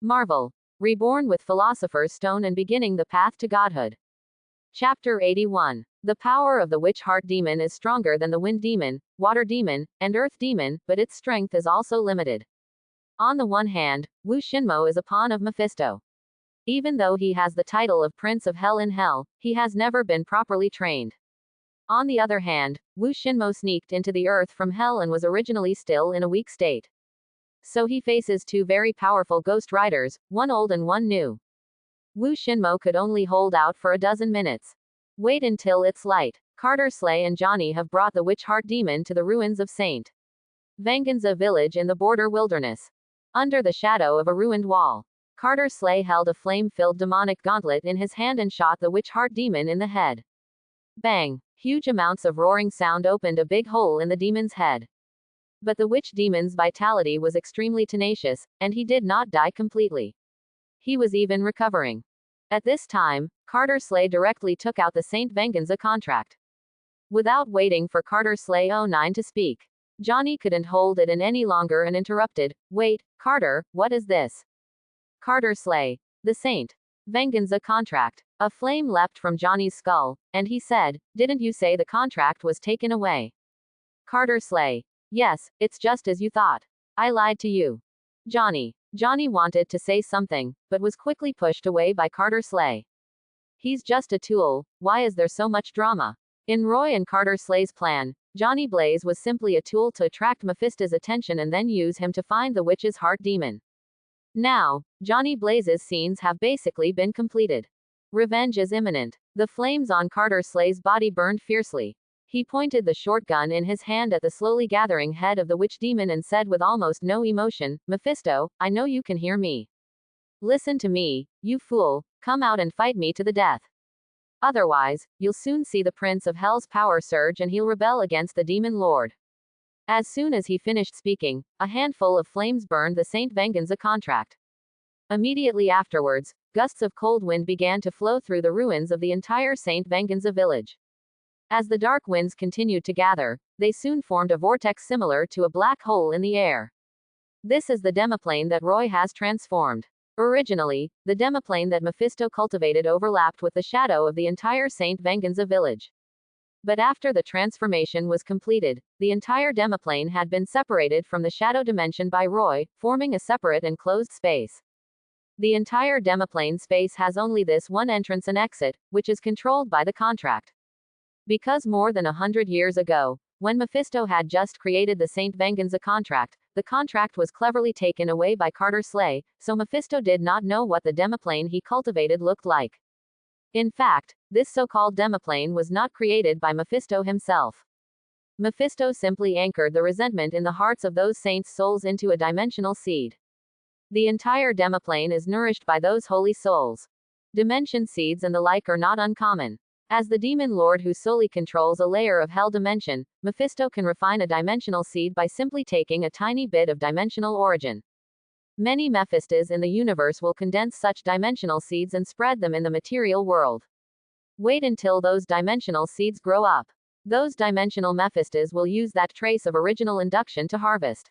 Marvel. Reborn with Philosopher's Stone and beginning the path to Godhood. Chapter 81. The power of the witch heart demon is stronger than the wind demon, water demon, and earth demon, but its strength is also limited. On the one hand, Wu Shinmo is a pawn of Mephisto. Even though he has the title of Prince of Hell in Hell, he has never been properly trained. On the other hand, Wu Shinmo sneaked into the earth from hell and was originally still in a weak state. So he faces two very powerful ghost riders, one old and one new. Wu Shinmo could only hold out for a dozen minutes. Wait until it's light. Carter Slay and Johnny have brought the witch heart demon to the ruins of St. Venganza village in the border wilderness. Under the shadow of a ruined wall, Carter Slay held a flame-filled demonic gauntlet in his hand and shot the witch heart demon in the head. Bang! Huge amounts of roaring sound opened a big hole in the demon's head. But the witch demon's vitality was extremely tenacious, and he did not die completely. He was even recovering. At this time, Carter Slay directly took out the St. Venganza contract. Without waiting for Carter Slay 09 to speak, Johnny couldn't hold it in any longer and interrupted, "Wait, Carter, what is this?" Carter Slay. The St. Venganza contract. A flame leapt from Johnny's skull, and he said, "Didn't you say the contract was taken away?" Carter Slay. "Yes, it's just as you thought. I lied to you." Johnny. Johnny wanted to say something, but was quickly pushed away by Carter Slay. He's just a tool, why is there so much drama? In Roy and Carter Slay's plan, Johnny Blaze was simply a tool to attract Mephisto's attention and then use him to find the witch's heart demon. Now, Johnny Blaze's scenes have basically been completed. Revenge is imminent. The flames on Carter Slay's body burned fiercely. He pointed the shotgun in his hand at the slowly gathering head of the witch demon and said with almost no emotion, "Mephisto, I know you can hear me. Listen to me, you fool, come out and fight me to the death. Otherwise, you'll soon see the Prince of Hell's power surge and he'll rebel against the Demon Lord." As soon as he finished speaking, a handful of flames burned the St. Venganza contract. Immediately afterwards, gusts of cold wind began to flow through the ruins of the entire St. Venganza village. As the dark winds continued to gather, they soon formed a vortex similar to a black hole in the air. This is the demiplane that Roy has transformed. Originally, the demiplane that Mephisto cultivated overlapped with the shadow of the entire St. Venganza village. But after the transformation was completed, the entire demiplane had been separated from the shadow dimension by Roy, forming a separate and closed space. The entire demiplane space has only this one entrance and exit, which is controlled by the contract. Because more than 100 years ago, when Mephisto had just created the St. Venganza contract, the contract was cleverly taken away by Carter Slay, so Mephisto did not know what the demiplane he cultivated looked like. In fact, this so-called demiplane was not created by Mephisto himself. Mephisto simply anchored the resentment in the hearts of those saints' souls into a dimensional seed. The entire demiplane is nourished by those holy souls. Dimension seeds and the like are not uncommon. As the demon lord who solely controls a layer of hell dimension, Mephisto can refine a dimensional seed by simply taking a tiny bit of dimensional origin. Many Mephistos in the universe will condense such dimensional seeds and spread them in the material world. Wait until those dimensional seeds grow up. Those dimensional Mephistos will use that trace of original induction to harvest.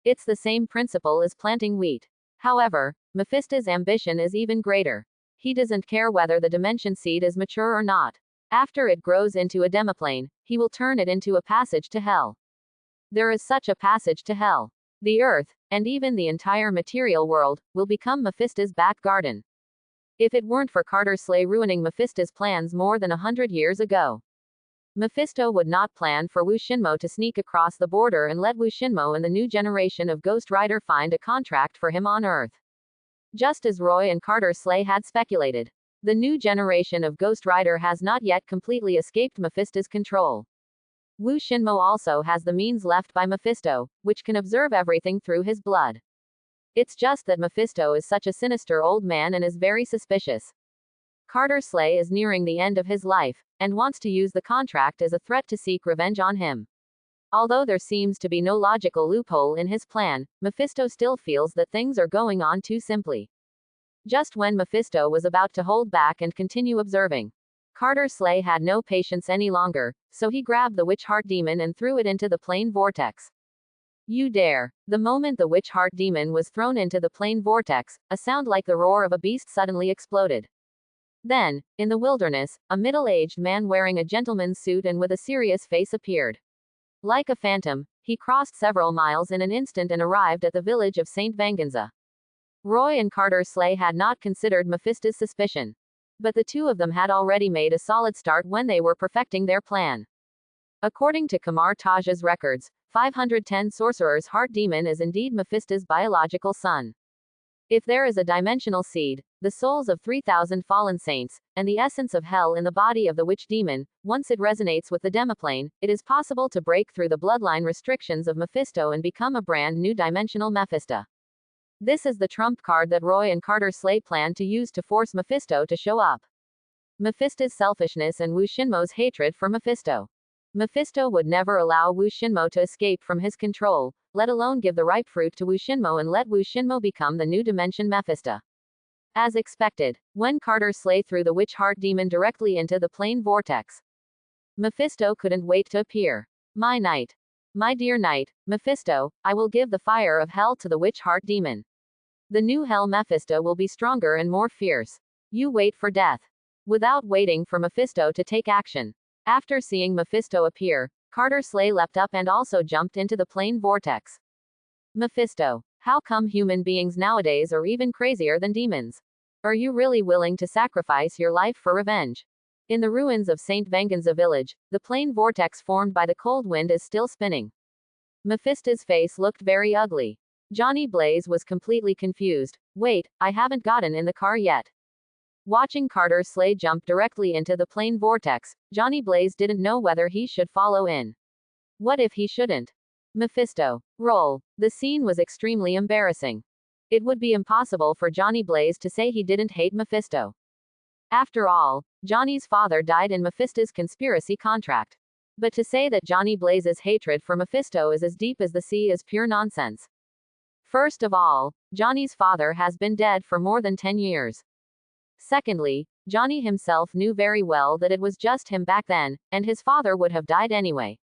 It's the same principle as planting wheat. However, Mephisto's ambition is even greater. He doesn't care whether the dimension seed is mature or not. After it grows into a demiplane, he will turn it into a passage to hell. There is such a passage to hell. The earth, and even the entire material world, will become Mephisto's back garden. If it weren't for Carter Slay ruining Mephisto's plans more than 100 years ago, Mephisto would not plan for Wu Shinmo to sneak across the border and let Wu Shinmo and the new generation of Ghost Rider find a contract for him on Earth. Just as Roy and Carter Slay had speculated, the new generation of Ghost Rider has not yet completely escaped Mephisto's control. Wu Shinmo also has the means left by Mephisto, which can observe everything through his blood. It's just that Mephisto is such a sinister old man and is very suspicious. Carter Slay is nearing the end of his life, and wants to use the contract as a threat to seek revenge on him. Although there seems to be no logical loophole in his plan, Mephisto still feels that things are going on too simply. Just when Mephisto was about to hold back and continue observing, Carter Slay had no patience any longer, so he grabbed the witch heart demon and threw it into the plane vortex. You dare. The moment the witch heart demon was thrown into the plane vortex, a sound like the roar of a beast suddenly exploded. Then, in the wilderness, a middle-aged man wearing a gentleman's suit and with a serious face appeared. Like a phantom, he crossed several miles in an instant and arrived at the village of St. Venganza. Roy and Carter Slay had not considered Mephisto's suspicion. But the two of them had already made a solid start when they were perfecting their plan. According to Kamar Taj's records, 510 Sorcerer's Heart Demon is indeed Mephisto's biological son. If there is a dimensional seed, the souls of 3,000 fallen saints, and the essence of hell in the body of the witch demon, once it resonates with the demiplane, it is possible to break through the bloodline restrictions of Mephisto and become a brand new dimensional Mephisto. This is the trump card that Roy and Carter Slay plan to use to force Mephisto to show up. Mephisto's selfishness and Wu Shinmo's hatred for Mephisto. Mephisto would never allow Wu Shinmo to escape from his control, let alone give the ripe fruit to Wu Shinmo and let Wu Shinmo become the new dimension Mephisto. As expected, when Carter Slay threw the witch heart demon directly into the plane vortex, Mephisto couldn't wait to appear. My knight. My dear knight, Mephisto, I will give the fire of hell to the witch heart demon. The new hell Mephisto will be stronger and more fierce. You wait for death. Without waiting for Mephisto to take action. After seeing Mephisto appear, Carter Slay leapt up and also jumped into the plane vortex. Mephisto, how come human beings nowadays are even crazier than demons? Are you really willing to sacrifice your life for revenge? In the ruins of St. Venganza village, the plane vortex formed by the cold wind is still spinning. Mephisto's face looked very ugly. Johnny Blaze was completely confused. Wait, I haven't gotten in the car yet. Watching Carter Slay jump directly into the plane vortex, Johnny Blaze didn't know whether he should follow in. What if he shouldn't? Mephisto. Roll. The scene was extremely embarrassing. It would be impossible for Johnny Blaze to say he didn't hate Mephisto. After all, Johnny's father died in Mephisto's conspiracy contract. But to say that Johnny Blaze's hatred for Mephisto is as deep as the sea is pure nonsense. First of all, Johnny's father has been dead for more than 10 years. Secondly, Johnny himself knew very well that it was just him back then, and his father would have died anyway.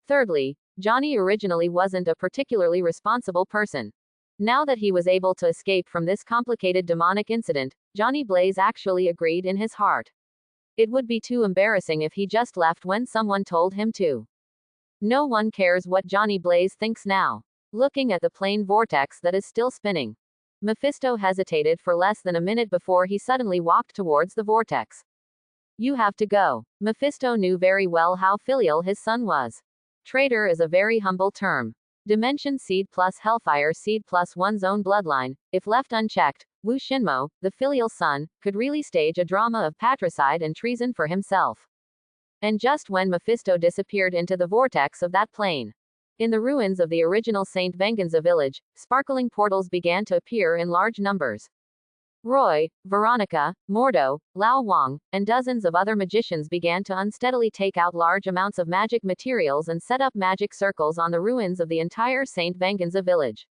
Thirdly, Johnny originally wasn't a particularly responsible person. Now that he was able to escape from this complicated demonic incident, Johnny Blaze actually agreed in his heart. It would be too embarrassing if he just left when someone told him to. No one cares what Johnny Blaze thinks now. Looking at the plane vortex that is still spinning, Mephisto hesitated for less than a minute before he suddenly walked towards the vortex. You have to go. Mephisto knew very well how filial his son was. Traitor is a very humble term. Dimension seed plus hellfire seed plus one's own bloodline, if left unchecked, Wu Shinmo, the filial son, could really stage a drama of patricide and treason for himself. And just when Mephisto disappeared into the vortex of that plane, in the ruins of the original St. Venganza village, sparkling portals began to appear in large numbers. Roy, Veronica, Mordo, Lao Wang, and dozens of other magicians began to unsteadily take out large amounts of magic materials and set up magic circles on the ruins of the entire St. Venganza village.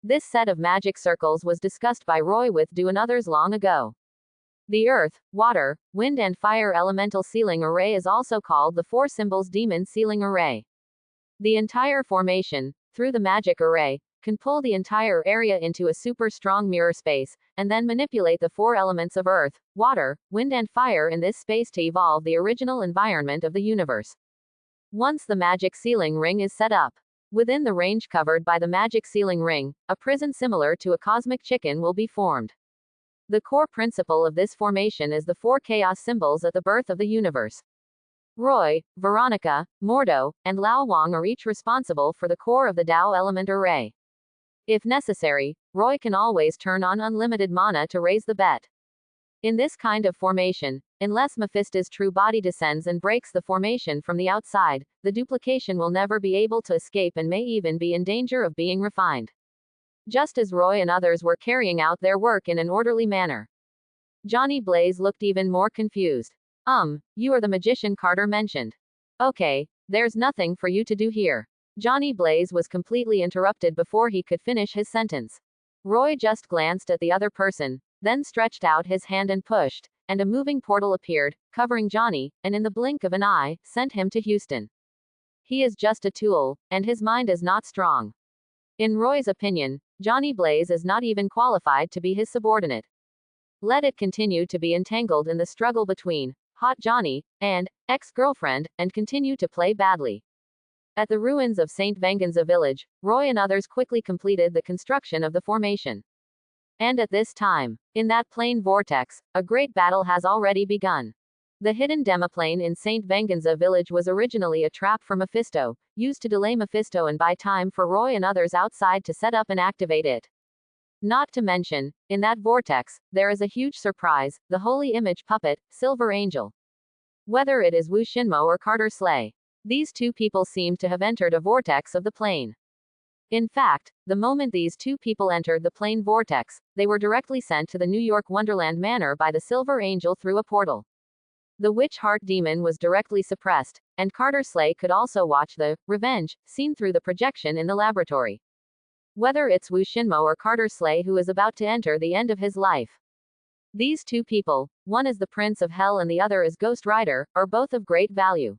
This set of magic circles was discussed by Roy with Du and others long ago. The earth, water, wind and fire elemental sealing array is also called the Four Symbols Demon Sealing Array. The entire formation, through the magic array, can pull the entire area into a super strong mirror space, and then manipulate the four elements of earth, water, wind and fire in this space to evolve the original environment of the universe. Once the magic sealing ring is set up, within the range covered by the magic sealing ring, a prison similar to a cosmic chicken will be formed. The core principle of this formation is the four chaos symbols at the birth of the universe. Roy, Veronica, Mordo, and Lao Wang are each responsible for the core of the Tao element array. If necessary, Roy can always turn on unlimited mana to raise the bet. In this kind of formation, unless Mephisto's true body descends and breaks the formation from the outside, the duplication will never be able to escape and may even be in danger of being refined. Just as Roy and others were carrying out their work in an orderly manner, Johnny Blaze looked even more confused. You are the magician Carter mentioned. Okay, there's nothing for you to do here. Johnny Blaze was completely interrupted before he could finish his sentence. Roy just glanced at the other person, then stretched out his hand and pushed, and a moving portal appeared, covering Johnny, and in the blink of an eye, sent him to Houston. He is just a tool, and his mind is not strong. In Roy's opinion, Johnny Blaze is not even qualified to be his subordinate. Let it continue to be entangled in the struggle between Hot Johnny and ex-girlfriend, and continue to play badly. At the ruins of St. Venganza village, Roy and others quickly completed the construction of the formation. And at this time, in that plane vortex, a great battle has already begun. The hidden demiplane in St. Venganza village was originally a trap for Mephisto, used to delay Mephisto and buy time for Roy and others outside to set up and activate it. Not to mention, in that vortex, there is a huge surprise, the holy image puppet, Silver Angel. Whether it is Wu Shinmo or Carter Slay, these two people seem to have entered a vortex of the plane. In fact, the moment these two people entered the plane vortex, they were directly sent to the New York Wonderland Manor by the Silver Angel through a portal. The witch heart demon was directly suppressed, and Carter Slay could also watch the revenge scene through the projection in the laboratory. Whether it's Wu Shinmo or Carter Slay who is about to enter the end of his life. These two people, one is the Prince of Hell and the other is Ghost Rider, are both of great value.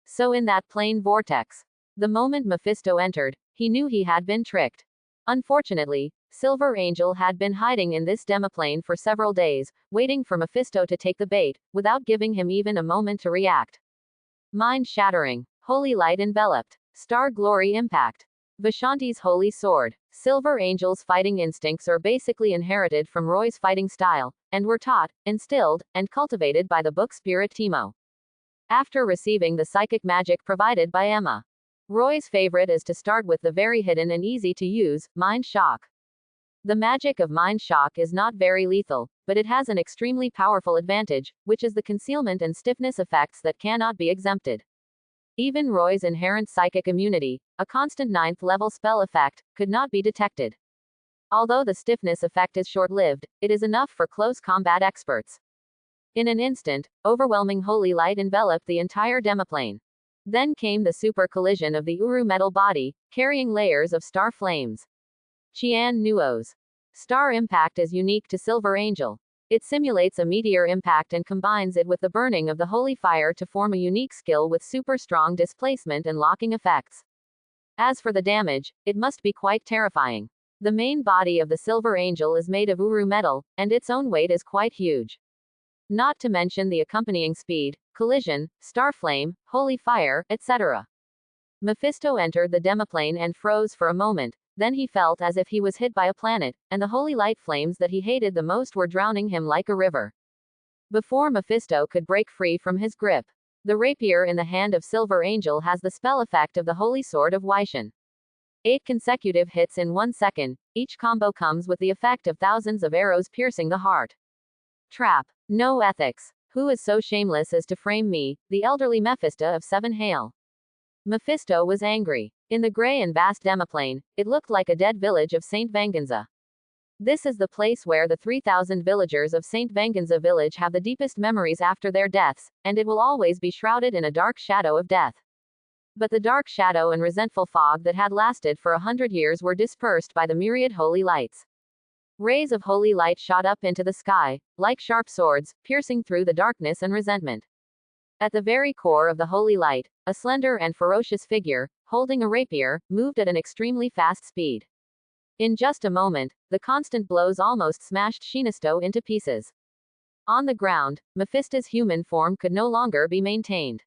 So in that plane vortex, the moment Mephisto entered, he knew he had been tricked. Unfortunately, Silver Angel had been hiding in this demiplane for several days, waiting for Mephisto to take the bait, without giving him even a moment to react. Mind-shattering. Holy light enveloped. Star glory impact. Vishanti's holy sword. Silver Angel's fighting instincts are basically inherited from Roy's fighting style, and were taught, instilled, and cultivated by the book Spirit Timo. After receiving the psychic magic provided by Emma, Roy's favorite is to start with the very hidden and easy to use, Mind Shock. The magic of Mind Shock is not very lethal, but it has an extremely powerful advantage, which is the concealment and stiffness effects that cannot be exempted. Even Roy's inherent psychic immunity, a constant 9th level spell effect, could not be detected. Although the stiffness effect is short-lived, it is enough for close combat experts. In an instant, overwhelming holy light enveloped the entire demiplane. Then came the super collision of the Uru metal body, carrying layers of star flames. Qian Nuo's star impact is unique to Silver Angel. It simulates a meteor impact and combines it with the burning of the holy fire to form a unique skill with super strong displacement and locking effects. As for the damage, it must be quite terrifying. The main body of the Silver Angel is made of Uru metal, and its own weight is quite huge. Not to mention the accompanying speed, collision, star flame, holy fire, etc. Mephisto entered the demiplane and froze for a moment. Then he felt as if he was hit by a planet, and the holy light flames that he hated the most were drowning him like a river. Before Mephisto could break free from his grip, the rapier in the hand of Silver Angel has the spell effect of the holy sword of Weishan. 8 consecutive hits in 1 second, each combo comes with the effect of thousands of arrows piercing the heart. Trap. No ethics. Who is so shameless as to frame me, the elderly Mephisto of Seven Hail? Mephisto was angry. In the gray and vast demiplane, it looked like a dead village of St. Venganza. This is the place where the 3,000 villagers of St. Venganza village have the deepest memories after their deaths, and it will always be shrouded in a dark shadow of death. But the dark shadow and resentful fog that had lasted for 100 years were dispersed by the myriad holy lights. Rays of holy light shot up into the sky, like sharp swords, piercing through the darkness and resentment. At the very core of the holy light, a slender and ferocious figure, holding a rapier, moved at an extremely fast speed. In just a moment, the constant blows almost smashed Shinisto into pieces. On the ground, Mephisto's human form could no longer be maintained.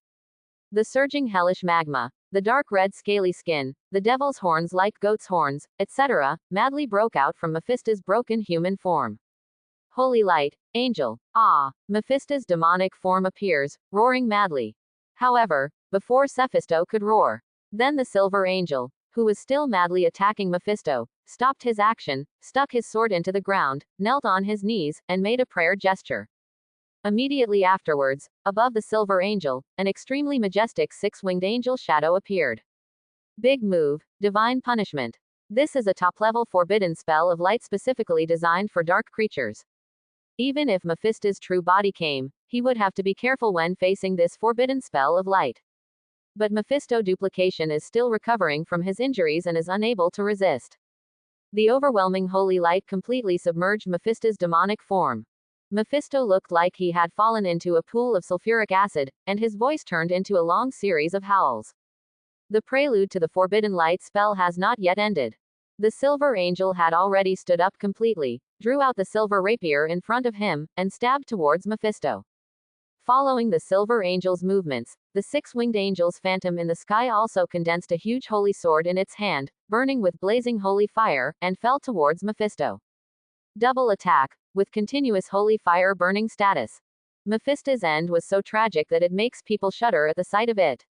The surging hellish magma, the dark red scaly skin, the devil's horns like goat's horns, etc., madly broke out from Mephisto's broken human form. Holy light, angel, ah! Mephisto's demonic form appears, roaring madly. However, before Sephisto could roar, then the Silver Angel, who was still madly attacking Mephisto, stopped his action, stuck his sword into the ground, knelt on his knees, and made a prayer gesture. Immediately afterwards, above the Silver Angel, an extremely majestic 6-winged angel shadow appeared. Big move, divine punishment. This is a top-level forbidden spell of light specifically designed for dark creatures. Even if Mephisto's true body came, he would have to be careful when facing this forbidden spell of light. But Mephisto duplication is still recovering from his injuries and is unable to resist. The overwhelming holy light completely submerged Mephisto's demonic form. Mephisto looked like he had fallen into a pool of sulfuric acid, and his voice turned into a long series of howls. The prelude to the Forbidden Light spell has not yet ended. The Silver Angel had already stood up completely, drew out the silver rapier in front of him, and stabbed towards Mephisto. Following the Silver Angel's movements, the six-winged angel's phantom in the sky also condensed a huge holy sword in its hand, burning with blazing holy fire, and fell towards Mephisto. Double attack, with continuous holy fire burning status. Mephisto's end was so tragic that it makes people shudder at the sight of it.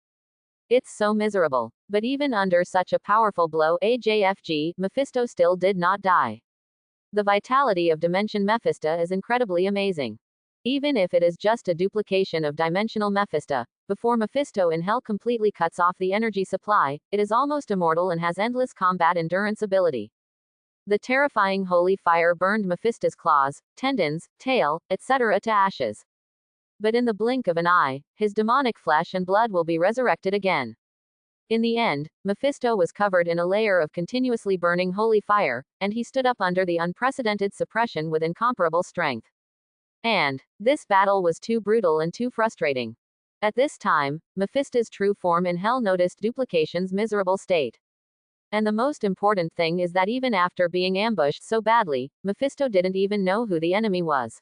It's so miserable. But even under such a powerful blow, AJFG, Mephisto still did not die. The vitality of Dimension Mephisto is incredibly amazing. Even if it is just a duplication of dimensional Mephisto, before Mephisto in Hell completely cuts off the energy supply, it is almost immortal and has endless combat endurance ability. The terrifying holy fire burned Mephisto's claws, tendons, tail, etc. to ashes. But in the blink of an eye, his demonic flesh and blood will be resurrected again. In the end, Mephisto was covered in a layer of continuously burning holy fire, and he stood up under the unprecedented suppression with incomparable strength. And this battle was too brutal and too frustrating. At this time, Mephisto's true form in Hell noticed Duplication's miserable state. And the most important thing is that even after being ambushed so badly, Mephisto didn't even know who the enemy was.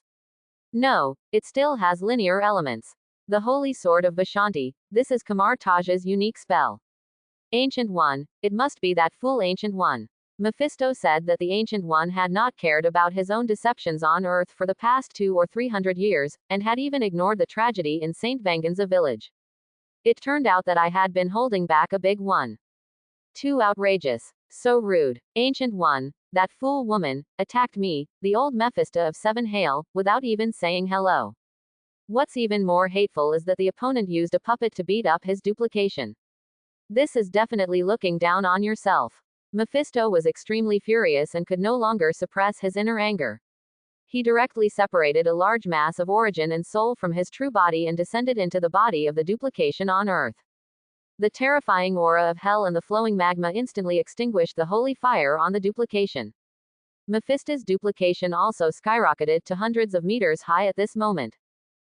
No, it still has linear elements. The Holy Sword of Vishanti, this is Kamar Taj's unique spell. Ancient One, it must be that fool Ancient One. Mephisto said that the Ancient One had not cared about his own deceptions on Earth for the past 200 or 300 years, and had even ignored the tragedy in St. Venganza village. It turned out that I had been holding back a big one. Too outrageous. So rude. Ancient One, that fool woman, attacked me, the old Mephisto of Seven Hail, without even saying hello. What's even more hateful is that the opponent used a puppet to beat up his duplication. This is definitely looking down on yourself. Mephisto was extremely furious and could no longer suppress his inner anger. He directly separated a large mass of origin and soul from his true body and descended into the body of the duplication on Earth. The terrifying aura of hell and the flowing magma instantly extinguished the holy fire on the duplication. Mephisto's duplication also skyrocketed to hundreds of meters high at this moment.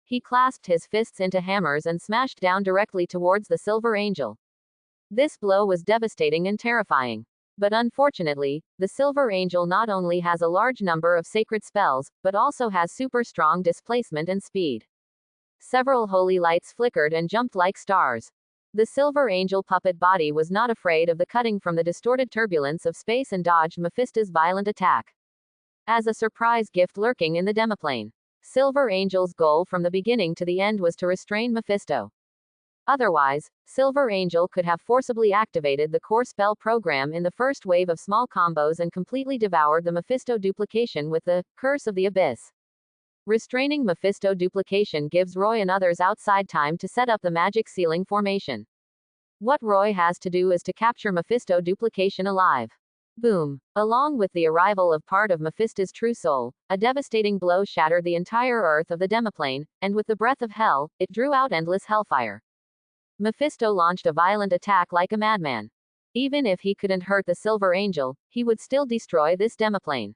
He clasped his fists into hammers and smashed down directly towards the Silver Angel. This blow was devastating and terrifying. But unfortunately, the Silver Angel not only has a large number of sacred spells, but also has super strong displacement and speed. Several holy lights flickered and jumped like stars. The Silver Angel puppet body was not afraid of the cutting from the distorted turbulence of space and dodged Mephisto's violent attack. As a surprise gift lurking in the demiplane, Silver Angel's goal from the beginning to the end was to restrain Mephisto. Otherwise, Silver Angel could have forcibly activated the core spell program in the first wave of small combos and completely devoured the Mephisto duplication with the Curse of the Abyss. Restraining Mephisto duplication gives Roy and others outside time to set up the magic ceiling formation. What Roy has to do is to capture Mephisto duplication alive. Boom. Along with the arrival of part of Mephisto's true soul, a devastating blow shattered the entire earth of the demiplane, and with the breath of hell, it drew out endless hellfire. Mephisto launched a violent attack like a madman. Even if he couldn't hurt the Silver Angel, he would still destroy this demiplane.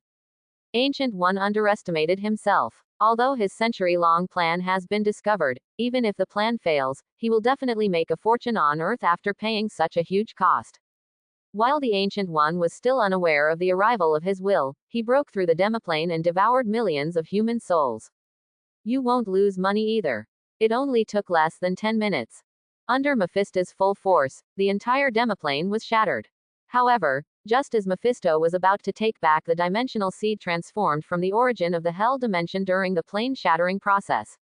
Ancient One underestimated himself. Although his century-long plan has been discovered, even if the plan fails, he will definitely make a fortune on Earth after paying such a huge cost. While the Ancient One was still unaware of the arrival of his will, he broke through the demiplane and devoured millions of human souls. You won't lose money either. It only took less than 10 minutes. Under Mephisto's full force, the entire demiplane was shattered. However, just as Mephisto was about to take back the dimensional seed transformed from the origin of the Hell dimension during the plane shattering process,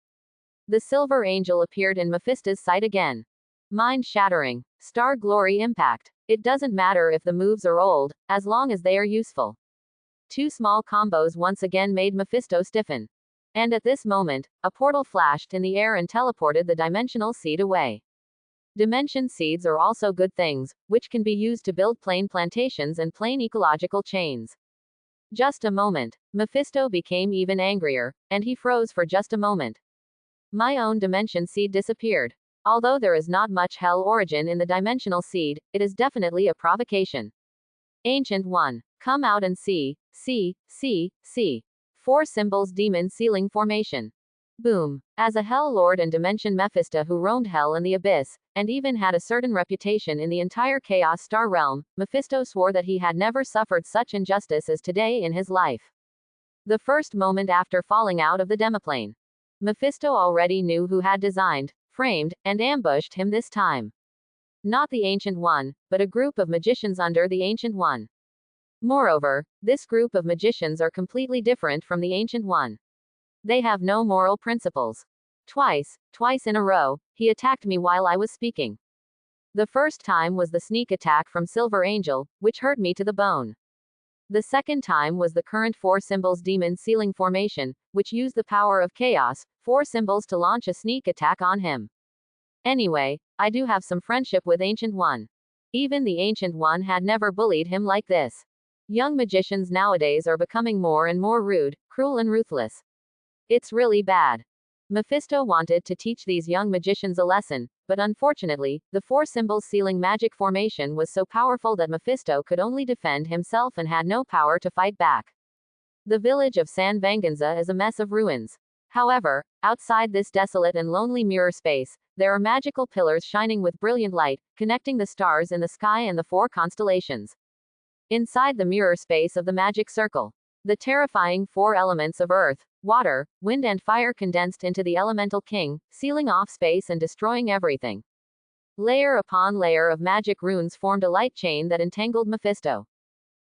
the Silver Angel appeared in Mephisto's sight again. Mind-shattering. Star Glory Impact. It doesn't matter if the moves are old, as long as they are useful. Two small combos once again made Mephisto stiffen. And at this moment, a portal flashed in the air and teleported the dimensional seed away. Dimension seeds are also good things, which can be used to build plane plantations and plane ecological chains. Just a moment. Mephisto became even angrier, and he froze for just a moment. My own dimension seed disappeared. Although there is not much hell origin in the dimensional seed, it is definitely a provocation. Ancient One, come out and see. 4 symbols demon ceiling formation. Boom. As a Hell Lord and Dimension Mephisto who roamed Hell and the Abyss, and even had a certain reputation in the entire Chaos Star realm, Mephisto swore that he had never suffered such injustice as today in his life. The first moment after falling out of the demiplane, Mephisto already knew who had designed, framed, and ambushed him this time. Not the Ancient One, but a group of magicians under the Ancient One. Moreover, this group of magicians are completely different from the Ancient One. They have no moral principles. Twice in a row, he attacked me while I was speaking. The first time was the sneak attack from Silver Angel, which hurt me to the bone. The second time was the current 4 symbols demon sealing formation, which used the power of chaos, 4 symbols to launch a sneak attack on him. Anyway, I do have some friendship with Ancient One. Even the Ancient One had never bullied him like this. Young magicians nowadays are becoming more and more rude, cruel and ruthless. It's really bad. Mephisto wanted to teach these young magicians a lesson, but unfortunately, the 4 symbols sealing magic formation was so powerful that Mephisto could only defend himself and had no power to fight back. The village of San Venganza is a mess of ruins. However, outside this desolate and lonely mirror space, there are magical pillars shining with brilliant light, connecting the stars in the sky and the 4 constellations. Inside the mirror space of the magic circle, the terrifying 4 elements of earth, water, wind and fire condensed into the elemental king, sealing off space and destroying everything. Layer upon layer of magic runes formed a light chain that entangled Mephisto.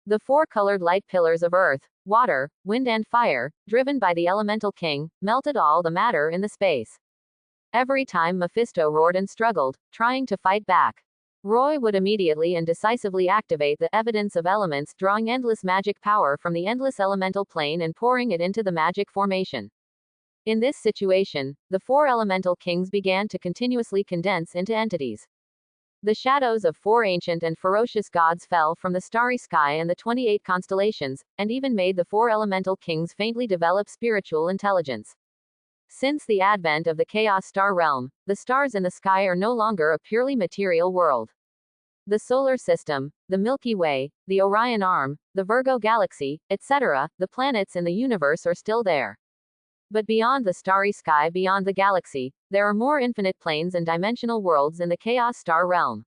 The 4 colored light pillars of earth, water, wind and fire, driven by the elemental king, melted all the matter in the space. Every time Mephisto roared and struggled, trying to fight back, Roy would immediately and decisively activate the evidence of elements, drawing endless magic power from the endless elemental plane and pouring it into the magic formation. In this situation, the 4 elemental kings began to continuously condense into entities. The shadows of 4 ancient and ferocious gods fell from the starry sky and the 28 constellations, and even made the 4 elemental kings faintly develop spiritual intelligence. Since the advent of the Chaos Star realm, the stars in the sky are no longer a purely material world. The solar system, the Milky Way, the Orion Arm, the Virgo galaxy, etc., the planets in the universe are still there. But beyond the starry sky, beyond the galaxy, there are more infinite planes and dimensional worlds in the Chaos Star realm.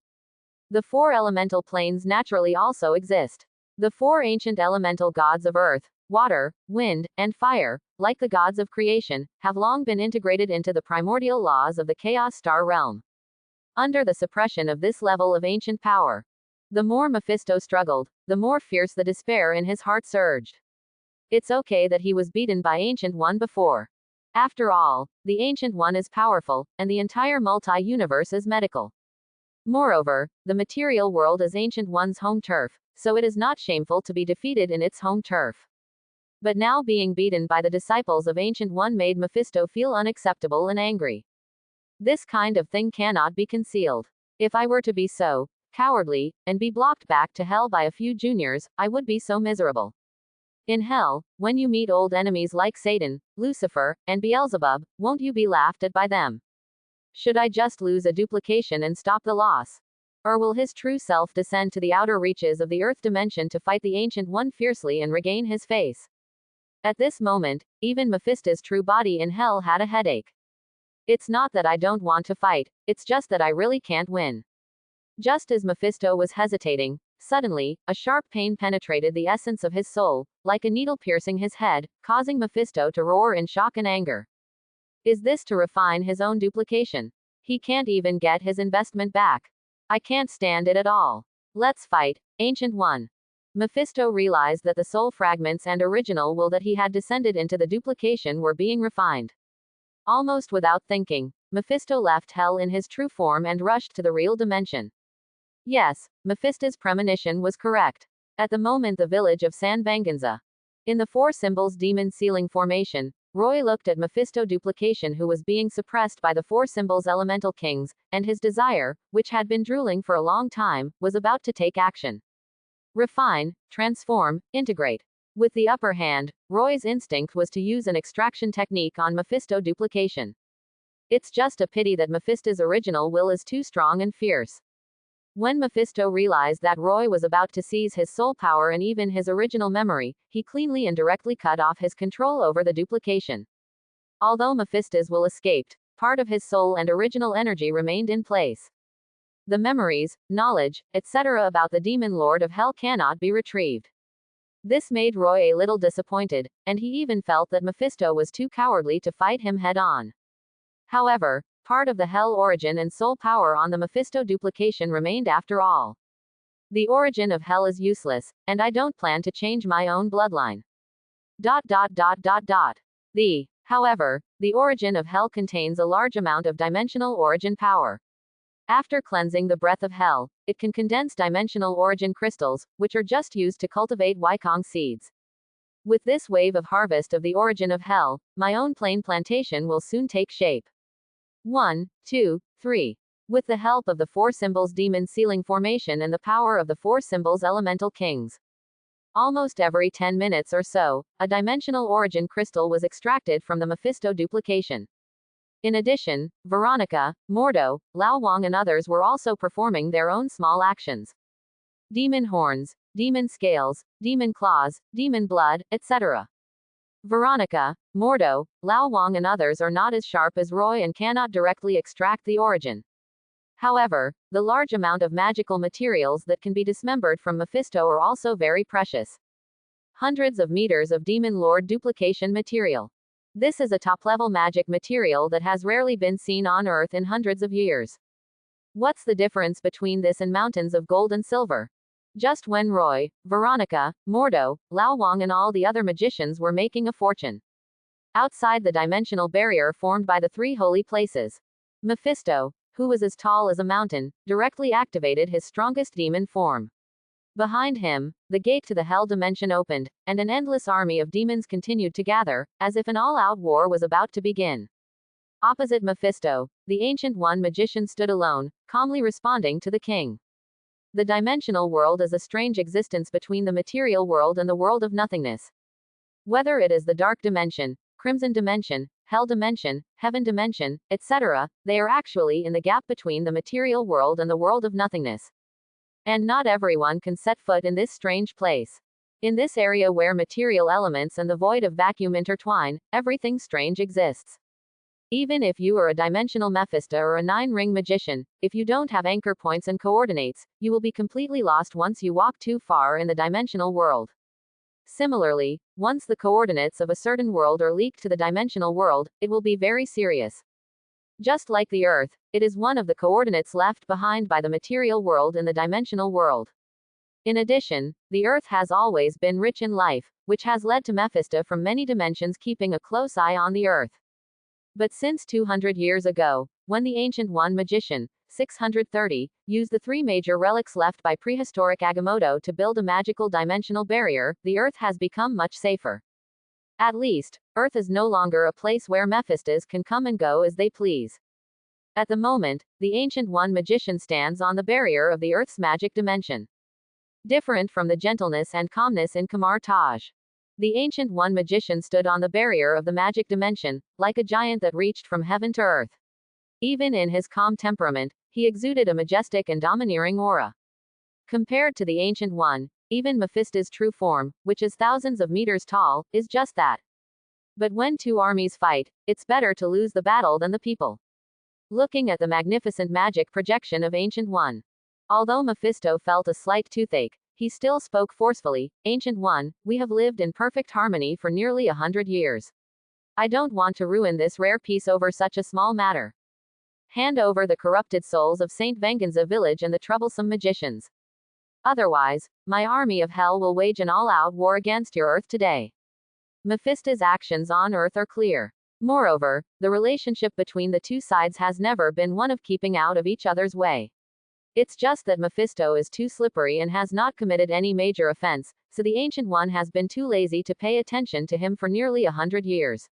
The 4 elemental planes naturally also exist. The 4 ancient elemental gods of earth, water, wind, and fire, like the gods of creation, have long been integrated into the primordial laws of the Chaos Star realm. Under the suppression of this level of ancient power, the more Mephisto struggled, the more fierce the despair in his heart surged. It's okay that he was beaten by Ancient One before. After all, the Ancient One is powerful, and the entire multi-universe is medical. Moreover, the material world is Ancient One's home turf, so it is not shameful to be defeated in its home turf. But now being beaten by the disciples of Ancient One made Mephisto feel unacceptable and angry. This kind of thing cannot be concealed. If I were to be so cowardly, and be blocked back to hell by a few juniors, I would be so miserable. In hell, when you meet old enemies like Satan, Lucifer, and Beelzebub, won't you be laughed at by them? Should I just lose a duplication and stop the loss? Or will his true self descend to the outer reaches of the Earth dimension to fight the Ancient One fiercely and regain his face? At this moment, even Mephisto's true body in hell had a headache. It's not that I don't want to fight, it's just that I really can't win. Just as Mephisto was hesitating, suddenly, a sharp pain penetrated the essence of his soul, like a needle piercing his head, causing Mephisto to roar in shock and anger. Is this to refine his own duplication? He can't even get his investment back. I can't stand it at all. Let's fight, Ancient One. Mephisto realized that the soul fragments and original will that he had descended into the duplication were being refined. Almost without thinking, Mephisto left hell in his true form and rushed to the real dimension. Yes, Mephisto's premonition was correct. At the moment the village of San Venganza, in the 4 symbols demon sealing formation, Roy looked at Mephisto duplication who was being suppressed by the 4 symbols elemental kings, and his desire, which had been drooling for a long time, was about to take action. Refine, transform, integrate. With the upper hand, Roy's instinct was to use an extraction technique on Mephisto duplication. It's just a pity that Mephisto's original will is too strong and fierce. When Mephisto realized that Roy was about to seize his soul power and even his original memory, he cleanly and directly cut off his control over the duplication. Although Mephistos will escaped, part of his soul and original energy remained in place. The memories, knowledge, etc. about the demon lord of hell cannot be retrieved. This made Roy a little disappointed, and he even felt that Mephisto was too cowardly to fight him head-on. However, part of the hell origin and soul power on the Mephisto duplication remained after all. The origin of hell is useless, and I don't plan to change my own bloodline. However, the origin of hell contains a large amount of dimensional origin power. After cleansing the breath of hell, it can condense dimensional origin crystals, which are just used to cultivate Wykong seeds. With this wave of harvest of the origin of hell, my own plain plantation will soon take shape. 1, 2, 3. With the help of the 4 symbols demon sealing formation and the power of the 4 symbols elemental kings. Almost every 10 minutes or so, a dimensional origin crystal was extracted from the Mephisto duplication. In addition, Veronica, Mordo, Lao Wang and others were also performing their own small actions. Demon horns, demon scales, demon claws, demon blood, etc. Veronica, Mordo, Lao Wang and others are not as sharp as Roy and cannot directly extract the origin. However, the large amount of magical materials that can be dismembered from Mephisto are also very precious. Hundreds of meters of Demon Lord duplication material. This is a top-level magic material that has rarely been seen on Earth in hundreds of years. What's the difference between this and mountains of gold and silver? Just when Roy, Veronica, Mordo, Lao Wang and all the other magicians were making a fortune. Outside the dimensional barrier formed by the 3 holy places, Mephisto, who was as tall as a mountain, directly activated his strongest demon form. Behind him, the gate to the hell dimension opened, and an endless army of demons continued to gather, as if an all-out war was about to begin. Opposite Mephisto, the Ancient One magician stood alone, calmly responding to the king. The dimensional world is a strange existence between the material world and the world of nothingness. Whether it is the dark dimension, crimson dimension, hell dimension, heaven dimension, etc., they are actually in the gap between the material world and the world of nothingness. And not everyone can set foot in this strange place. In this area where material elements and the void of vacuum intertwine, everything strange exists. Even if you are a dimensional Mephisto or a 9-ring magician, if you don't have anchor points and coordinates, you will be completely lost once you walk too far in the dimensional world. Similarly, once the coordinates of a certain world are leaked to the dimensional world, it will be very serious. Just like the Earth, it is one of the coordinates left behind by the material world in the dimensional world. In addition, the Earth has always been rich in life, which has led to Mephisto from many dimensions keeping a close eye on the Earth. But since 200 years ago, when the Ancient One magician, 630, used the 3 major relics left by prehistoric Agamotto to build a magical dimensional barrier, the Earth has become much safer. At least, Earth is no longer a place where Mephistos can come and go as they please. At the moment, the Ancient One magician stands on the barrier of the Earth's magic dimension. Different from the gentleness and calmness in Kamar Taj. The Ancient One magician stood on the barrier of the magic dimension, like a giant that reached from heaven to earth. Even in his calm temperament, he exuded a majestic and domineering aura. Compared to the Ancient One, even Mephisto's true form, which is thousands of meters tall, is just that. But when 2 armies fight, it's better to lose the battle than the people. Looking at the magnificent magic projection of Ancient One. Although Mephisto felt a slight toothache, he still spoke forcefully, "Ancient One, we have lived in perfect harmony for nearly 100 years. I don't want to ruin this rare peace over such a small matter. Hand over the corrupted souls of Saint Venganza village and the troublesome magicians. Otherwise, my army of hell will wage an all-out war against your Earth today." Mephisto's actions on Earth are clear. Moreover, the relationship between the 2 sides has never been one of keeping out of each other's way. It's just that Mephisto is too slippery and has not committed any major offense, so the Ancient One has been too lazy to pay attention to him for nearly 100 years.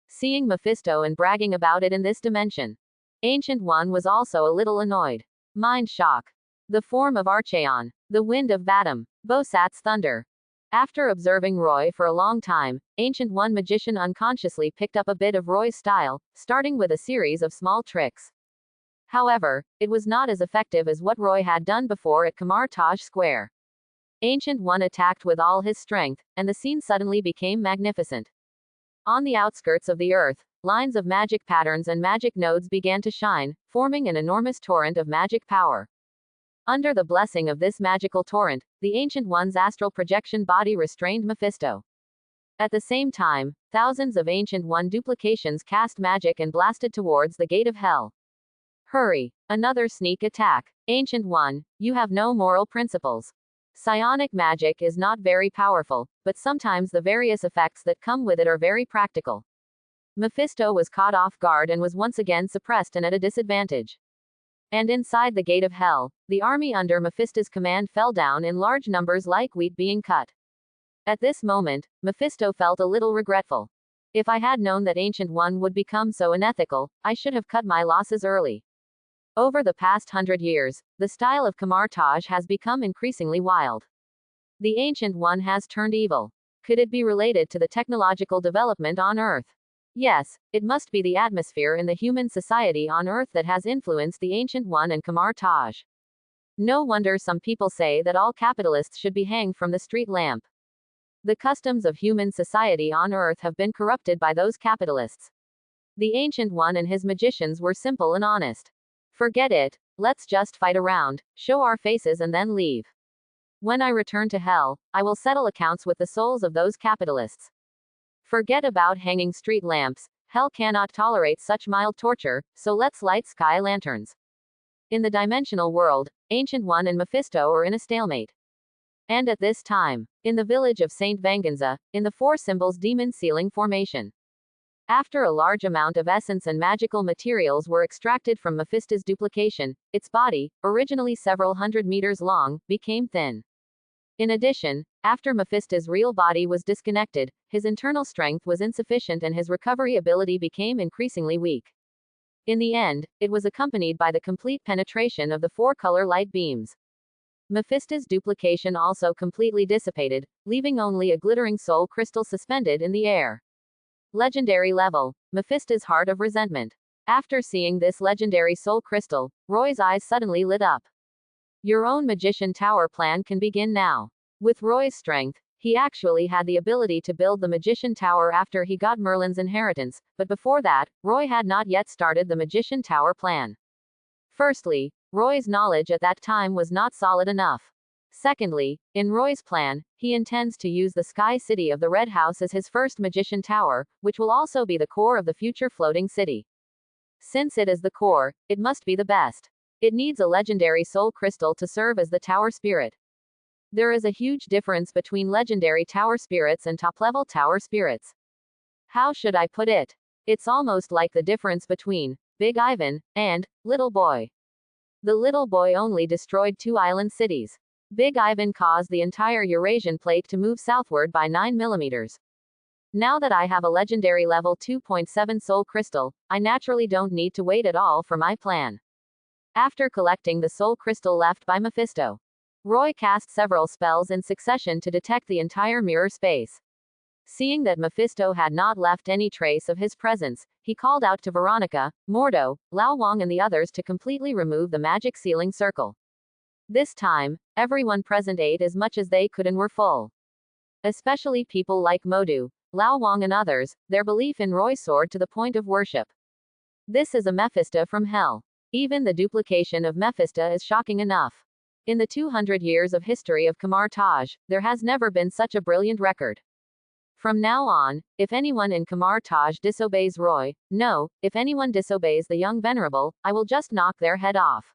Seeing Mephisto and bragging about it in this dimension, Ancient One was also a little annoyed. Mind shock. The form of Archeon, the wind of Batum, Bosat's thunder. After observing Roy for a long time, Ancient One magician unconsciously picked up a bit of Roy's style, starting with a series of small tricks. However, it was not as effective as what Roy had done before at Kamar Taj Square. Ancient One attacked with all his strength, and the scene suddenly became magnificent. On the outskirts of the earth, lines of magic patterns and magic nodes began to shine, forming an enormous torrent of magic power. Under the blessing of this magical torrent, the Ancient One's astral projection body restrained Mephisto. At the same time, thousands of Ancient One duplications cast magic and blasted towards the gate of hell. Hurry! Another sneak attack. Ancient One, you have no moral principles. Psionic magic is not very powerful, but sometimes the various effects that come with it are very practical. Mephisto was caught off guard and was once again suppressed and at a disadvantage. And inside the gate of hell, the army under Mephisto's command fell down in large numbers like wheat being cut. At this moment, Mephisto felt a little regretful. If I had known that Ancient One would become so unethical, I should have cut my losses early. Over the past 100 years, the style of Kamar-Taj has become increasingly wild. The Ancient One has turned evil. Could it be related to the technological development on Earth? Yes, it must be the atmosphere in the human society on Earth that has influenced the Ancient One and Kamar-Taj. No wonder some people say that all capitalists should be hanged from the street lamp. The customs of human society on Earth have been corrupted by those capitalists. The Ancient One and his magicians were simple and honest. Forget it, let's just fight around, show our faces and then leave. When I return to hell, I will settle accounts with the souls of those capitalists. Forget about hanging street lamps, hell cannot tolerate such mild torture, so let's light sky lanterns. In the dimensional world, Ancient One and Mephisto are in a stalemate. And at this time, in the village of St. Venganza, in the Four Symbols Demon Ceiling Formation. After a large amount of essence and magical materials were extracted from Mephisto's duplication, its body, originally several hundred meters long, became thin. In addition, after Mephisto's real body was disconnected, his internal strength was insufficient and his recovery ability became increasingly weak. In the end, it was accompanied by the complete penetration of the four-color light beams. Mephisto's duplication also completely dissipated, leaving only a glittering soul crystal suspended in the air. Legendary level, Mephisto's Heart of Resentment. After seeing this legendary soul crystal, Roy's eyes suddenly lit up. Your own Magician Tower plan can begin now. With Roy's strength, he actually had the ability to build the Magician Tower after he got Merlin's inheritance, but before that, Roy had not yet started the Magician Tower plan. Firstly, Roy's knowledge at that time was not solid enough. Secondly, in Roy's plan, he intends to use the Sky City of the Red House as his first Magician Tower, which will also be the core of the future floating city. Since it is the core, it must be the best. It needs a legendary soul crystal to serve as the tower spirit. There is a huge difference between legendary tower spirits and top-level tower spirits. How should I put it? It's almost like the difference between Big Ivan and Little Boy. The Little Boy only destroyed 2 island cities. Big Ivan caused the entire Eurasian plate to move southward by 9 millimeters. Now that I have a legendary level 2.7 soul crystal, I naturally don't need to wait at all for my plan. After collecting the soul crystal left by Mephisto, Roy cast several spells in succession to detect the entire mirror space. Seeing that Mephisto had not left any trace of his presence, he called out to Veronica, Mordo, Lao Wang and the others to completely remove the magic ceiling circle. This time, everyone present ate as much as they could and were full. Especially people like Modu, Lao Wang and others, their belief in Roy soared to the point of worship. This is a Mephisto from hell. Even the duplication of Mephisto is shocking enough. In the 200 years of history of Kamar-Taj, there has never been such a brilliant record. From now on, if anyone in Kamar-Taj disobeys Roy, no, if anyone disobeys the young venerable, I will just knock their head off.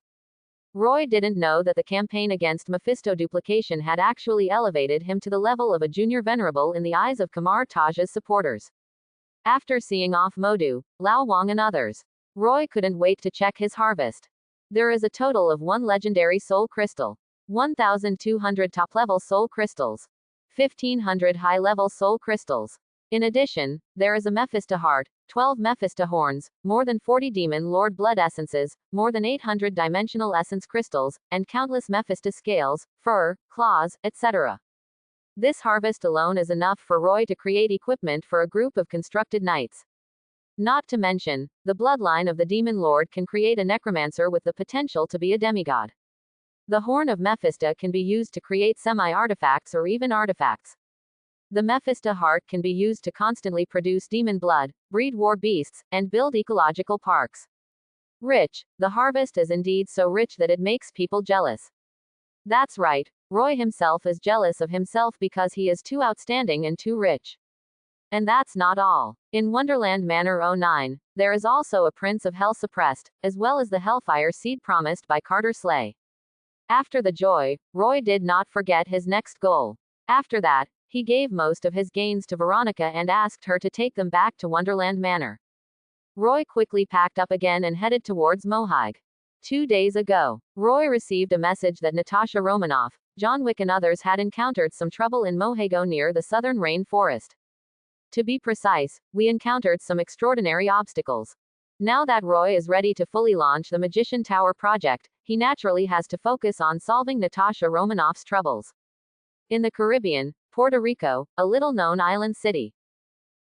Roy didn't know that the campaign against Mephisto duplication had actually elevated him to the level of a junior venerable in the eyes of Kamar-Taj's supporters. After seeing off Modu, Lao Wang and others, Roy couldn't wait to check his harvest. There is a total of 1 legendary soul crystal, 1,200 top-level soul crystals, 1,500 high-level soul crystals. In addition, there is a Mephisto heart, 12 Mephisto horns, more than 40 demon lord blood essences, more than 800 dimensional essence crystals, and countless Mephisto scales, fur, claws, etc. This harvest alone is enough for Roy to create equipment for a group of constructed knights. Not to mention, the bloodline of the demon lord can create a necromancer with the potential to be a demigod. The horn of Mephisto can be used to create semi-artifacts or even artifacts. The Mephisto heart can be used to constantly produce demon blood, breed war beasts, and build ecological parks. Rich. The harvest is indeed so rich that it makes people jealous. That's right, Roy himself is jealous of himself because he is too outstanding and too rich. And that's not all. In Wonderland Manor 09, there is also a Prince of Hell suppressed, as well as the Hellfire seed promised by Carter Slay. After the joy, Roy did not forget his next goal. After that, he gave most of his gains to Veronica and asked her to take them back to Wonderland Manor. Roy quickly packed up again and headed towards Mohawk. 2 days ago, Roy received a message that Natasha Romanoff, John Wick and others had encountered some trouble in Mohago near the southern rainforest. To be precise, we encountered some extraordinary obstacles. Now that Roy is ready to fully launch the Magician Tower project, he naturally has to focus on solving Natasha Romanoff's troubles. In the Caribbean, Puerto Rico, a little-known island city.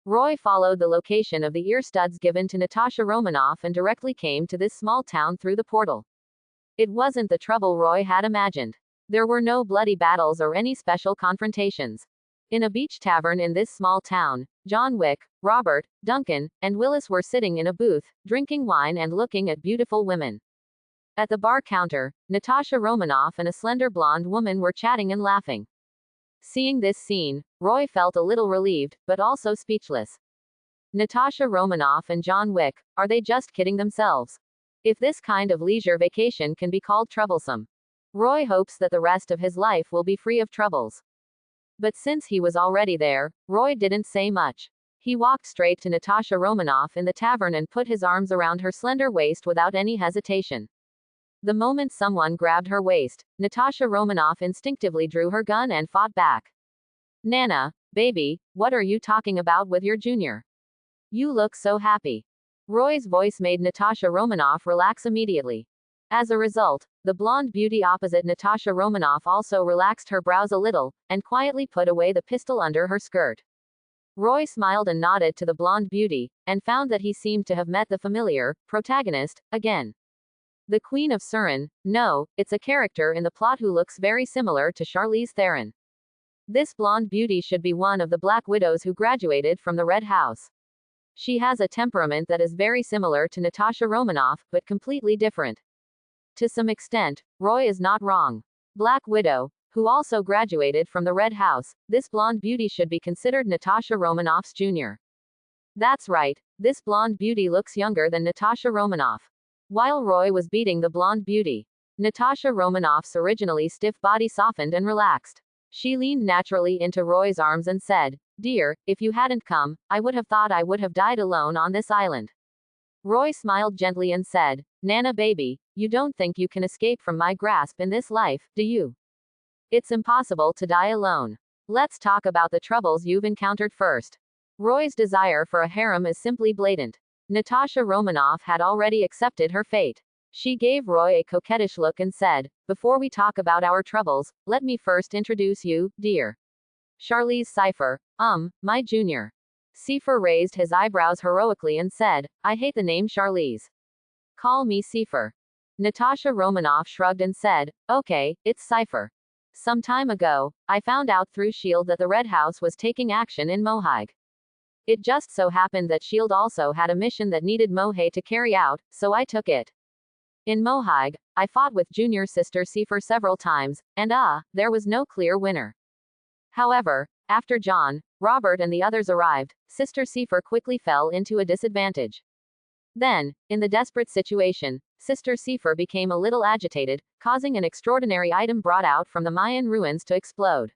Roy followed the location of the ear studs given to Natasha Romanoff and directly came to this small town through the portal. It wasn't the trouble Roy had imagined. There were no bloody battles or any special confrontations. In a beach tavern in this small town, John Wick, Robert, Duncan, and Willis were sitting in a booth, drinking wine and looking at beautiful women. At the bar counter, Natasha Romanoff and a slender blonde woman were chatting and laughing. Seeing this scene, Roy felt a little relieved, but also speechless. Natasha Romanoff and John Wick, are they just kidding themselves? If this kind of leisure vacation can be called troublesome, Roy hopes that the rest of his life will be free of troubles. But since he was already there, Roy didn't say much. He walked straight to Natasha Romanoff in the tavern and put his arms around her slender waist without any hesitation. The moment someone grabbed her waist, Natasha Romanoff instinctively drew her gun and fought back. Nana, baby, what are you talking about with your junior? You look so happy. Roy's voice made Natasha Romanoff relax immediately. As a result, the blonde beauty opposite Natasha Romanoff also relaxed her brows a little, and quietly put away the pistol under her skirt. Roy smiled and nodded to the blonde beauty, and found that he seemed to have met the familiar protagonist again. The Queen of Surin. No, it's a character in the plot who looks very similar to Charlize Theron. This blonde beauty should be one of the Black Widows who graduated from the Red House. She has a temperament that is very similar to Natasha Romanoff, but completely different. To some extent, Roy is not wrong. Black Widow, who also graduated from the Red House, this blonde beauty should be considered Natasha Romanoff's junior. That's right, this blonde beauty looks younger than Natasha Romanoff. While Roy was beating the blonde beauty, Natasha Romanoff's originally stiff body softened and relaxed. She leaned naturally into Roy's arms and said, "Dear, if you hadn't come, I would have thought I would have died alone on this island." Roy smiled gently and said, "Nana baby, you don't think you can escape from my grasp in this life, do you? It's impossible to die alone. Let's talk about the troubles you've encountered first." Roy's desire for a harem is simply blatant. Natasha Romanoff had already accepted her fate. She gave Roy a coquettish look and said, "Before we talk about our troubles, let me first introduce you, dear. Charlize Cypher, my junior." Cypher raised his eyebrows heroically and said, "I hate the name Charlize. Call me Cypher." Natasha Romanoff shrugged and said, "Okay, it's Cypher. Some time ago, I found out through S.H.I.E.L.D. that the Red House was taking action in Mohawk. It just so happened that S.H.I.E.L.D. also had a mission that needed Mohawk to carry out, so I took it. In Mohawk, I fought with junior sister Cypher several times, and there was no clear winner. However, after John, Robert and the others arrived, Sister Cypher quickly fell into a disadvantage. Then, in the desperate situation, Sister Cypher became a little agitated, causing an extraordinary item brought out from the Mayan ruins to explode.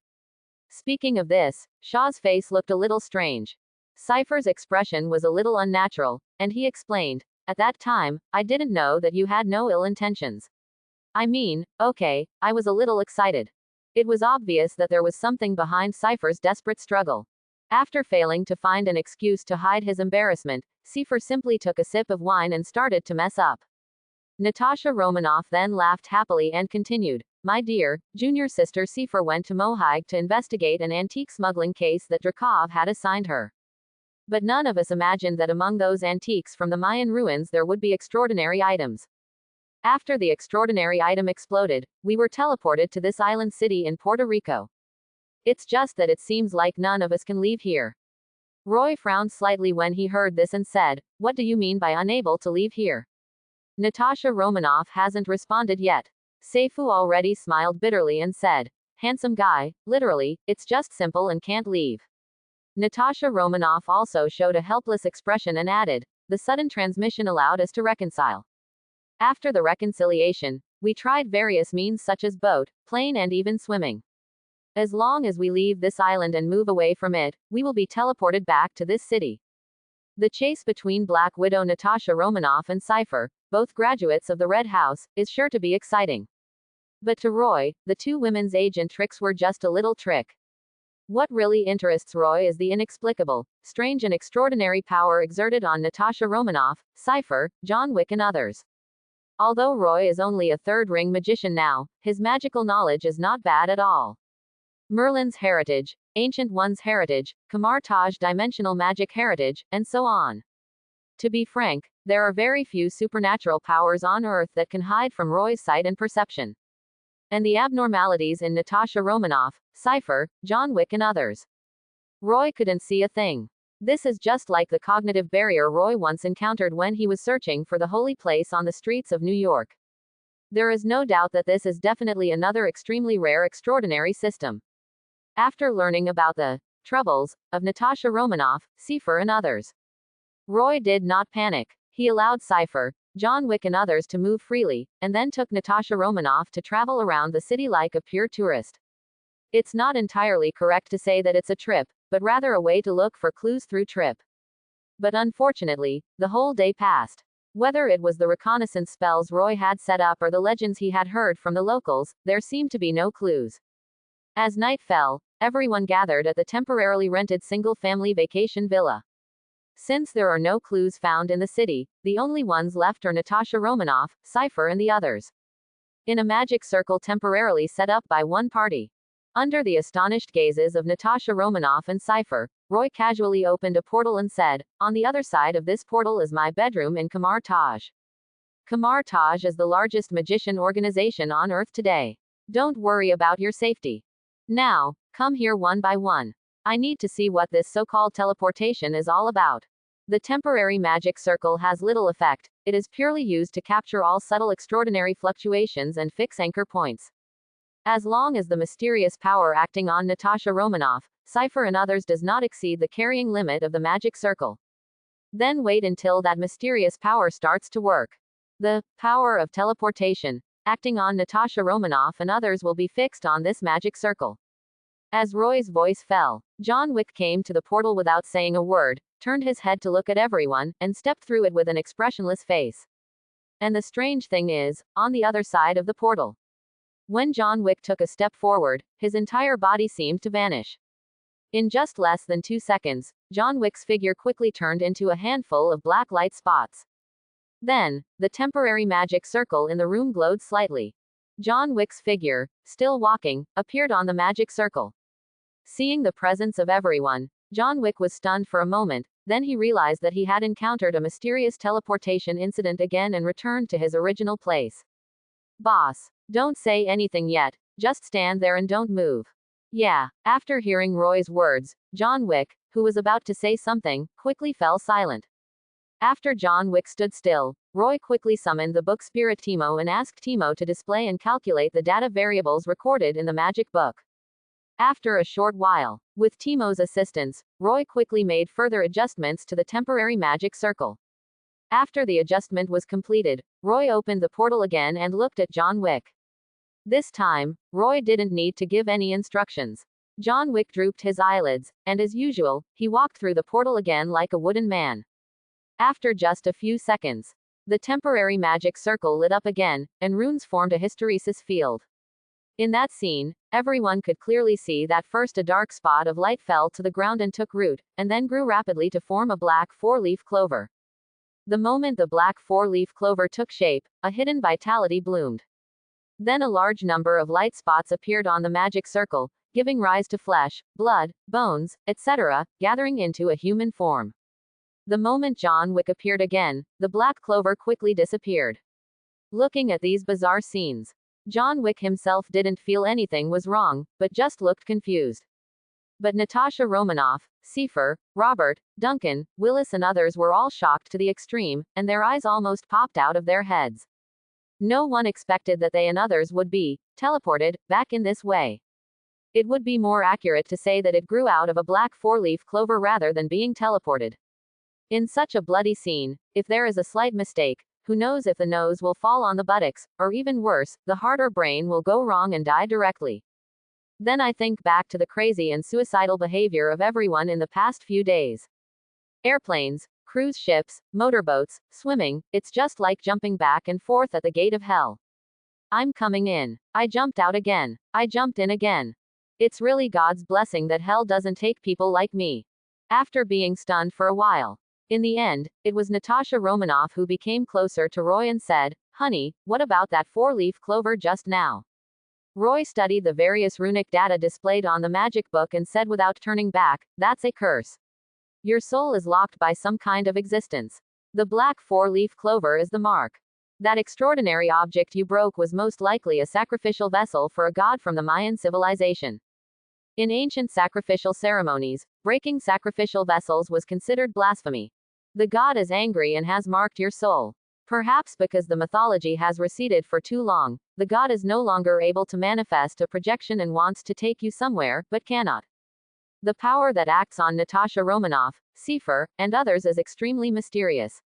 Speaking of this, Shaw's face looked a little strange. Cypher's expression was a little unnatural, and he explained, "At that time, I didn't know that you had no ill intentions. I mean, okay, I was a little excited." It was obvious that there was something behind Cypher's desperate struggle. After failing to find an excuse to hide his embarrassment, Cypher simply took a sip of wine and started to mess up. Natasha Romanoff then laughed happily and continued, "My dear, junior sister Cypher went to Mohawk to investigate an antique smuggling case that Drakov had assigned her. But none of us imagined that among those antiques from the Mayan ruins there would be extraordinary items. After the extraordinary item exploded, we were teleported to this island city in Puerto Rico. It's just that it seems like none of us can leave here. Roy frowned slightly when he heard this and said, "What do you mean by unable to leave here?" "Natasha Romanoff hasn't responded yet." Seifu already smiled bitterly and said, "Handsome guy, literally, it's just simple and can't leave." Natasha Romanoff also showed a helpless expression and added, "The sudden transmission allowed us to reconcile. After the reconciliation, we tried various means such as boat, plane and even swimming. As long as we leave this island and move away from it, we will be teleported back to this city." The chase between Black Widow Natasha Romanoff and Cypher, both graduates of the Red House, is sure to be exciting. But to Roy, the two women's agent tricks were just a little trick. What really interests Roy is the inexplicable, strange and extraordinary power exerted on Natasha Romanoff, Cypher, John Wick and others. Although Roy is only a third-ring magician now, his magical knowledge is not bad at all. Merlin's heritage, Ancient One's heritage, Kamar Taj dimensional magic heritage, and so on. To be frank, there are very few supernatural powers on Earth that can hide from Roy's sight and perception. And the abnormalities in Natasha Romanoff, Cypher, John Wick and others. Roy couldn't see a thing. This is just like the cognitive barrier Roy once encountered when he was searching for the holy place on the streets of New York. There is no doubt that this is definitely another extremely rare extraordinary system. After learning about the troubles of Natasha Romanoff, Cypher and others, Roy did not panic. He allowed Cypher, John Wick and others to move freely, and then took Natasha Romanoff to travel around the city like a pure tourist. It's not entirely correct to say that it's a trip, but rather a way to look for clues through trip. But unfortunately, the whole day passed. Whether it was the reconnaissance spells Roy had set up or the legends he had heard from the locals, there seemed to be no clues. As night fell, everyone gathered at the temporarily rented single-family vacation villa. Since there are no clues found in the city, the only ones left are Natasha Romanoff, Cypher and the others. In a magic circle temporarily set up by one party. Under the astonished gazes of Natasha Romanoff and Cypher, Roy casually opened a portal and said, "On the other side of this portal is my bedroom in Kamar Taj." Kamar Taj is the largest magician organization on Earth today. Don't worry about your safety. Now, come here one by one. I need to see what this so-called teleportation is all about. The temporary magic circle has little effect, it is purely used to capture all subtle extraordinary fluctuations and fix anchor points. As long as the mysterious power acting on Natasha Romanoff, Cypher and others does not exceed the carrying limit of the magic circle. Then wait until that mysterious power starts to work. The power of teleportation, acting on Natasha Romanoff and others will be fixed on this magic circle. As Roy's voice fell, John Wick came to the portal without saying a word, turned his head to look at everyone, and stepped through it with an expressionless face. And the strange thing is, on the other side of the portal, when John Wick took a step forward, his entire body seemed to vanish. In just less than 2 seconds, John Wick's figure quickly turned into a handful of black light spots. Then, the temporary magic circle in the room glowed slightly. John Wick's figure, still walking, appeared on the magic circle. Seeing the presence of everyone, John Wick was stunned for a moment, then he realized that he had encountered a mysterious teleportation incident again and returned to his original place. "Boss, don't say anything yet, just stand there and don't move." "Yeah." After hearing Roy's words, John Wick, who was about to say something, quickly fell silent. After John Wick stood still, Roy quickly summoned the book spirit Timo and asked Timo to display and calculate the data variables recorded in the magic book. After a short while, with Timo's assistance, Roy quickly made further adjustments to the temporary magic circle. After the adjustment was completed, Roy opened the portal again and looked at John Wick. This time, Roy didn't need to give any instructions. John Wick drooped his eyelids, and as usual, he walked through the portal again like a wooden man. After just a few seconds, the temporary magic circle lit up again, and runes formed a hysteresis field. In that scene, everyone could clearly see that first a dark spot of light fell to the ground and took root, and then grew rapidly to form a black four-leaf clover. The moment the black four-leaf clover took shape, a hidden vitality bloomed. Then a large number of light spots appeared on the magic circle, giving rise to flesh, blood, bones, etc., gathering into a human form. The moment John Wick appeared again, the black clover quickly disappeared. Looking at these bizarre scenes, John Wick himself didn't feel anything was wrong, but just looked confused. But Natasha Romanoff, Seifer, Robert, Duncan, Willis and others were all shocked to the extreme, and their eyes almost popped out of their heads. No one expected that they and others would be teleported back in this way. It would be more accurate to say that it grew out of a black four-leaf clover rather than being teleported. In such a bloody scene, if there is a slight mistake, who knows if the nose will fall on the buttocks, or even worse, the heart or brain will go wrong and die directly. Then I think back to the crazy and suicidal behavior of everyone in the past few days. Airplanes, cruise ships, motorboats, swimming, it's just like jumping back and forth at the gate of hell. I'm coming in. I jumped out again. I jumped in again. It's really God's blessing that hell doesn't take people like me. After being stunned for a while. In the end, it was Natasha Romanoff who became closer to Roy and said, "Honey, what about that four-leaf clover just now?" Roy studied the various runic data displayed on the magic book and said without turning back, "That's a curse. Your soul is locked by some kind of existence. The black four-leaf clover is the mark. That extraordinary object you broke was most likely a sacrificial vessel for a god from the Mayan civilization. In ancient sacrificial ceremonies, breaking sacrificial vessels was considered blasphemy. The god is angry and has marked your soul. Perhaps because the mythology has receded for too long, the god is no longer able to manifest a projection and wants to take you somewhere, but cannot. The power that acts on Natasha Romanoff, Seifer, and others is extremely mysterious.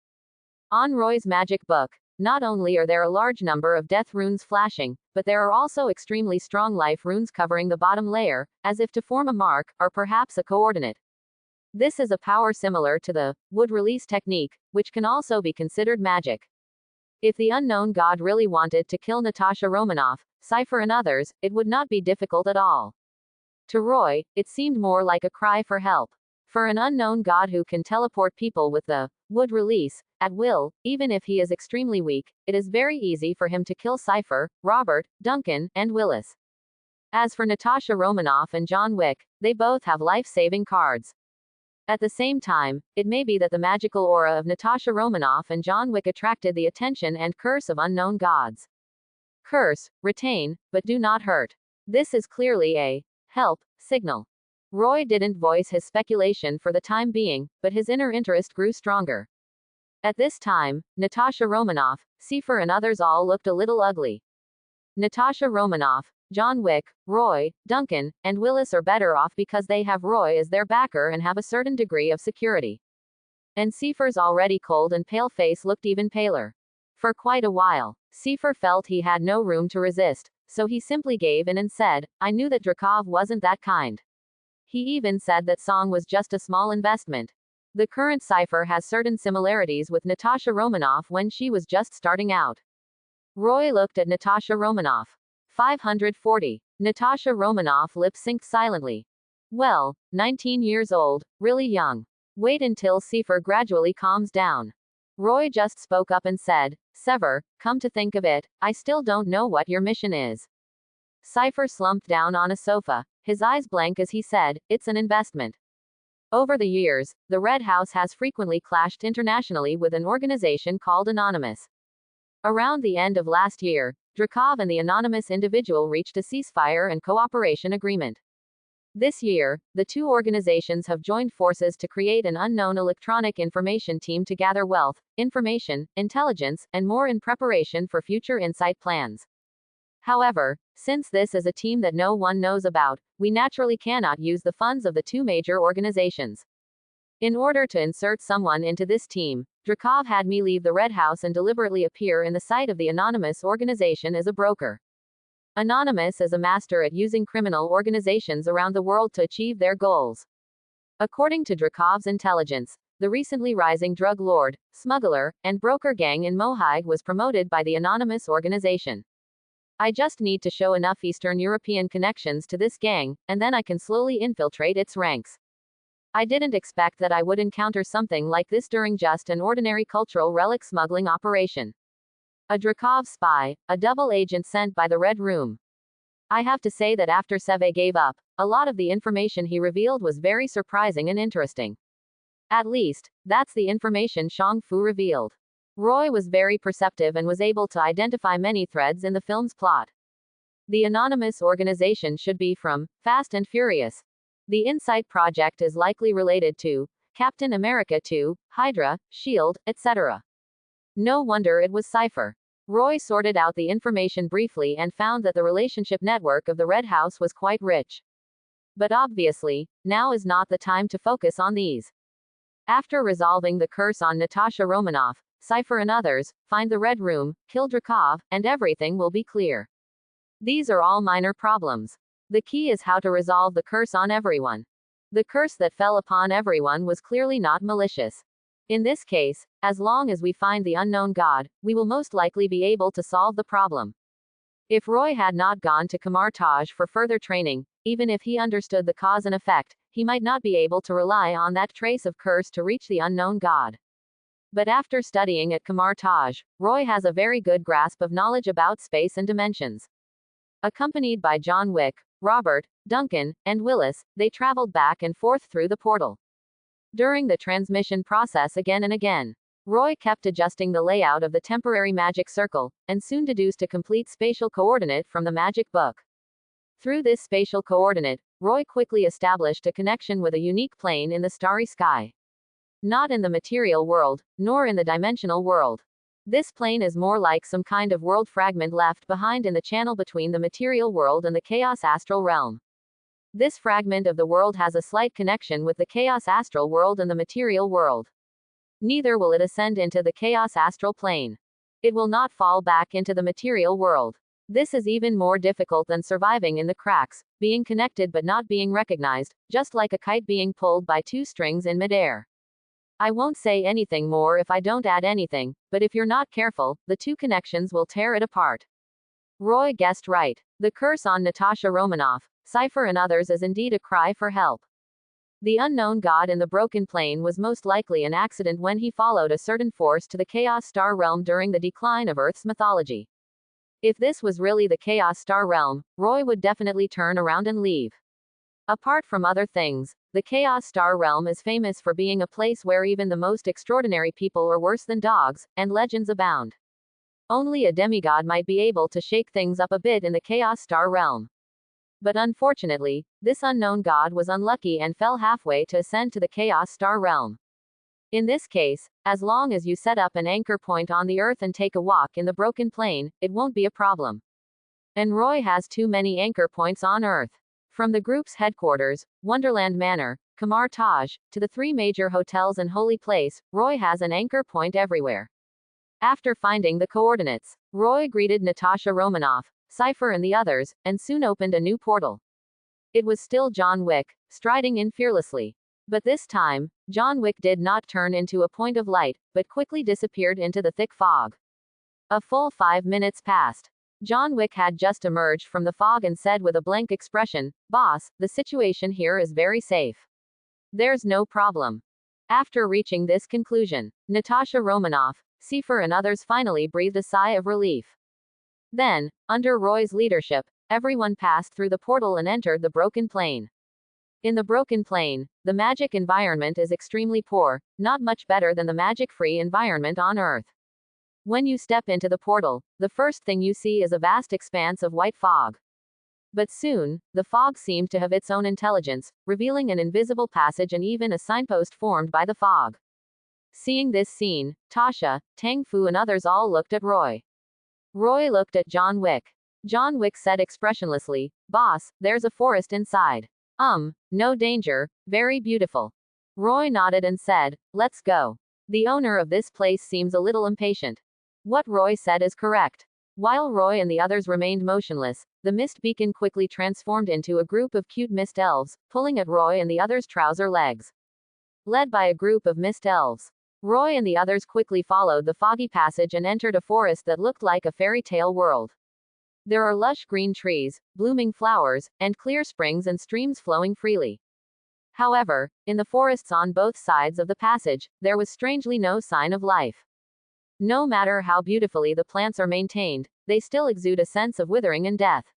On Roy's magic book, not only are there a large number of death runes flashing, but there are also extremely strong life runes covering the bottom layer, as if to form a mark, or perhaps a coordinate. This is a power similar to the wood release technique, which can also be considered magic. If the unknown god really wanted to kill Natasha Romanoff, Seifer and others, it would not be difficult at all. To Roy, it seemed more like a cry for help. For an unknown god who can teleport people with the wood release, at will, even if he is extremely weak, it is very easy for him to kill Seifer, Robert, Duncan, and Willis. As for Natasha Romanoff and John Wick, they both have life-saving cards. At the same time, it may be that the magical aura of Natasha Romanoff and John Wick attracted the attention and curse of unknown gods. Curse, retain, but do not hurt. This is clearly a help signal. Roy didn't voice his speculation for the time being, but his inner interest grew stronger. At this time, Natasha Romanoff, Seifer and others all looked a little ugly. Natasha Romanoff, John Wick, Roy, Duncan, and Willis are better off because they have Roy as their backer and have a certain degree of security. And Seifer's already cold and pale face looked even paler. For quite a while, Seifer felt he had no room to resist, so he simply gave in and said, "I knew that Drakov wasn't that kind." He even said that Song was just a small investment. The current Seifer has certain similarities with Natasha Romanoff when she was just starting out. Roy looked at Natasha Romanoff. 540. Natasha Romanoff lip-synced silently. Well, 19 years old, really young. Wait until Seifer gradually calms down. Roy just spoke up and said, "Sever, come to think of it, I still don't know what your mission is." Seifer slumped down on a sofa, his eyes blank as he said, "It's an investment." Over the years, the Red House has frequently clashed internationally with an organization called Anonymous. Around the end of last year, Drakov and the anonymous individual reached a ceasefire and cooperation agreement. This year, the two organizations have joined forces to create an unknown electronic information team to gather wealth, information, intelligence, and more in preparation for future insight plans. However, since this is a team that no one knows about, we naturally cannot use the funds of the two major organizations. In order to insert someone into this team, Drakov had me leave the Red House and deliberately appear in the site of the anonymous organization as a broker. Anonymous is a master at using criminal organizations around the world to achieve their goals. According to Drakov's intelligence, the recently rising drug lord, smuggler, and broker gang in Mohaig was promoted by the anonymous organization. I just need to show enough Eastern European connections to this gang, and then I can slowly infiltrate its ranks. I didn't expect that I would encounter something like this during just an ordinary cultural relic smuggling operation. A Drakov spy, a double agent sent by the Red Room. I have to say that after Seve gave up, a lot of the information he revealed was very surprising and interesting. At least, that's the information Shang Fu revealed. Roy was very perceptive and was able to identify many threads in the film's plot. The anonymous organization should be from Fast and Furious. The Insight project is likely related to Captain America 2, Hydra, SHIELD, etc. No wonder it was Cypher. Roy sorted out the information briefly and found that the relationship network of the Red House was quite rich. But obviously, now is not the time to focus on these. After resolving the curse on Natasha Romanoff, Cypher and others, find the Red Room, kill Drakov, and everything will be clear. These are all minor problems. The key is how to resolve the curse on everyone. The curse that fell upon everyone was clearly not malicious. In this case, as long as we find the unknown god, we will most likely be able to solve the problem. If Roy had not gone to Kamar Taj for further training, even if he understood the cause and effect, he might not be able to rely on that trace of curse to reach the unknown god. But after studying at Kamar Taj, Roy has a very good grasp of knowledge about space and dimensions. Accompanied by John Wick, Robert, Duncan, and Willis, they traveled back and forth through the portal. During the transmission process again and again, Roy kept adjusting the layout of the temporary magic circle, and soon deduced a complete spatial coordinate from the magic book. Through this spatial coordinate, Roy quickly established a connection with a unique plane in the starry sky. Not in the material world, nor in the dimensional world. This plane is more like some kind of world fragment left behind in the channel between the material world and the chaos astral realm. This fragment of the world has a slight connection with the chaos astral world and the material world. Neither will it ascend into the chaos astral plane. It will not fall back into the material world. This is even more difficult than surviving in the cracks, being connected but not being recognized, just like a kite being pulled by two strings in midair. I won't say anything more if I don't add anything, but if you're not careful, the two connections will tear it apart. Roy guessed right. The curse on Natasha Romanoff, Cypher and others is indeed a cry for help. The unknown god in the broken plane was most likely an accident when he followed a certain force to the Chaos Star Realm during the decline of Earth's mythology. If this was really the Chaos Star Realm, Roy would definitely turn around and leave. Apart from other things, the Chaos Star Realm is famous for being a place where even the most extraordinary people are worse than dogs, and legends abound. Only a demigod might be able to shake things up a bit in the Chaos Star Realm. But unfortunately, this unknown god was unlucky and fell halfway to ascend to the Chaos Star Realm. In this case, as long as you set up an anchor point on the Earth and take a walk in the broken plane, it won't be a problem. And Roy has too many anchor points on Earth. From the group's headquarters, Wonderland Manor, Kamar Taj, to the three major hotels and Holy Place, Roy has an anchor point everywhere. After finding the coordinates, Roy greeted Natasha Romanoff, Cypher and the others, and soon opened a new portal. It was still John Wick, striding in fearlessly. But this time, John Wick did not turn into a point of light, but quickly disappeared into the thick fog. A full 5 minutes passed. John Wick had just emerged from the fog and said with a blank expression, "Boss, the situation here is very safe. There's no problem." After reaching this conclusion, Natasha Romanoff, Cypher and others finally breathed a sigh of relief. Then, under Roy's leadership, everyone passed through the portal and entered the broken plane. In the broken plane, the magic environment is extremely poor, not much better than the magic-free environment on Earth. When you step into the portal, the first thing you see is a vast expanse of white fog. But soon, the fog seemed to have its own intelligence, revealing an invisible passage and even a signpost formed by the fog. Seeing this scene, Tasha, Tang Fu and others all looked at Roy. Roy looked at John Wick. John Wick said expressionlessly, "Boss, there's a forest inside. No danger, very beautiful." Roy nodded and said, "Let's go." The owner of this place seems a little impatient. What Roy said is correct. While Roy and the others remained motionless, the mist beacon quickly transformed into a group of cute mist elves, pulling at Roy and the others' trouser legs. Led by a group of mist elves, Roy and the others quickly followed the foggy passage and entered a forest that looked like a fairy tale world. There are lush green trees, blooming flowers, and clear springs and streams flowing freely. However, in the forests on both sides of the passage, there was strangely no sign of life. No matter how beautifully the plants are maintained, they still exude a sense of withering and death.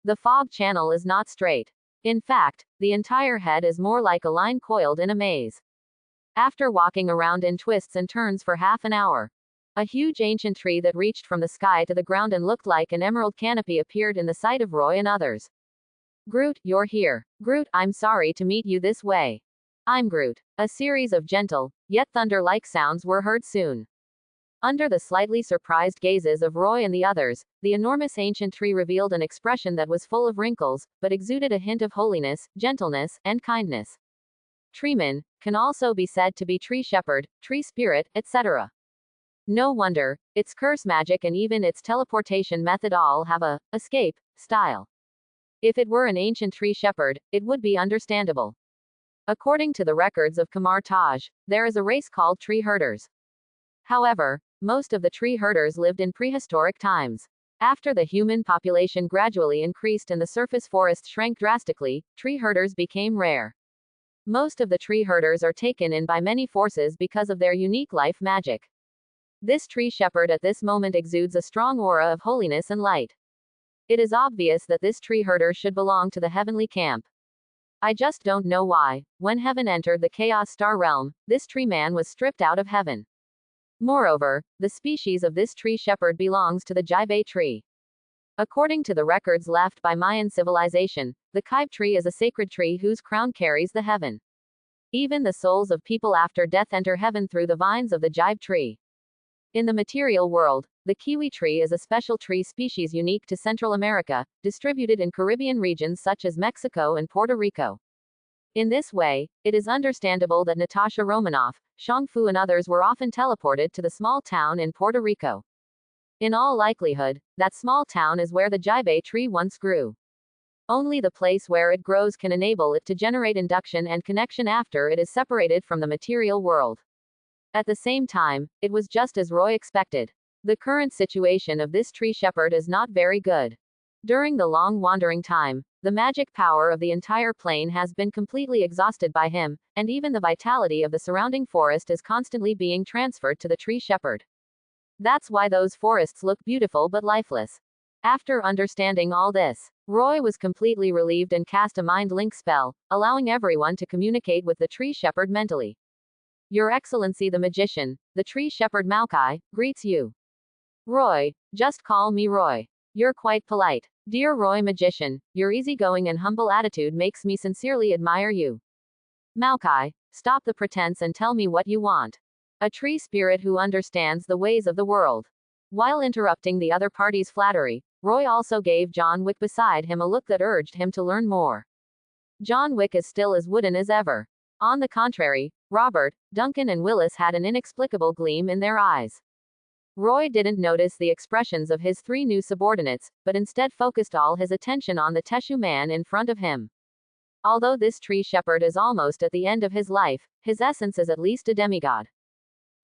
The fog channel is not straight. In fact, the entire head is more like a line coiled in a maze. After walking around in twists and turns for half an hour, a huge ancient tree that reached from the sky to the ground and looked like an emerald canopy appeared in the sight of Roy and others. Groot, you're here. Groot, I'm sorry to meet you this way. I'm Groot. A series of gentle, yet thunder-like sounds were heard soon. Under the slightly surprised gazes of Roy and the others, the enormous ancient tree revealed an expression that was full of wrinkles, but exuded a hint of holiness, gentleness, and kindness. Treeman can also be said to be tree shepherd, tree spirit, etc. No wonder, its curse magic and even its teleportation method all have a escape style. If it were an ancient tree shepherd, it would be understandable. According to the records of Kamar Taj, there is a race called tree herders. However, most of the tree herders lived in prehistoric times. After the human population gradually increased and the surface forests shrank drastically, tree herders became rare. Most of the tree herders are taken in by many forces because of their unique life magic. This tree shepherd at this moment exudes a strong aura of holiness and light. It is obvious that this tree herder should belong to the heavenly camp. I just don't know why, when heaven entered the Chaos Star realm, this tree man was stripped out of heaven. Moreover, the species of this tree shepherd belongs to the Jibei tree. According to the records left by Mayan civilization, the Kibe tree is a sacred tree whose crown carries the heaven. Even the souls of people after death enter heaven through the vines of the Jibe tree. In the material world, the kiwi tree is a special tree species unique to Central America, distributed in Caribbean regions such as Mexico and Puerto Rico. In this way, it is understandable that Natasha Romanoff, Shang Fu and others were often teleported to the small town in Puerto Rico. In all likelihood, that small town is where the Jibei tree once grew. Only the place where it grows can enable it to generate induction and connection after it is separated from the material world. At the same time, it was just as Roy expected. The current situation of this tree shepherd is not very good. During the long wandering time, the magic power of the entire plane has been completely exhausted by him, and even the vitality of the surrounding forest is constantly being transferred to the tree shepherd. That's why those forests look beautiful but lifeless. After understanding all this, Roy was completely relieved and cast a mind link spell, allowing everyone to communicate with the tree shepherd mentally. Your Excellency the Magician, the tree shepherd Maokai, greets you. Roy, just call me Roy. You're quite polite. Dear Roy Magician, your easygoing and humble attitude makes me sincerely admire you. Maokai, stop the pretense and tell me what you want. A tree spirit who understands the ways of the world. While interrupting the other party's flattery, Roy also gave John Wick beside him a look that urged him to learn more. John Wick is still as wooden as ever. On the contrary, Robert, Duncan and Willis had an inexplicable gleam in their eyes. Roy didn't notice the expressions of his three new subordinates, but instead focused all his attention on the Teshu man in front of him. Although this tree shepherd is almost at the end of his life, his essence is at least a demigod.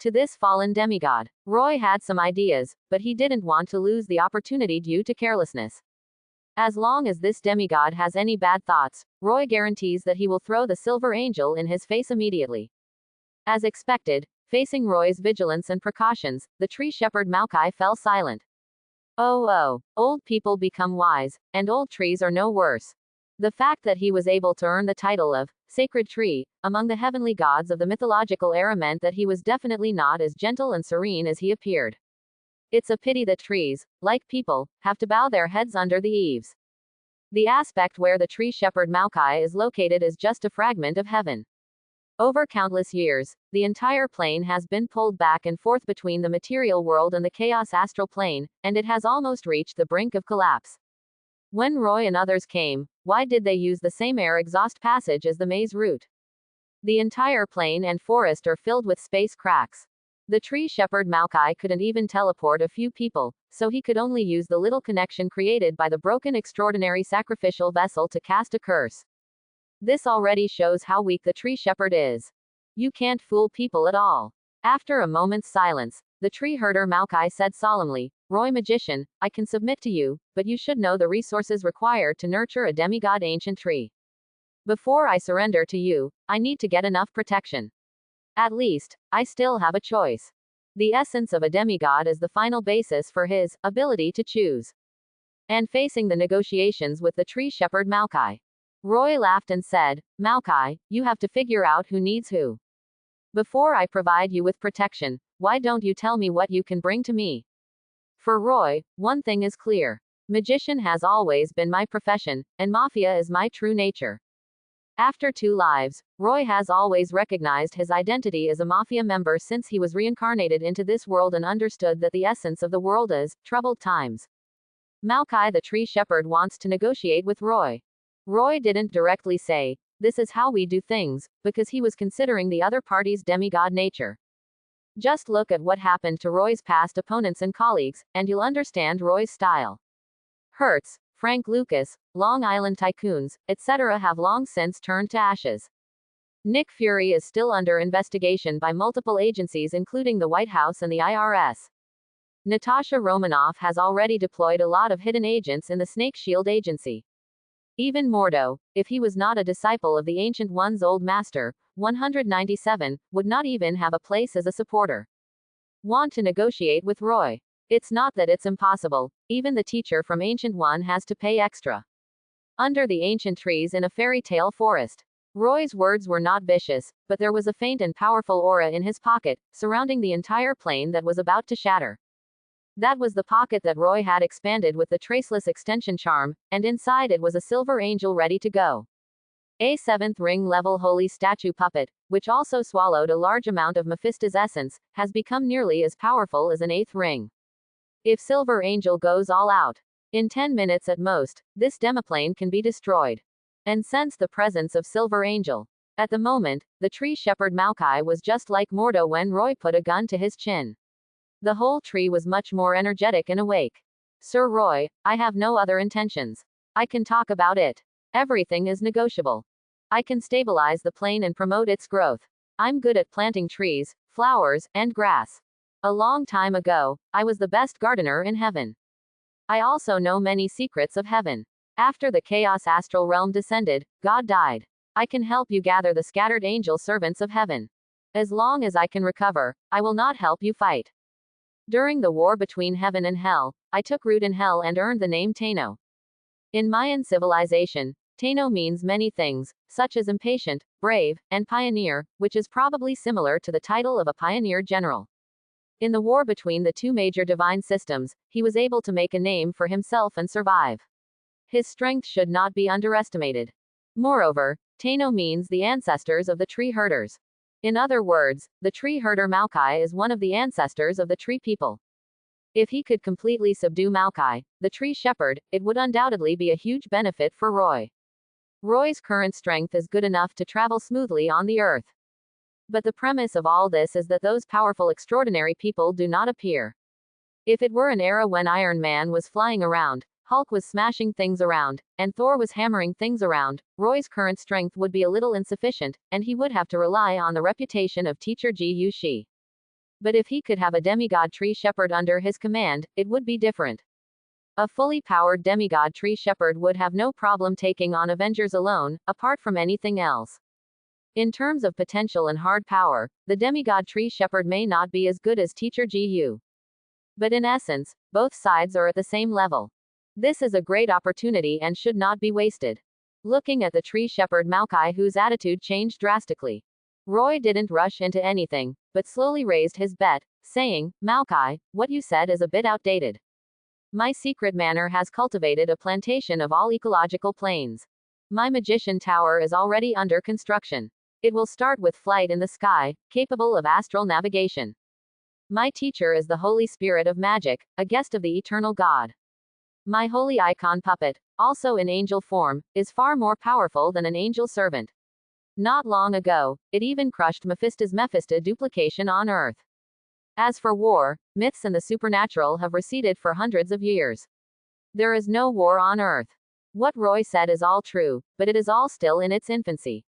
To this fallen demigod, Roy had some ideas, but he didn't want to lose the opportunity due to carelessness. As long as this demigod has any bad thoughts, Roy guarantees that he will throw the silver angel in his face immediately. As expected, facing Roy's vigilance and precautions, the tree shepherd Maokai fell silent. Oh, old people become wise, and old trees are no worse. The fact that he was able to earn the title of sacred tree among the heavenly gods of the mythological era meant that he was definitely not as gentle and serene as he appeared. It's a pity that trees, like people, have to bow their heads under the eaves. The aspect where the tree shepherd Maokai is located is just a fragment of heaven. Over countless years, the entire plane has been pulled back and forth between the material world and the chaos astral plane, and it has almost reached the brink of collapse. When Roy and others came, why did they use the same air exhaust passage as the maze route? The entire plane and forest are filled with space cracks. The tree shepherd Maokai couldn't even teleport a few people, so he could only use the little connection created by the broken extraordinary sacrificial vessel to cast a curse. This already shows how weak the tree shepherd is. You can't fool people at all. After a moment's silence, the tree herder Maokai said solemnly, Roy Magician, I can submit to you, but you should know the resources required to nurture a demigod ancient tree. Before I surrender to you, I need to get enough protection. At least, I still have a choice. The essence of a demigod is the final basis for his ability to choose. And facing the negotiations with the tree shepherd Maokai, Roy laughed and said, Maokai, you have to figure out who needs who. Before I provide you with protection, why don't you tell me what you can bring to me? For Roy, one thing is clear. Magician has always been my profession, and mafia is my true nature. After 2 lives, Roy has always recognized his identity as a mafia member since he was reincarnated into this world and understood that the essence of the world is troubled times. Maokai the tree shepherd wants to negotiate with Roy. Roy didn't directly say, "This is how we do things," because he was considering the other party's demigod nature. Just look at what happened to Roy's past opponents and colleagues, and you'll understand Roy's style. Hertz, Frank Lucas, Long Island tycoons, etc. have long since turned to ashes. Nick Fury is still under investigation by multiple agencies including the White House and the IRS. Natasha Romanoff has already deployed a lot of hidden agents in the Snake Shield agency. Even Mordo, if he was not a disciple of the Ancient One's old master, 197, would not even have a place as a supporter. Want to negotiate with Roy? It's not that it's impossible, even the teacher from Ancient One has to pay extra. Under the ancient trees in a fairy tale forest. Roy's words were not vicious, but there was a faint and powerful aura in his pocket, surrounding the entire plane that was about to shatter. That was the pocket that Roy had expanded with the traceless extension charm, and inside it was a silver angel ready to go. A 7th ring level holy statue puppet, which also swallowed a large amount of Mephisto's essence, has become nearly as powerful as an 8th ring. If Silver Angel goes all out, in 10 minutes at most, this demiplane can be destroyed. And sense the presence of Silver Angel. At the moment, the tree shepherd Maokai was just like Mordo when Roy put a gun to his chin. The whole tree was much more energetic and awake. Sir Roy, I have no other intentions. I can talk about it. Everything is negotiable. I can stabilize the plane and promote its growth. I'm good at planting trees, flowers, and grass. A long time ago, I was the best gardener in heaven. I also know many secrets of heaven. After the chaos astral realm descended, God died. I can help you gather the scattered angel servants of heaven. As long as I can recover, I will not help you fight. During the war between heaven and hell, I took root in hell and earned the name Tano. In Mayan civilization, Tano means many things, such as impatient, brave, and pioneer, which is probably similar to the title of a pioneer general. In the war between the two major divine systems, he was able to make a name for himself and survive. His strength should not be underestimated. Moreover, Tano means the ancestors of the tree herders. In other words, the tree herder Maokai is one of the ancestors of the tree people. If he could completely subdue Maokai, the tree shepherd, it would undoubtedly be a huge benefit for Roy. Roy's current strength is good enough to travel smoothly on the earth. But the premise of all this is that those powerful extraordinary people do not appear. If it were an era when Iron Man was flying around, Hulk was smashing things around, and Thor was hammering things around, Roy's current strength would be a little insufficient, and he would have to rely on the reputation of teacher Ji Yu Shi. But if he could have a demigod tree shepherd under his command, it would be different. A fully powered demigod tree shepherd would have no problem taking on Avengers alone, apart from anything else. In terms of potential and hard power, the demigod tree shepherd may not be as good as teacher Ji Yu. But in essence, both sides are at the same level. This is a great opportunity and should not be wasted. Looking at the tree shepherd Maokai, whose attitude changed drastically. Roy didn't rush into anything, but slowly raised his bet, saying, "Maokai, what you said is a bit outdated. My secret manor has cultivated a plantation of all ecological planes. My magician tower is already under construction. It will start with flight in the sky, capable of astral navigation. My teacher is the Holy Spirit of magic, a guest of the eternal God. My holy icon puppet, also in angel form, is far more powerful than an angel servant. Not long ago, it even crushed Mephisto's Mephisto duplication on Earth. As for war, myths and the supernatural have receded for hundreds of years. There is no war on Earth. What Roy said is all true, but it is all still in its infancy.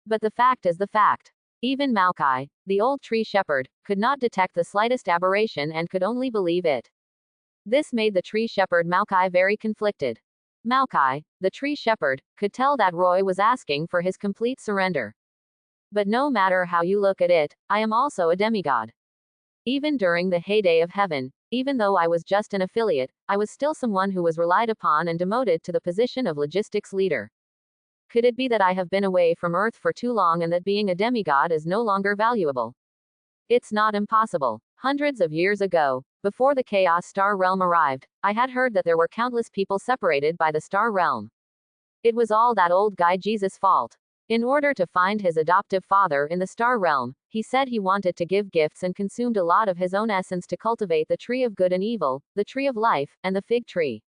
But the fact is the fact. Even Maokai, the old tree shepherd, could not detect the slightest aberration and could only believe it. This made the tree shepherd Maokai very conflicted. Maokai, the tree shepherd, could tell that Roy was asking for his complete surrender. But no matter how you look at it, I am also a demigod. Even during the heyday of heaven, even though I was just an affiliate, I was still someone who was relied upon and demoted to the position of logistics leader. Could it be that I have been away from Earth for too long and that being a demigod is no longer valuable? It's not impossible. Hundreds of years ago, before the Chaos Star Realm arrived, I had heard that there were countless people separated by the Star Realm. It was all that old guy Jesus' fault. In order to find his adoptive father in the Star Realm, he said he wanted to give gifts and consumed a lot of his own essence to cultivate the tree of good and evil, the tree of life, and the fig tree.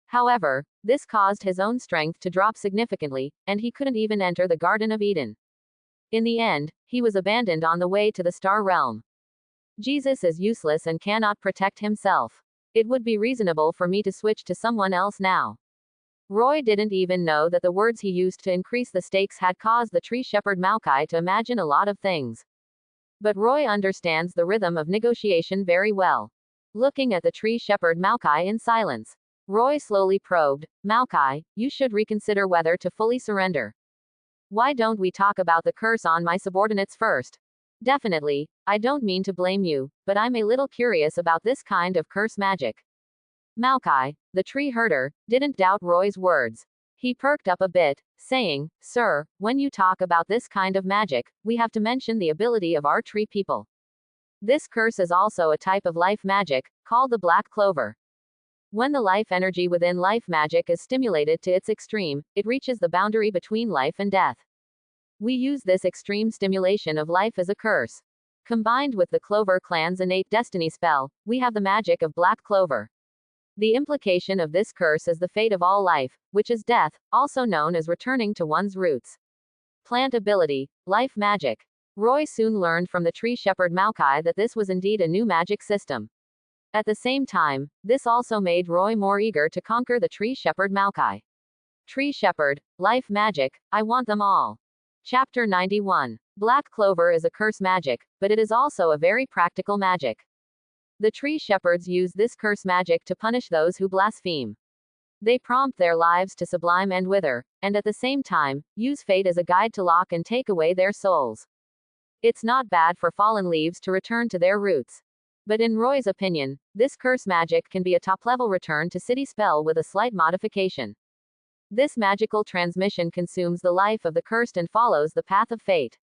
However, this caused his own strength to drop significantly, and he couldn't even enter the Garden of Eden. In the end, he was abandoned on the way to the Star Realm. Jesus is useless and cannot protect himself. It would be reasonable for me to switch to someone else now. Roy didn't even know that the words he used to increase the stakes had caused the tree shepherd Maokai to imagine a lot of things. But Roy understands the rhythm of negotiation very well. Looking at the tree shepherd Maokai in silence, Roy slowly probed, "Maokai, you should reconsider whether to fully surrender. Why don't we talk about the curse on my subordinates first? Definitely, I don't mean to blame you, but I'm a little curious about this kind of curse magic." Maokai, the tree herder, didn't doubt Roy's words. He perked up a bit, saying, "Sir, when you talk about this kind of magic, we have to mention the ability of our tree people. This curse is also a type of life magic, called the black clover. When the life energy within life magic is stimulated to its extreme, it reaches the boundary between life and death. We use this extreme stimulation of life as a curse. Combined with the Clover clan's innate destiny spell, we have the magic of black clover. The implication of this curse is the fate of all life, which is death, also known as returning to one's roots. Plant ability, life magic. Roy soon learned from the tree shepherd Maokai that this was indeed a new magic system. At the same time, this also made Roy more eager to conquer the tree shepherd Maokai. Tree shepherd, life magic, I want them all. Chapter 91. Black clover is a curse magic, but it is also a very practical magic. The tree shepherds use this curse magic to punish those who blaspheme. They prompt their lives to sublime and wither, and at the same time, use fate as a guide to lock and take away their souls. It's not bad for fallen leaves to return to their roots. But in Roy's opinion, this curse magic can be a top-level return to city spell with a slight modification. This magical transmission consumes the life of the cursed and follows the path of fate.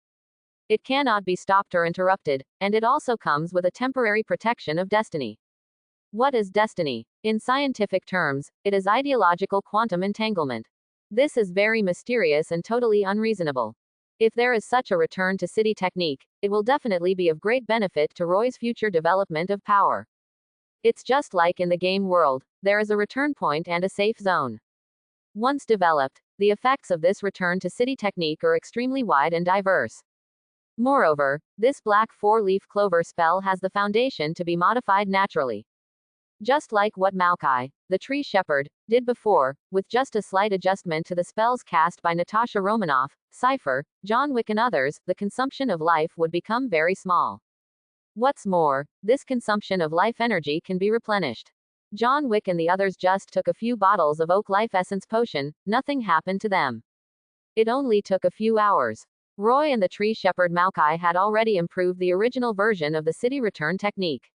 It cannot be stopped or interrupted, and it also comes with a temporary protection of destiny. What is destiny? In scientific terms, it is ideological quantum entanglement. This is very mysterious and totally unreasonable. If there is such a return to city technique, it will definitely be of great benefit to Roy's future development of power. It's just like in the game world, there is a return point and a safe zone. Once developed, the effects of this return to city technique are extremely wide and diverse. Moreover, this black four-leaf clover spell has the foundation to be modified naturally. Just like what Maokai, the tree shepherd, did before, with just a slight adjustment to the spells cast by Natasha Romanoff, Cypher, John Wick and others, the consumption of life would become very small. What's more, this consumption of life energy can be replenished. John Wick and the others just took a few bottles of Oak Life Essence potion, nothing happened to them. It only took a few hours. Roy and the tree shepherd Maokai had already improved the original version of the city return technique.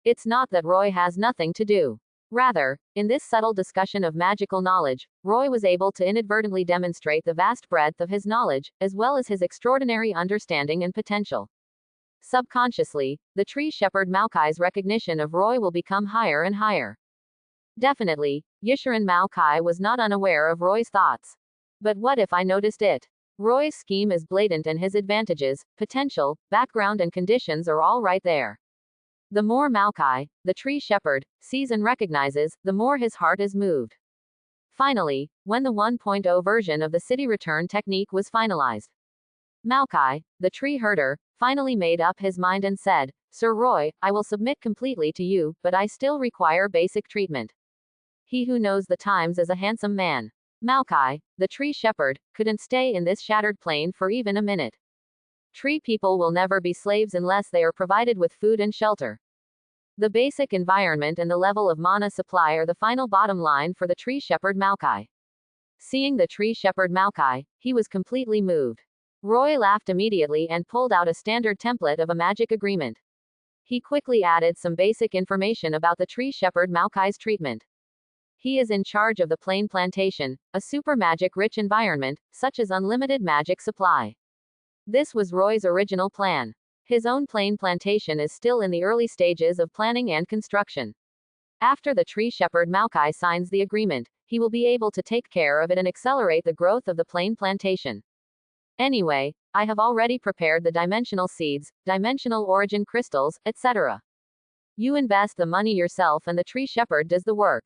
It's not that Roy has nothing to do. Rather, in this subtle discussion of magical knowledge, Roy was able to inadvertently demonstrate the vast breadth of his knowledge, as well as his extraordinary understanding and potential. Subconsciously, the tree shepherd Maokai's recognition of Roy will become higher and higher. Definitely, Yishuren Maokai was not unaware of Roy's thoughts. But what if I noticed it? Roy's scheme is blatant and his advantages, potential, background and conditions are all right there. The more Maokai, the tree shepherd, sees and recognizes, the more his heart is moved. Finally, when the 1.0 version of the city return technique was finalized, Maokai, the tree herder, finally made up his mind and said, "Sir Roy, I will submit completely to you, but I still require basic treatment. He who knows the times is a handsome man." Maokai, the tree shepherd, couldn't stay in this shattered plane for even a minute. Tree people will never be slaves unless they are provided with food and shelter. The basic environment and the level of mana supply are the final bottom line for the tree shepherd Maokai. Seeing the tree shepherd Maokai, he was completely moved. Roy laughed immediately and pulled out a standard template of a magic agreement. He quickly added some basic information about the tree shepherd Maokai's treatment. He is in charge of the Plain Plantation, a super magic-rich environment, such as unlimited magic supply. This was Roy's original plan. His own plane plantation is still in the early stages of planning and construction. After the tree shepherd Maokai signs the agreement, he will be able to take care of it and accelerate the growth of the plane plantation. Anyway, I have already prepared the dimensional seeds, dimensional origin crystals, etc. You invest the money yourself and the tree shepherd does the work.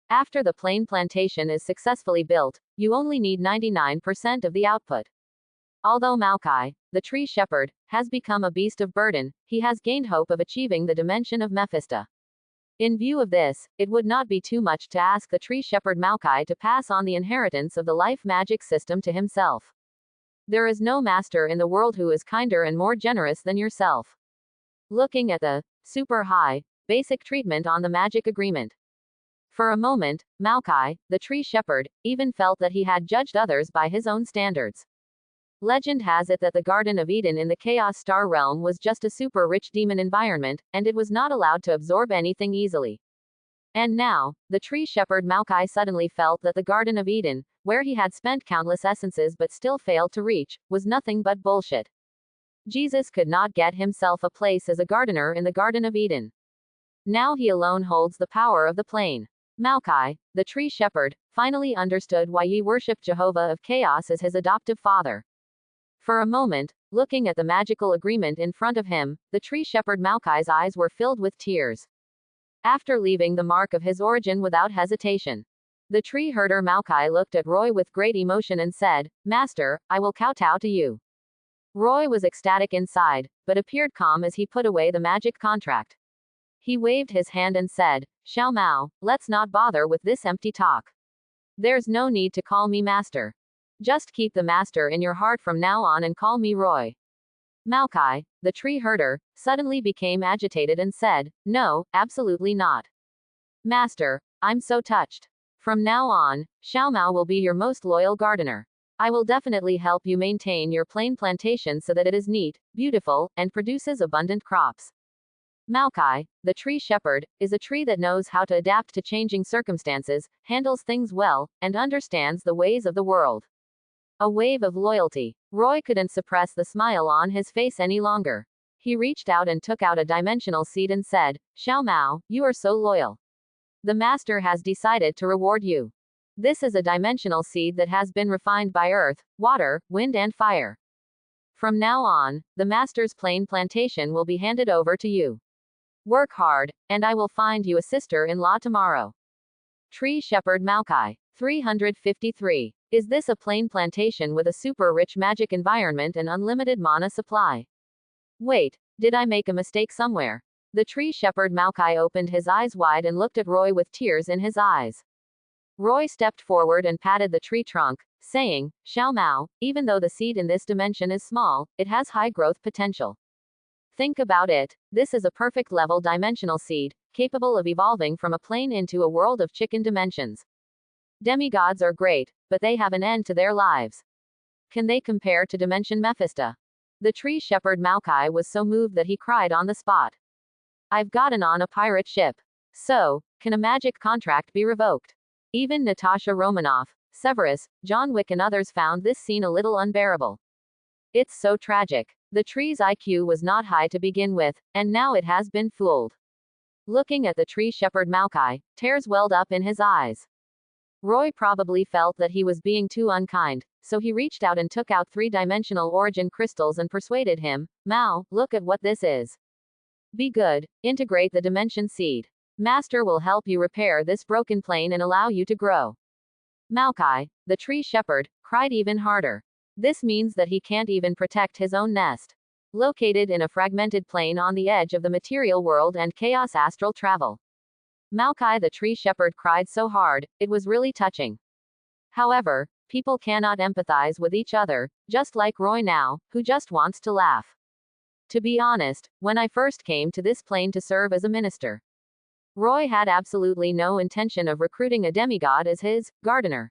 After the plane plantation is successfully built, you only need 99% of the output. Although Maokai, the tree shepherd, has become a beast of burden, he has gained hope of achieving the dimension of Mephisto. In view of this, it would not be too much to ask the tree shepherd Maokai to pass on the inheritance of the life magic system to himself. There is no master in the world who is kinder and more generous than yourself. Looking at the super high, basic treatment on the magic agreement. For a moment, Maokai, the tree shepherd, even felt that he had judged others by his own standards. Legend has it that the Garden of Eden in the Chaos Star realm was just a super rich demon environment, and it was not allowed to absorb anything easily. And now, the tree shepherd Maokai suddenly felt that the Garden of Eden, where he had spent countless essences but still failed to reach, was nothing but bullshit. Jesus could not get himself a place as a gardener in the Garden of Eden. Now he alone holds the power of the plane. Maokai, the tree shepherd, finally understood why he worshipped Jehovah of Chaos as his adoptive father. For a moment, looking at the magical agreement in front of him, the tree shepherd Maokai's eyes were filled with tears. After leaving the mark of his origin without hesitation, the tree herder Maokai looked at Roy with great emotion and said, "Master, I will kowtow to you." Roy was ecstatic inside, but appeared calm as he put away the magic contract. He waved his hand and said, "Xiao Mao, let's not bother with this empty talk. There's no need to call me master. Just keep the master in your heart from now on and call me Roy." Maokai, the tree herder, suddenly became agitated and said, "No, absolutely not. Master, I'm so touched. From now on, Xiao Mao will be your most loyal gardener. I will definitely help you maintain your plain plantation so that it is neat, beautiful, and produces abundant crops." Maokai, the tree shepherd, is a tree that knows how to adapt to changing circumstances, handles things well, and understands the ways of the world. A wave of loyalty. Roy couldn't suppress the smile on his face any longer. He reached out and took out a dimensional seed and said, "Xiao Mao, you are so loyal. The master has decided to reward you. This is a dimensional seed that has been refined by earth, water, wind and fire. From now on, the master's plain plantation will be handed over to you. Work hard, and I will find you a sister-in-law tomorrow." Tree shepherd Maokai. 353. Is this a plain plantation with a super rich magic environment and unlimited mana supply? Wait, did I make a mistake somewhere? The tree shepherd Maokai opened his eyes wide and looked at Roy with tears in his eyes. Roy stepped forward and patted the tree trunk, saying, "Xiao Mao, even though the seed in this dimension is small, it has high growth potential. Think about it, this is a perfect level dimensional seed, capable of evolving from a plane into a world of chicken dimensions. Demigods are great, but they have an end to their lives. Can they compare to Dimension Mephisto?" The tree shepherd Maokai was so moved that he cried on the spot. "I've gotten on a pirate ship. So, can a magic contract be revoked?" Even Natasha Romanoff, Severus, John Wick and others found this scene a little unbearable. It's so tragic. The tree's IQ was not high to begin with, and now it has been fooled. Looking at the tree shepherd Maokai, tears welled up in his eyes. Roy probably felt that he was being too unkind, so he reached out and took out 3-dimensional origin crystals and persuaded him, "Mao, look at what this is. Be good, integrate the dimension seed. Master will help you repair this broken plane and allow you to grow." Maokai, the tree shepherd, cried even harder. This means that he can't even protect his own nest. Located in a fragmented plane on the edge of the material world and chaos astral travel. Maokai the tree shepherd cried so hard, it was really touching. However, people cannot empathize with each other, just like Roy now, who just wants to laugh. To be honest, when I first came to this plane to serve as a minister, Roy had absolutely no intention of recruiting a demigod as his gardener.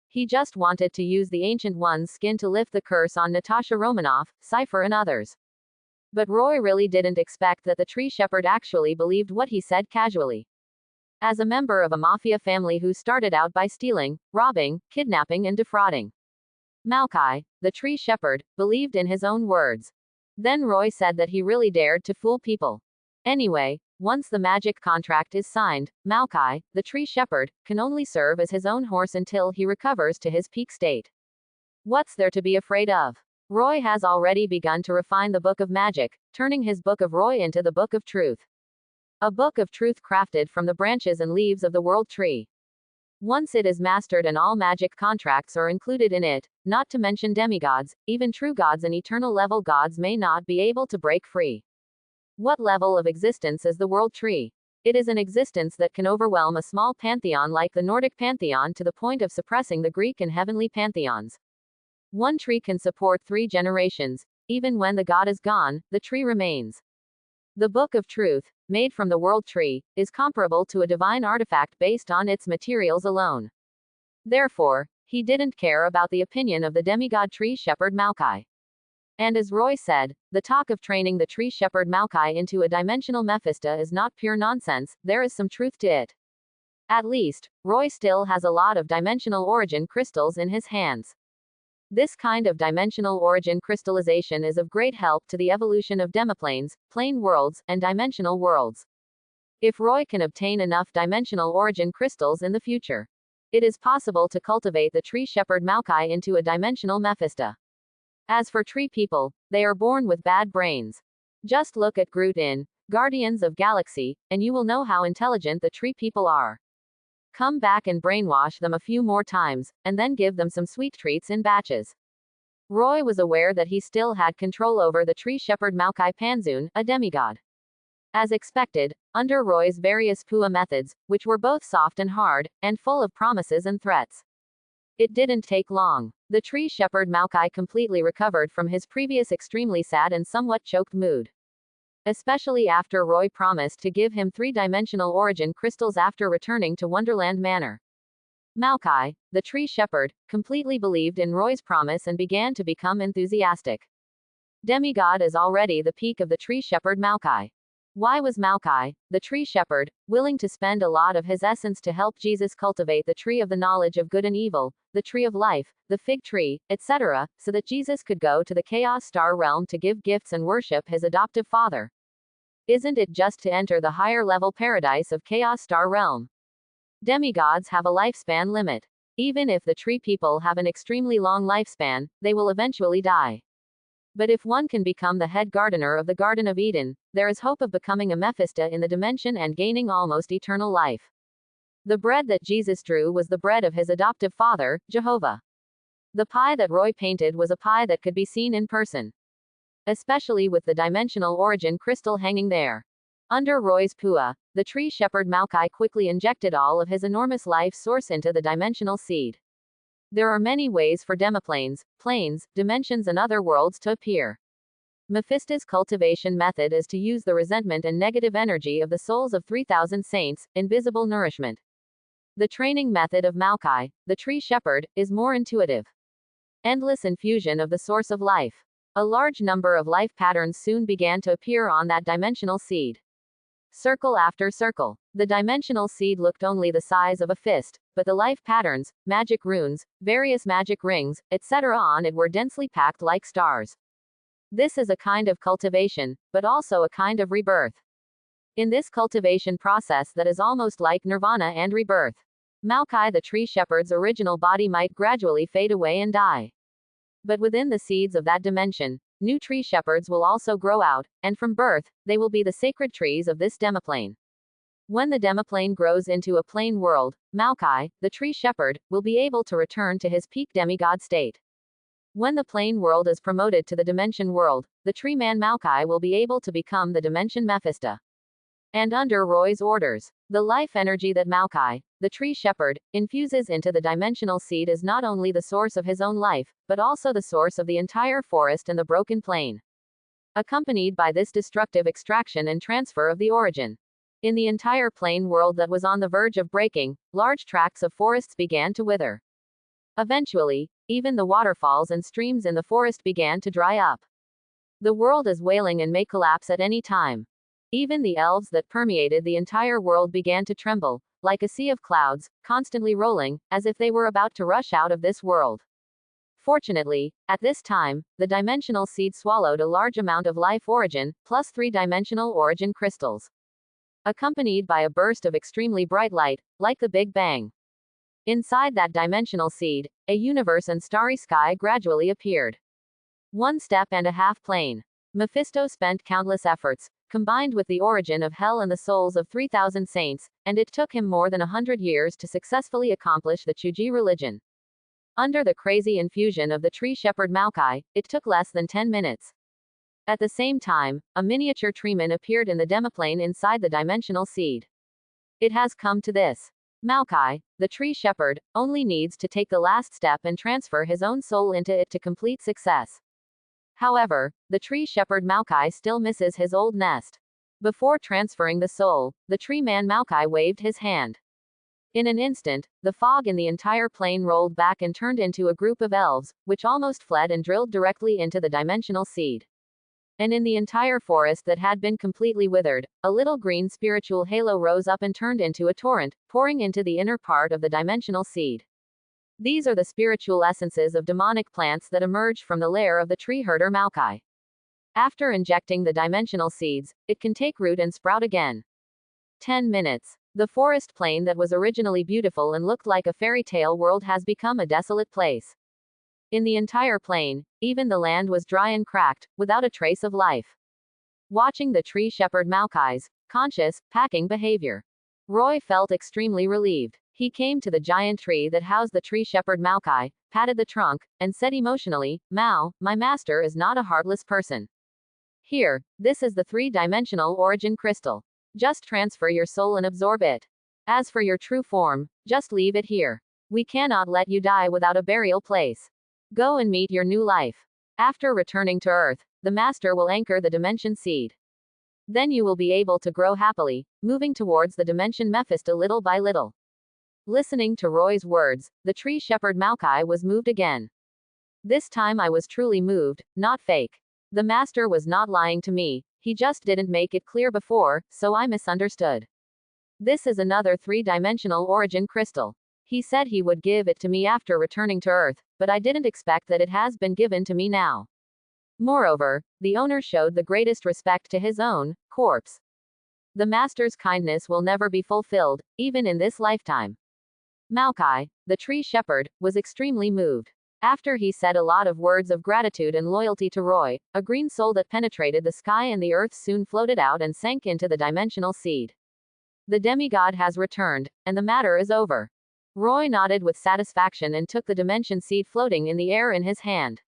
He just wanted to use the Ancient One's skin to lift the curse on Natasha Romanoff, Cypher and others. But Roy really didn't expect that the tree shepherd actually believed what he said casually. As a member of a mafia family who started out by stealing, robbing, kidnapping and defrauding, Maokai, the tree shepherd, believed in his own words. Then Roy said that he really dared to fool people. Anyway, once the magic contract is signed, Maokai, the tree shepherd, can only serve as his own horse until he recovers to his peak state. What's there to be afraid of? Roy has already begun to refine the Book of Magic, turning his Book of Roy into the Book of Truth. A book of truth crafted from the branches and leaves of the world tree. Once it is mastered and all magic contracts are included in it, not to mention demigods, even true gods and eternal level gods may not be able to break free. What level of existence is the world tree? It is an existence that can overwhelm a small pantheon like the Nordic pantheon to the point of suppressing the Greek and heavenly pantheons. One tree can support 3 generations. Even when the god is gone, the tree remains. The Book of Truth, made from the world tree, is comparable to a divine artifact based on its materials alone. Therefore, he didn't care about the opinion of the demigod tree shepherd Maokai. And as Roy said, the talk of training the tree shepherd Maokai into a dimensional Mephisto is not pure nonsense, there is some truth to it. At least, Roy still has a lot of dimensional origin crystals in his hands. This kind of dimensional origin crystallization is of great help to the evolution of demiplanes, plane worlds, and dimensional worlds. If Roy can obtain enough dimensional origin crystals in the future, it is possible to cultivate the tree shepherd Maokai into a dimensional Mephisto. As for tree people, they are born with bad brains. Just look at Groot in Guardians of Galaxy, and you will know how intelligent the tree people are. Come back and brainwash them a few more times, and then give them some sweet treats in batches. Roy was aware that he still had control over the tree shepherd Maokai Panzun, a demigod. As expected, under Roy's various Pua methods, which were both soft and hard, and full of promises and threats. It didn't take long. The tree shepherd Maokai completely recovered from his previous extremely sad and somewhat choked mood. Especially after Roy promised to give him 3-dimensional origin crystals after returning to Wonderland Manor. Maokai, the tree shepherd, completely believed in Roy's promise and began to become enthusiastic. Demigod is already the peak of the tree shepherd Maokai. Why was Maokai, the tree shepherd, willing to spend a lot of his essence to help Jesus cultivate the tree of the knowledge of good and evil, the tree of life, the fig tree, etc., so that Jesus could go to the Chaos Star realm to give gifts and worship his adoptive father? Isn't it just to enter the higher level paradise of Chaos Star realm? Demigods have a lifespan limit. Even if the tree people have an extremely long lifespan, they will eventually die. But if one can become the head gardener of the Garden of Eden, there is hope of becoming a Mephisto in the dimension and gaining almost eternal life. The bread that Jesus drew was the bread of his adoptive father, Jehovah. The pie that Roy painted was a pie that could be seen in person. Especially with the dimensional origin crystal hanging there. Under Roy's Pua, the tree shepherd Maokai quickly injected all of his enormous life source into the dimensional seed. There are many ways for demiplanes, planes, dimensions and other worlds to appear. Mephisto's cultivation method is to use the resentment and negative energy of the souls of 3,000 saints, invisible nourishment. The training method of Maokai, the tree shepherd, is more intuitive. Endless infusion of the source of life. A large number of life patterns soon began to appear on that dimensional seed. Circle after circle. The dimensional seed looked only the size of a fist, but the life patterns, magic runes, various magic rings, etc. on it were densely packed like stars. This is a kind of cultivation, but also a kind of rebirth. In this cultivation process that is almost like nirvana and rebirth, Maokai the tree shepherd's original body might gradually fade away and die. But within the seeds of that dimension, new tree shepherds will also grow out, and from birth, they will be the sacred trees of this demiplane. When the demiplane grows into a plane world, Maokai, the tree shepherd, will be able to return to his peak demigod state. When the plane world is promoted to the dimension world, the tree man Maokai will be able to become the dimension Mephisto. And under Roy's orders, the life energy that Maokai, the tree shepherd, infuses into the dimensional seed is not only the source of his own life, but also the source of the entire forest and the broken plane. Accompanied by this destructive extraction and transfer of the origin. In the entire plane world that was on the verge of breaking, large tracts of forests began to wither. Eventually, even the waterfalls and streams in the forest began to dry up. The world is wailing and may collapse at any time. Even the elves that permeated the entire world began to tremble, like a sea of clouds, constantly rolling, as if they were about to rush out of this world. Fortunately, at this time, the dimensional seed swallowed a large amount of life origin, plus 3-dimensional origin crystals, accompanied by a burst of extremely bright light, like the Big Bang. Inside that dimensional seed, a universe and starry sky gradually appeared. 1.5 plane. Mephisto spent countless efforts, combined with the origin of hell and the souls of 3,000 saints, and it took him more than 100 years to successfully accomplish the Chuji religion. Under the crazy infusion of the tree shepherd Maokai, it took less than 10 minutes. At the same time, a miniature treeman appeared in the demiplane inside the dimensional seed. It has come to this. Maokai, the tree shepherd, only needs to take the last step and transfer his own soul into it to complete success. However, the tree shepherd Maokai still misses his old nest. Before transferring the soul, the tree man Maokai waved his hand. In an instant, the fog in the entire plane rolled back and turned into a group of elves, which almost fled and drilled directly into the dimensional seed. And in the entire forest that had been completely withered, a little green spiritual halo rose up and turned into a torrent, pouring into the inner part of the dimensional seed. These are the spiritual essences of demonic plants that emerge from the lair of the tree herder Maokai. After injecting the dimensional seeds, it can take root and sprout again. 10 minutes. The forest plain that was originally beautiful and looked like a fairy tale world has become a desolate place. In the entire plain, even the land was dry and cracked, without a trace of life. Watching the tree shepherd Maokai's conscious, packing behavior, Roy felt extremely relieved. He came to the giant tree that housed the tree shepherd Maokai, patted the trunk, and said emotionally, "Mao, my master is not a heartless person. Here, this is the 3-dimensional origin crystal. Just transfer your soul and absorb it. As for your true form, just leave it here. We cannot let you die without a burial place. Go and meet your new life. After returning to Earth, the Master will anchor the dimension seed. Then you will be able to grow happily, moving towards the dimension Mephisto little by little." Listening to Roy's words, the tree shepherd Maokai was moved again. This time I was truly moved, not fake. The Master was not lying to me, he just didn't make it clear before, so I misunderstood. This is another 3-dimensional origin crystal. He said he would give it to me after returning to Earth, but I didn't expect that it has been given to me now. Moreover, the owner showed the greatest respect to his own corpse. The Master's kindness will never be fulfilled, even in this lifetime. Maokai, the tree shepherd, was extremely moved. After he said a lot of words of gratitude and loyalty to Roy, a green soul that penetrated the sky and the earth soon floated out and sank into the dimensional seed. The demigod has returned, and the matter is over. Roy nodded with satisfaction and took the dimension seed floating in the air in his hand.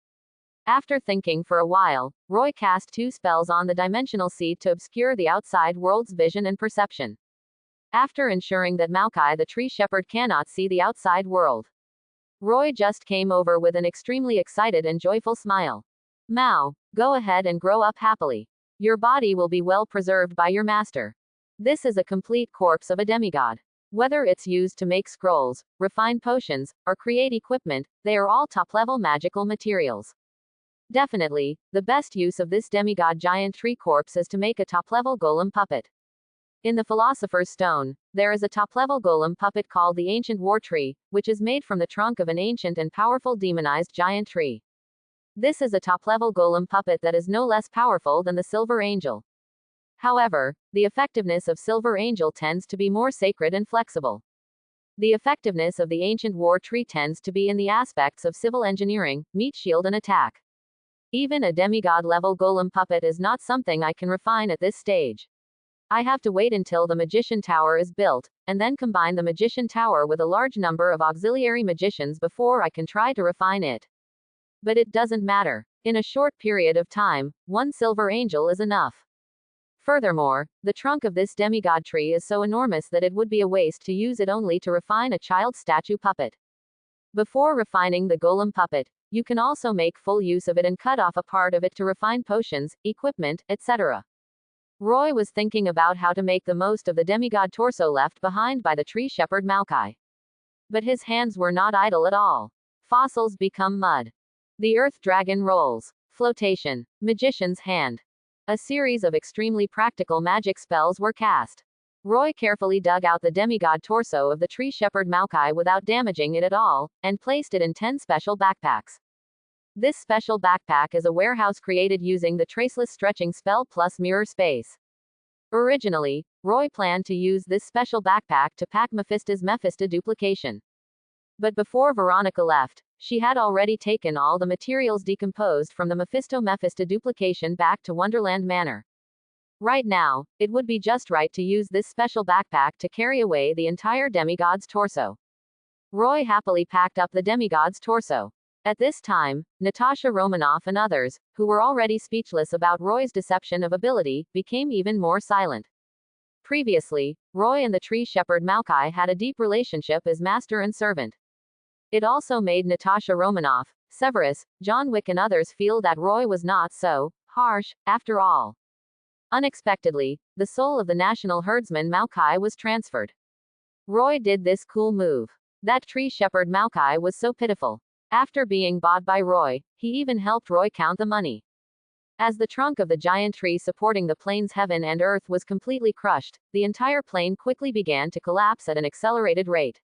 After thinking for a while, Roy cast 2 spells on the dimensional seed to obscure the outside world's vision and perception. After ensuring that Maokai the tree shepherd cannot see the outside world, Roy just came over with an extremely excited and joyful smile. "Mao, go ahead and grow up happily. Your body will be well preserved by your master. This is a complete corpse of a demigod. Whether it's used to make scrolls, refine potions, or create equipment, they are all top-level magical materials. Definitely, the best use of this demigod giant tree corpse is to make a top-level golem puppet. In the Philosopher's Stone, there is a top-level golem puppet called the Ancient War Tree, which is made from the trunk of an ancient and powerful demonized giant tree. This is a top-level golem puppet that is no less powerful than the Silver Angel. However, the effectiveness of Silver Angel tends to be more sacred and flexible. The effectiveness of the Ancient War Tree tends to be in the aspects of civil engineering, meat shield and attack. Even a demigod-level golem puppet is not something I can refine at this stage. I have to wait until the Magician Tower is built, and then combine the Magician Tower with a large number of auxiliary magicians before I can try to refine it. But it doesn't matter. In a short period of time, 1 Silver Angel is enough. Furthermore, the trunk of this demigod tree is so enormous that it would be a waste to use it only to refine a child statue puppet. Before refining the golem puppet, you can also make full use of it and cut off a part of it to refine potions, equipment, etc. Roy was thinking about how to make the most of the demigod torso left behind by the tree shepherd Maokai. But his hands were not idle at all. Fossils become mud. The earth dragon rolls. Flotation. Magician's hand. A series of extremely practical magic spells were cast. Roy carefully dug out the demigod torso of the tree shepherd Maokai without damaging it at all, and placed it in 10 special backpacks. This special backpack is a warehouse created using the traceless stretching spell plus mirror space. Originally, Roy planned to use this special backpack to pack Mephisto's Mephisto duplication. But before Veronica left, she had already taken all the materials decomposed from the Mephisto duplication back to Wonderland Manor. Right now, it would be just right to use this special backpack to carry away the entire demigod's torso. Roy happily packed up the demigod's torso. At this time, Natasha Romanoff and others, who were already speechless about Roy's deception of ability, became even more silent. Previously, Roy and the tree shepherd Maokai had a deep relationship as master and servant. It also made Natasha Romanoff, Severus, John Wick and others feel that Roy was not so harsh, after all. Unexpectedly, the soul of the national herdsman Maokai was transferred. Roy did this cool move. That tree shepherd Maokai was so pitiful. After being bought by Roy, he even helped Roy count the money. As the trunk of the giant tree supporting the plane's heaven and earth was completely crushed, the entire plane quickly began to collapse at an accelerated rate.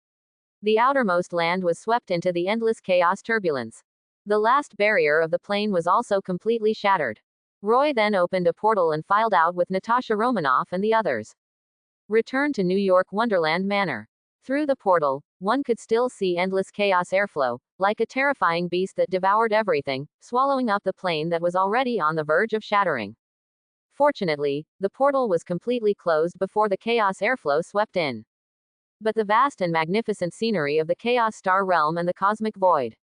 The outermost land was swept into the endless chaos turbulence. The last barrier of the plane was also completely shattered. Roy then opened a portal and filed out with Natasha Romanoff and the others. Return to New York Wonderland Manor. Through the portal, one could still see endless chaos airflow, like a terrifying beast that devoured everything, swallowing up the plane that was already on the verge of shattering. Fortunately, the portal was completely closed before the chaos airflow swept in. But the vast and magnificent scenery of the Chaos Star Realm and the cosmic void.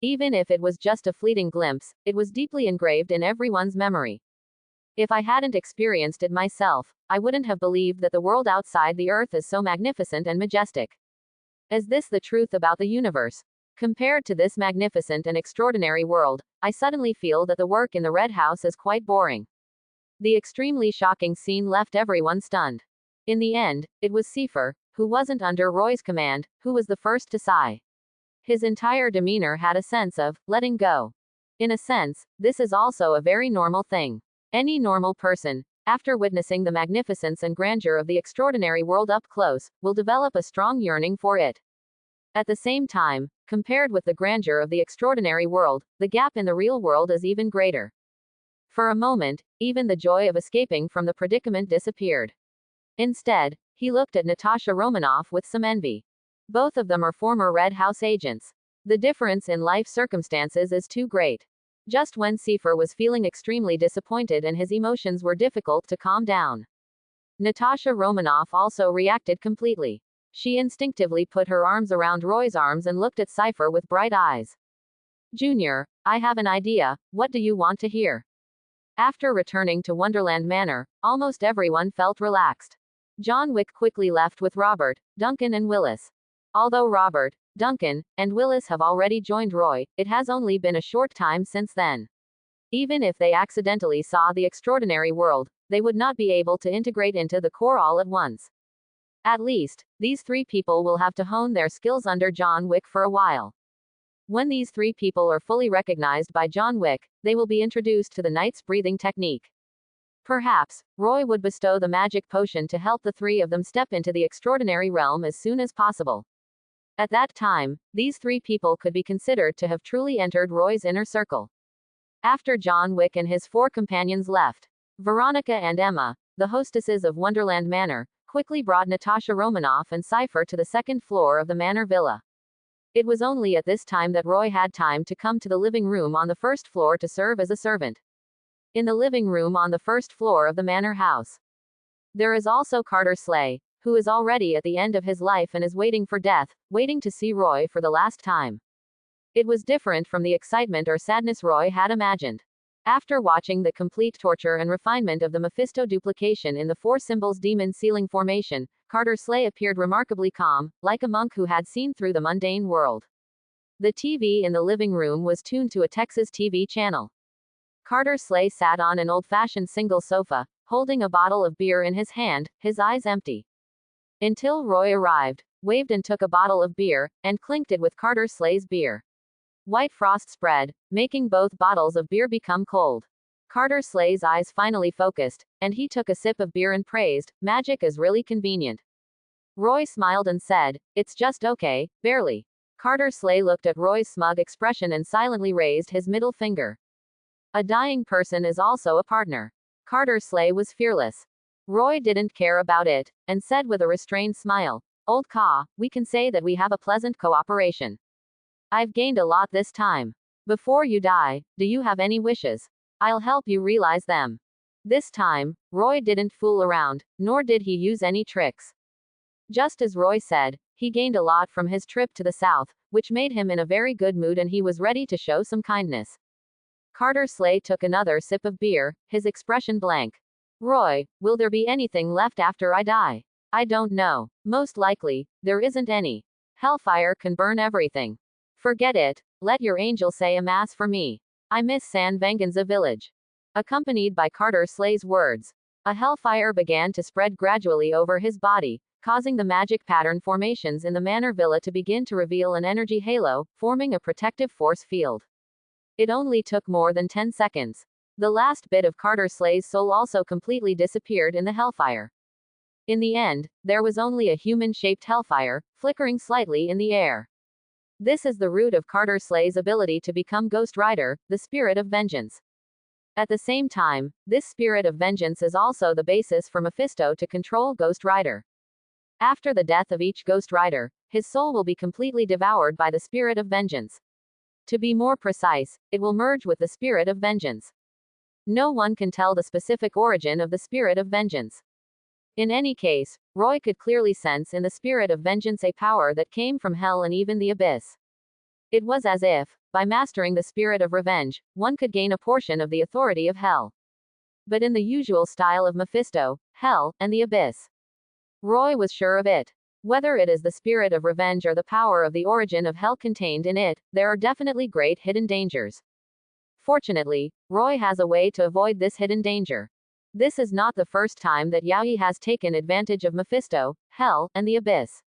Even if it was just a fleeting glimpse, it was deeply engraved in everyone's memory. If I hadn't experienced it myself, I wouldn't have believed that the world outside the Earth is so magnificent and majestic. Is this the truth about the universe? Compared to this magnificent and extraordinary world, I suddenly feel that the work in the Red House is quite boring. The extremely shocking scene left everyone stunned. In the end, it was Seifer, who wasn't under Roy's command, who was the first to sigh. His entire demeanor had a sense of letting go. In a sense, this is also a very normal thing. Any normal person, after witnessing the magnificence and grandeur of the extraordinary world up close, will develop a strong yearning for it. At the same time, compared with the grandeur of the extraordinary world, the gap in the real world is even greater. For a moment, even the joy of escaping from the predicament disappeared. Instead, he looked at Natasha Romanoff with some envy. Both of them are former Red House agents. The difference in life circumstances is too great. Just when Seifer was feeling extremely disappointed and his emotions were difficult to calm down, Natasha Romanoff also reacted completely. She instinctively put her arms around Roy's arms and looked at Seifer with bright eyes. Junior, I have an idea, what do you want to hear? After returning to Wonderland Manor, almost everyone felt relaxed. John Wick quickly left with Robert, Duncan and Willis. Although Robert, Duncan, and Willis have already joined Roy, it has only been a short time since then. Even if they accidentally saw the extraordinary world, they would not be able to integrate into the core all at once. At least, these three people will have to hone their skills under John Wick for a while. When these three people are fully recognized by John Wick, they will be introduced to the Knight's breathing technique. Perhaps, Roy would bestow the magic potion to help the three of them step into the extraordinary realm as soon as possible. At that time, these three people could be considered to have truly entered Roy's inner circle. After John Wick and his four companions left, Veronica and Emma, the hostesses of Wonderland Manor, quickly brought Natasha Romanoff and Seifer to the second floor of the Manor Villa. It was only at this time that Roy had time to come to the living room on the first floor to serve as a servant. In the living room on the first floor of the Manor House, there is also Carter Slay, who is already at the end of his life and is waiting for death, waiting to see Roy for the last time. It was different from the excitement or sadness Roy had imagined. After watching the complete torture and refinement of the Mephisto duplication in the Four Symbols Demon Ceiling formation, Carter Slay appeared remarkably calm, like a monk who had seen through the mundane world. The TV in the living room was tuned to a Texas TV channel. Carter Slay sat on an old-fashioned single sofa, holding a bottle of beer in his hand, his eyes empty. Until Roy arrived, waved and took a bottle of beer, and clinked it with Carter Slay's beer. White frost spread, making both bottles of beer become cold. Carter Slay's eyes finally focused, and he took a sip of beer and praised, "Magic is really convenient." Roy smiled and said, "It's just okay, barely." Carter Slay looked at Roy's smug expression and silently raised his middle finger. A dying person is also a partner. Carter Slay was fearless. Roy didn't care about it, and said with a restrained smile, "Old Ka, we can say that we have a pleasant cooperation. I've gained a lot this time. Before you die, do you have any wishes? I'll help you realize them." This time, Roy didn't fool around, nor did he use any tricks. Just as Roy said, he gained a lot from his trip to the south, which made him in a very good mood and he was ready to show some kindness. Carter Slay took another sip of beer, his expression blank. "Roy, will there be anything left after I die?" "I don't know. Most likely, there isn't any. Hellfire can burn everything. Forget it. Let your angel say a mass for me. I miss San Venganza village." Accompanied by Carter Slay's words, a hellfire began to spread gradually over his body, causing the magic pattern formations in the manor villa to begin to reveal an energy halo, forming a protective force field. It only took more than 10 seconds. The last bit of Carter Slay's soul also completely disappeared in the hellfire. In the end, there was only a human-shaped hellfire, flickering slightly in the air. This is the root of Carter Slay's ability to become Ghost Rider, the spirit of vengeance. At the same time, this spirit of vengeance is also the basis for Mephisto to control Ghost Rider. After the death of each Ghost Rider, his soul will be completely devoured by the spirit of vengeance. To be more precise, it will merge with the spirit of vengeance. No one can tell the specific origin of the spirit of vengeance. In any case, Roy could clearly sense in the spirit of vengeance a power that came from hell and even the abyss. It was as if, by mastering the spirit of revenge, one could gain a portion of the authority of hell. But in the usual style of Mephisto, hell, and the abyss. Roy was sure of it. Whether it is the spirit of revenge or the power of the origin of hell contained in it, there are definitely great hidden dangers. Fortunately, Roy has a way to avoid this hidden danger. This is not the first time that Yaoi has taken advantage of Mephisto, hell, and the abyss.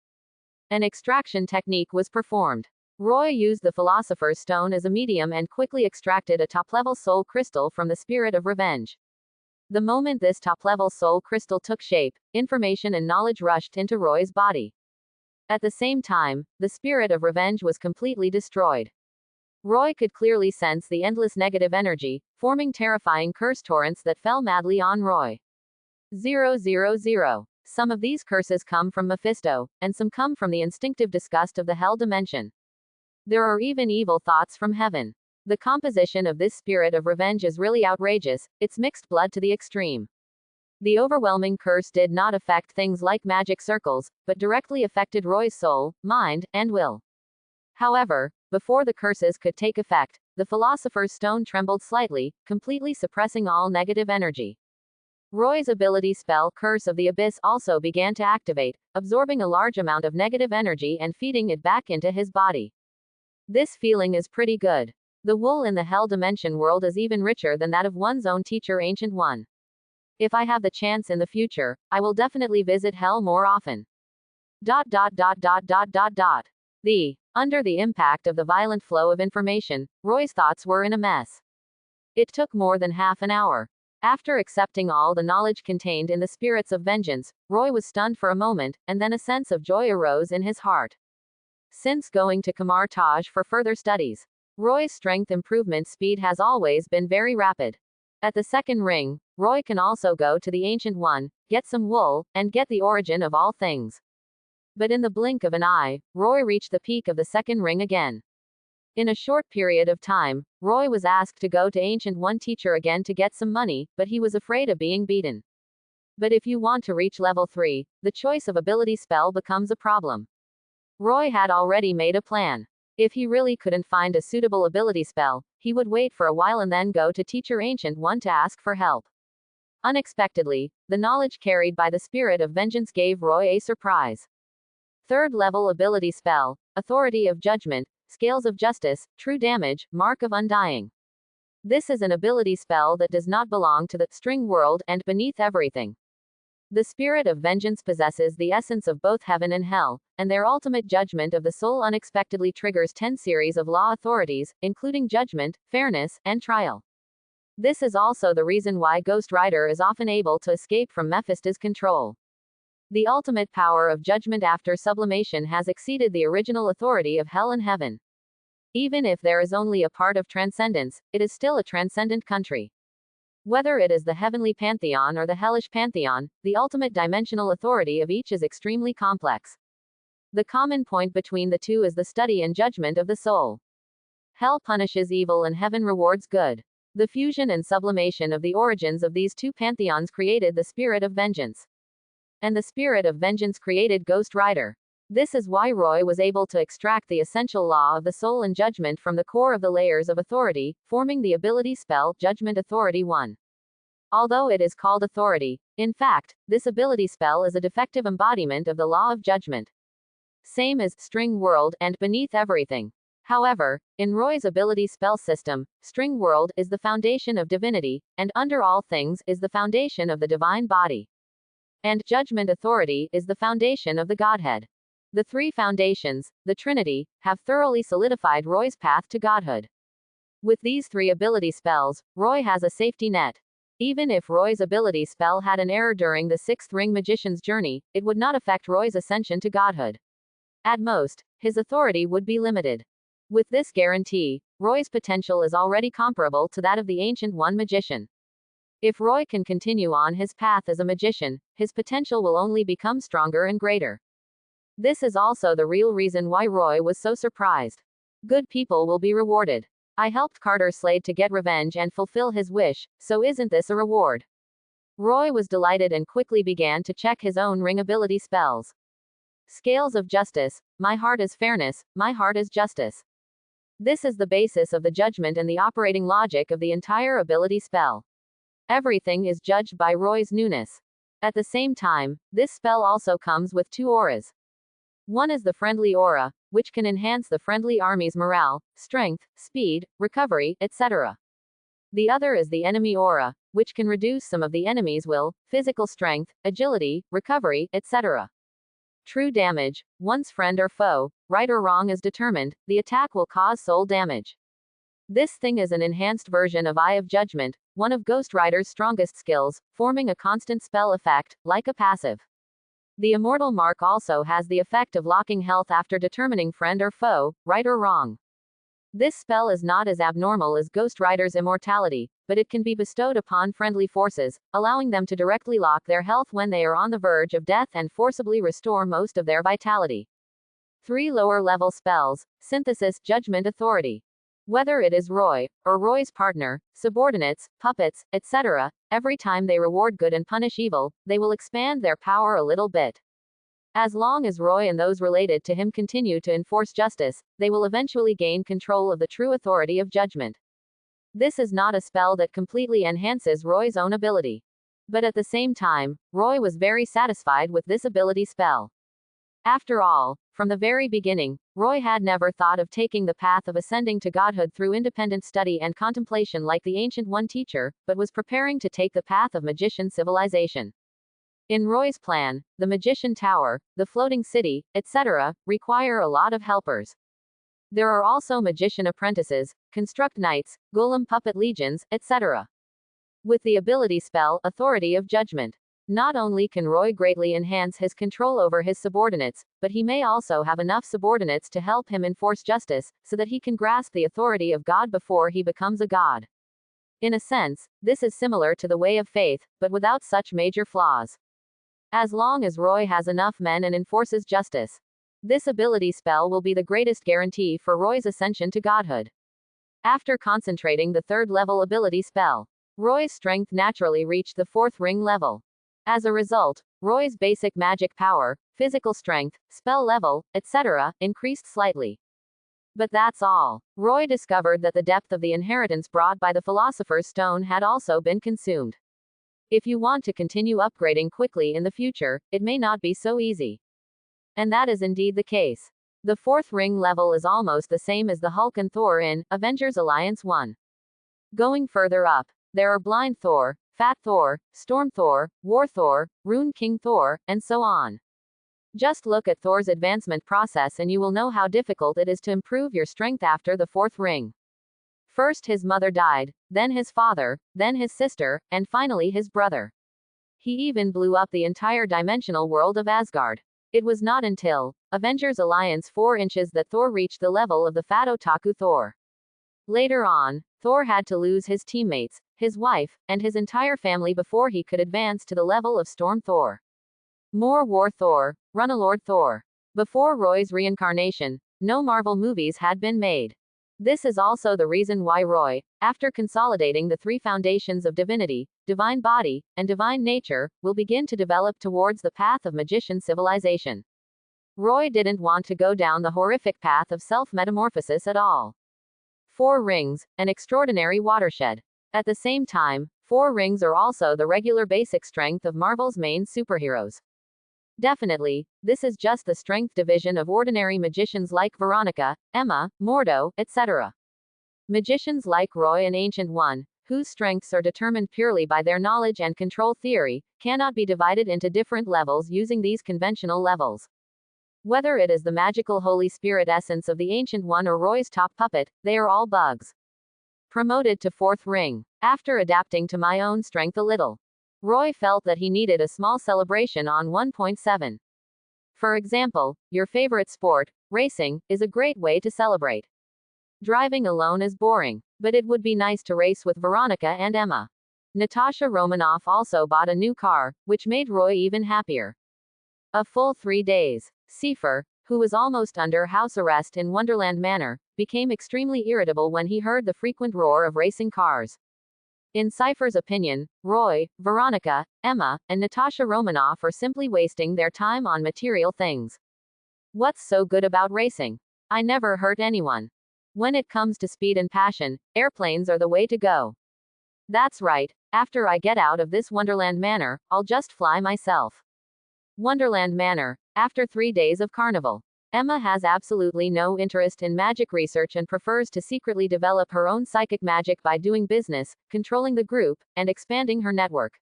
An extraction technique was performed. Roy used the Philosopher's Stone as a medium and quickly extracted a top-level soul crystal from the spirit of revenge. The moment this top-level soul crystal took shape, information and knowledge rushed into Roy's body. At the same time, the spirit of revenge was completely destroyed. Roy could clearly sense the endless negative energy, forming terrifying curse torrents that fell madly on Roy. 000. Some of these curses come from Mephisto, and some come from the instinctive disgust of the hell dimension. There are even evil thoughts from heaven. The composition of this spirit of revenge is really outrageous, it's mixed blood to the extreme. The overwhelming curse did not affect things like magic circles, but directly affected Roy's soul, mind, and will. However, before the curses could take effect, the Philosopher's Stone trembled slightly, completely suppressing all negative energy. Roy's ability spell Curse of the Abyss also began to activate, absorbing a large amount of negative energy and feeding it back into his body. This feeling is pretty good. The wool in the hell dimension world is even richer than that of one's own teacher Ancient One. If I have the chance in the future, I will definitely visit hell more often. Under the impact of the violent flow of information, Roy's thoughts were in a mess. It took more than half an hour. After accepting all the knowledge contained in the spirits of vengeance, Roy was stunned for a moment, and then a sense of joy arose in his heart. Since going to Kamar Taj for further studies, Roy's strength improvement speed has always been very rapid. At the second ring, Roy can also go to the Ancient One, get some wool, and get the origin of all things. But in the blink of an eye, Roy reached the peak of the second ring again. In a short period of time, Roy was asked to go to Ancient One teacher again to get some money, but he was afraid of being beaten. But if you want to reach level 3, the choice of ability spell becomes a problem. Roy had already made a plan. If he really couldn't find a suitable ability spell, he would wait for a while and then go to Teacher Ancient One to ask for help. Unexpectedly, the knowledge carried by the spirit of vengeance gave Roy a surprise. Third level ability spell, Authority of Judgment, Scales of Justice, True Damage, Mark of Undying. This is an ability spell that does not belong to the string world and beneath everything. The spirit of vengeance possesses the essence of both heaven and hell, and their ultimate judgment of the soul unexpectedly triggers 10 series of law authorities, including judgment, fairness, and trial. This is also the reason why Ghost Rider is often able to escape from Mephisto's control. The ultimate power of judgment after sublimation has exceeded the original authority of hell and heaven. Even if there is only a part of transcendence, it is still a transcendent country. Whether it is the heavenly pantheon or the hellish pantheon, the ultimate dimensional authority of each is extremely complex. The common point between the two is the study and judgment of the soul. Hell punishes evil and heaven rewards good. The fusion and sublimation of the origins of these two pantheons created the spirit of vengeance. And the spirit of vengeance created Ghost Rider. This is why Roy was able to extract the essential law of the soul and judgment from the core of the layers of authority, forming the ability spell, Judgment Authority 1. Although it is called authority, in fact, this ability spell is a defective embodiment of the law of judgment. Same as String World and Beneath Everything. However, in Roy's ability spell system, String World is the foundation of divinity, and Under All Things is the foundation of the divine body. And Judgment Authority is the foundation of the Godhead. The three foundations, the Trinity, have thoroughly solidified Roy's path to godhood. With these three ability spells, Roy has a safety net. Even if Roy's ability spell had an error during the sixth ring magician's journey, it would not affect Roy's ascension to godhood. At most, his authority would be limited. With this guarantee, Roy's potential is already comparable to that of the Ancient One magician. If Roy can continue on his path as a magician, his potential will only become stronger and greater. This is also the real reason why Roy was so surprised. Good people will be rewarded. I helped Carter Slade to get revenge and fulfill his wish, so isn't this a reward? Roy was delighted and quickly began to check his own ring ability spells. Scales of Justice, my heart is fairness, my heart is justice. This is the basis of the judgment and the operating logic of the entire ability spell. Everything is judged by Roy's newness. At the same time, this spell also comes with two auras. One is the friendly aura, which can enhance the friendly army's morale, strength, speed, recovery, etc. The other is the enemy aura, which can reduce some of the enemy's will, physical strength, agility, recovery, etc. True damage, once friend or foe, right or wrong is determined, the attack will cause soul damage. This thing is an enhanced version of Eye of Judgment, one of Ghost Rider's strongest skills, forming a constant spell effect, like a passive. The Immortal Mark also has the effect of locking health after determining friend or foe, right or wrong. This spell is not as abnormal as Ghost Rider's immortality, but it can be bestowed upon friendly forces, allowing them to directly lock their health when they are on the verge of death and forcibly restore most of their vitality. 3 lower-level spells, Synthesis, Judgment Authority. Whether it is Roy, or Roy's partner, subordinates, puppets, etc., every time they reward good and punish evil, they will expand their power a little bit. As long as Roy and those related to him continue to enforce justice, they will eventually gain control of the true authority of judgment. This is not a spell that completely enhances Roy's own ability. But at the same time, Roy was very satisfied with this ability spell. After all, from the very beginning, Roy had never thought of taking the path of ascending to godhood through independent study and contemplation like the Ancient One teacher, but was preparing to take the path of magician civilization. In Roy's plan, the Magician Tower, the Floating City, etc., require a lot of helpers. There are also magician apprentices, construct knights, golem puppet legions, etc. With the ability spell, Authority of Judgment, not only can Roy greatly enhance his control over his subordinates, but he may also have enough subordinates to help him enforce justice, so that he can grasp the authority of God before he becomes a god. In a sense, this is similar to the Way of Faith, but without such major flaws. As long as Roy has enough men and enforces justice, this ability spell will be the greatest guarantee for Roy's ascension to godhood. After concentrating the 3rd level ability spell, Roy's strength naturally reached the 4th ring level. As a result, Roy's basic magic power, physical strength, spell level, etc., increased slightly. But that's all. Roy discovered that the depth of the inheritance brought by the Philosopher's Stone had also been consumed. If you want to continue upgrading quickly in the future, it may not be so easy. And that is indeed the case. The 4th ring level is almost the same as the Hulk and Thor in Avengers Alliance 1. Going further up, there are Blind Thor, Fat Thor, Storm Thor, War Thor, Rune King Thor, and so on. Just look at Thor's advancement process and you will know how difficult it is to improve your strength after the 4th ring. First his mother died, then his father, then his sister, and finally his brother. He even blew up the entire dimensional world of Asgard. It was not until Avengers Alliance 4 inches that Thor reached the level of the fat otaku Thor. Later on, Thor had to lose his teammates, his wife, and his entire family before he could advance to the level of Storm Thor. More War Thor, Runalord Thor. Before Roy's reincarnation, no Marvel movies had been made. This is also the reason why Roy, after consolidating the three foundations of divinity, divine body, and divine nature, will begin to develop towards the path of magician civilization. Roy didn't want to go down the horrific path of self-metamorphosis at all. 4 rings, an extraordinary watershed. At the same time, 4 rings are also the regular basic strength of Marvel's main superheroes. Definitely, this is just the strength division of ordinary magicians like Veronica, Emma, Mordo, etc. Magicians like Roy and Ancient One, whose strengths are determined purely by their knowledge and control theory, cannot be divided into different levels using these conventional levels. Whether it is the magical Holy Spirit essence of the Ancient One or Roy's top puppet, they are all bugs. Promoted to 4th ring. After adapting to my own strength a little, Roy felt that he needed a small celebration on 1.7. For example, your favorite sport, racing, is a great way to celebrate. Driving alone is boring, but it would be nice to race with Veronica and Emma. Natasha Romanoff also bought a new car, which made Roy even happier. A full 3 days. Seifer, who was almost under house arrest in Wonderland Manor, became extremely irritable when he heard the frequent roar of racing cars. In Seifer's opinion, Roy, Veronica, Emma, and Natasha Romanoff are simply wasting their time on material things. What's so good about racing? I never hurt anyone. When it comes to speed and passion, airplanes are the way to go. That's right, after I get out of this Wonderland Manor, I'll just fly myself. Wonderland Manor. After 3 days of carnival, Emma has absolutely no interest in magic research and prefers to secretly develop her own psychic magic by doing business, controlling the group, and expanding her network.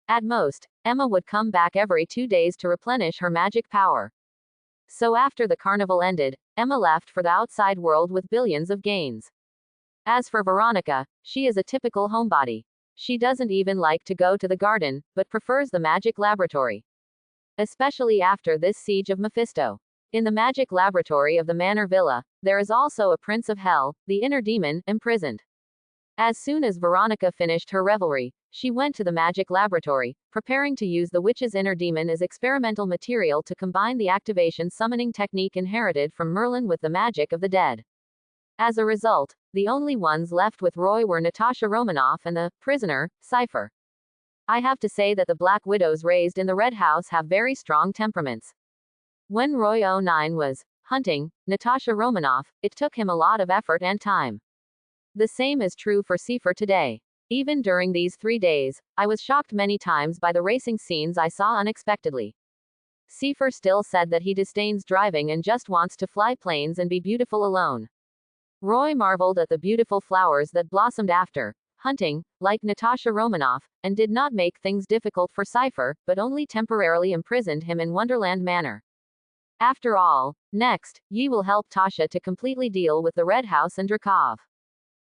At most, Emma would come back every 2 days to replenish her magic power. So after the carnival ended, Emma left for the outside world with billions of gains. As for Veronica, she is a typical homebody. She doesn't even like to go to the garden, but prefers the magic laboratory. Especially after this siege of Mephisto. In the magic laboratory of the Manor Villa, there is also a prince of hell, the inner demon, imprisoned. As soon as Veronica finished her revelry, she went to the magic laboratory, preparing to use the witch's inner demon as experimental material to combine the activation summoning technique inherited from Merlin with the magic of the dead. As a result, the only ones left with Roy were Natasha Romanoff and the prisoner, Seifer. I have to say that the Black Widows raised in the Red House have very strong temperaments. When Roy 09 was hunting Natasha Romanoff, it took him a lot of effort and time. The same is true for Seifer today. Even during these 3 days, I was shocked many times by the racing scenes I saw unexpectedly. Seifer still said that he disdains driving and just wants to fly planes and be beautiful alone. Roy marveled at the beautiful flowers that blossomed after hunting, like Natasha Romanoff, and did not make things difficult for Seifer, but only temporarily imprisoned him in Wonderland Manor. After all, next, Yi will help Tasha to completely deal with the Red House and Drakov.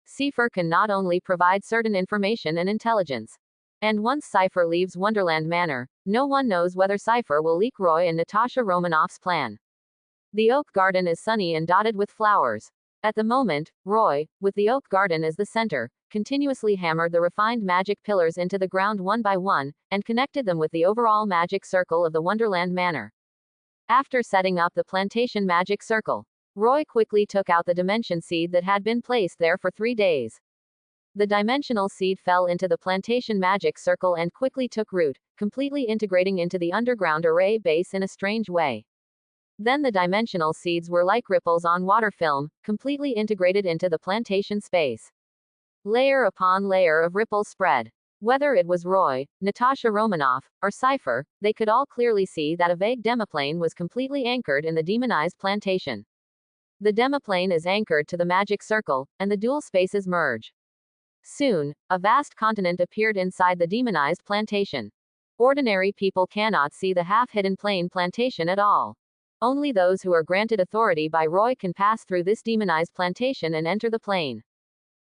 Seifer can not only provide certain information and intelligence. And once Seifer leaves Wonderland Manor, no one knows whether Seifer will leak Roy and Natasha Romanoff's plan. The oak garden is sunny and dotted with flowers. At the moment, Roy, with the oak garden as the center, continuously hammered the refined magic pillars into the ground one by one, and connected them with the overall magic circle of the Wonderland Manor. After setting up the plantation magic circle, Roy quickly took out the dimension seed that had been placed there for 3 days. The dimensional seed fell into the plantation magic circle and quickly took root, completely integrating into the underground array base in a strange way. Then the dimensional seeds were like ripples on water film, completely integrated into the plantation space. Layer upon layer of ripples spread. Whether it was Roy, Natasha Romanoff, or Seifer, they could all clearly see that a vague demiplane was completely anchored in the demonized plantation. The demiplane is anchored to the magic circle, and the dual spaces merge. Soon, a vast continent appeared inside the demonized plantation. Ordinary people cannot see the half-hidden plane plantation at all. Only those who are granted authority by Roy can pass through this demonized plantation and enter the plane.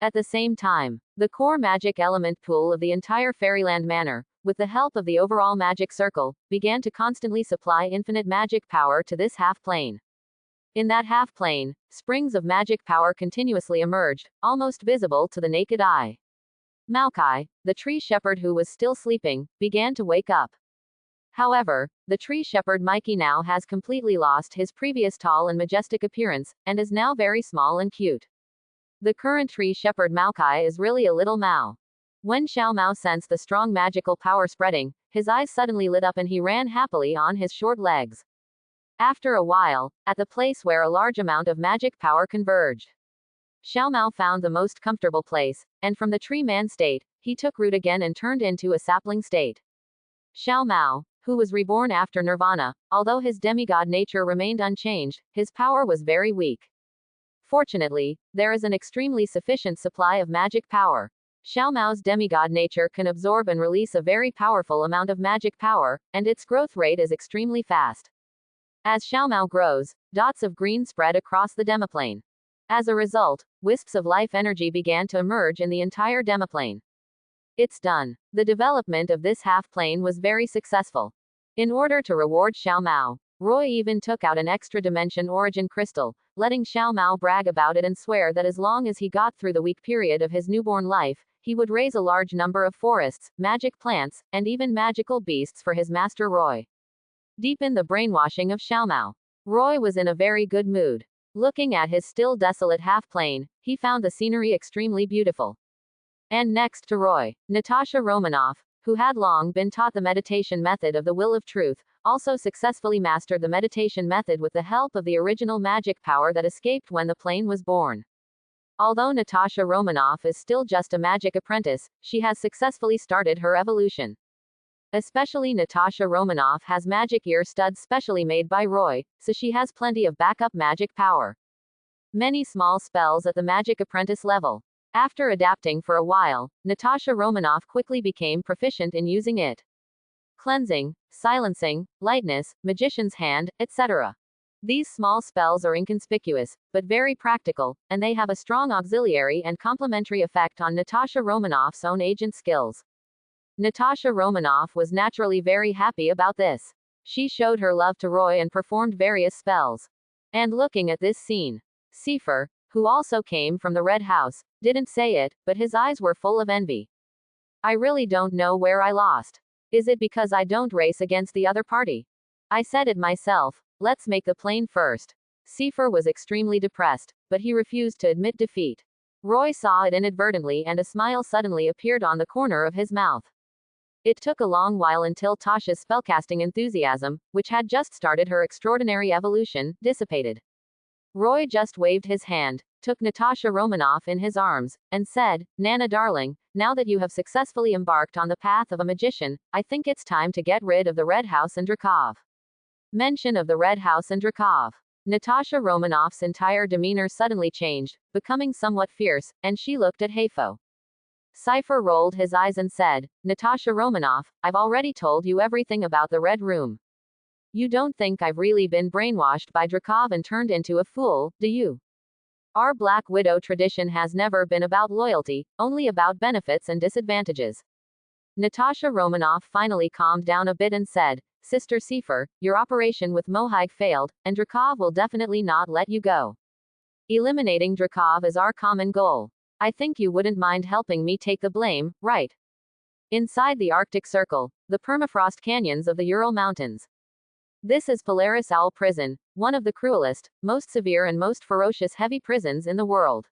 At the same time, the core magic element pool of the entire Fairyland Manor, with the help of the overall magic circle, began to constantly supply infinite magic power to this half-plane. In that half-plane, springs of magic power continuously emerged, almost visible to the naked eye. Maokai, the tree shepherd who was still sleeping, began to wake up. However, the tree shepherd Mikey now has completely lost his previous tall and majestic appearance, and is now very small and cute. The current tree shepherd Maokai is really a little Mao. When Xiao Mao sensed the strong magical power spreading, his eyes suddenly lit up and he ran happily on his short legs. After a while, at the place where a large amount of magic power converged, Xiao Mao found the most comfortable place, and from the tree man state, he took root again and turned into a sapling state. Xiao Mao, who was reborn after Nirvana, although his demigod nature remained unchanged, his power was very weak. Fortunately, there is an extremely sufficient supply of magic power. Xiao Mao's demigod nature can absorb and release a very powerful amount of magic power, and its growth rate is extremely fast. As Xiao Mao grows, dots of green spread across the demiplane. As a result, wisps of life energy began to emerge in the entire demiplane. It's done. The development of this half-plane was very successful. In order to reward Xiao Mao, Roy even took out an extra dimension origin crystal, letting Xiao Mao brag about it and swear that as long as he got through the weak period of his newborn life, he would raise a large number of forests, magic plants, and even magical beasts for his master Roy. Deep in the brainwashing of Xiao Mao, Roy was in a very good mood. Looking at his still desolate half-plane, he found the scenery extremely beautiful. And next to Roy, Natasha Romanoff, who had long been taught the meditation method of the will of truth, also successfully mastered the meditation method with the help of the original magic power that escaped when the plane was born. Although Natasha Romanoff is still just a magic apprentice, she has successfully started her evolution. Especially Natasha Romanoff has magic ear studs specially made by Roy, so she has plenty of backup magic power. Many small spells at the magic apprentice level. After adapting for a while, Natasha Romanoff quickly became proficient in using it. Cleansing, silencing, lightness, magician's hand, etc. These small spells are inconspicuous, but very practical, and they have a strong auxiliary and complementary effect on Natasha Romanoff's own agent skills. Natasha Romanoff was naturally very happy about this. She showed her love to Roy and performed various spells. And looking at this scene, Philosopher, who also came from the Red House, didn't say it, but his eyes were full of envy. I really don't know where I lost. Is it because I don't race against the other party? I said it myself, let's make the plane first. Philosopher was extremely depressed, but he refused to admit defeat. Roy saw it inadvertently and a smile suddenly appeared on the corner of his mouth. It took a long while until Tasha's spellcasting enthusiasm, which had just started her extraordinary evolution, dissipated. Roy just waved his hand, took Natasha Romanoff in his arms, and said, Nana darling, now that you have successfully embarked on the path of a magician, I think it's time to get rid of the Red House and Drakov. Mention of the Red House and Drakov. Natasha Romanoff's entire demeanor suddenly changed, becoming somewhat fierce, and she looked at Haifo. Cypher rolled his eyes and said, Natasha Romanoff, I've already told you everything about the Red Room. You don't think I've really been brainwashed by Drakov and turned into a fool, do you? Our Black Widow tradition has never been about loyalty, only about benefits and disadvantages. Natasha Romanoff finally calmed down a bit and said, Sister Philosopher, your operation with Mohig failed, and Drakov will definitely not let you go. Eliminating Drakov is our common goal. I think you wouldn't mind helping me take the blame, right? Inside the Arctic Circle, the permafrost canyons of the Ural Mountains. This is Polaris Owl Prison, one of the cruelest, most severe and most ferocious heavy prisons in the world.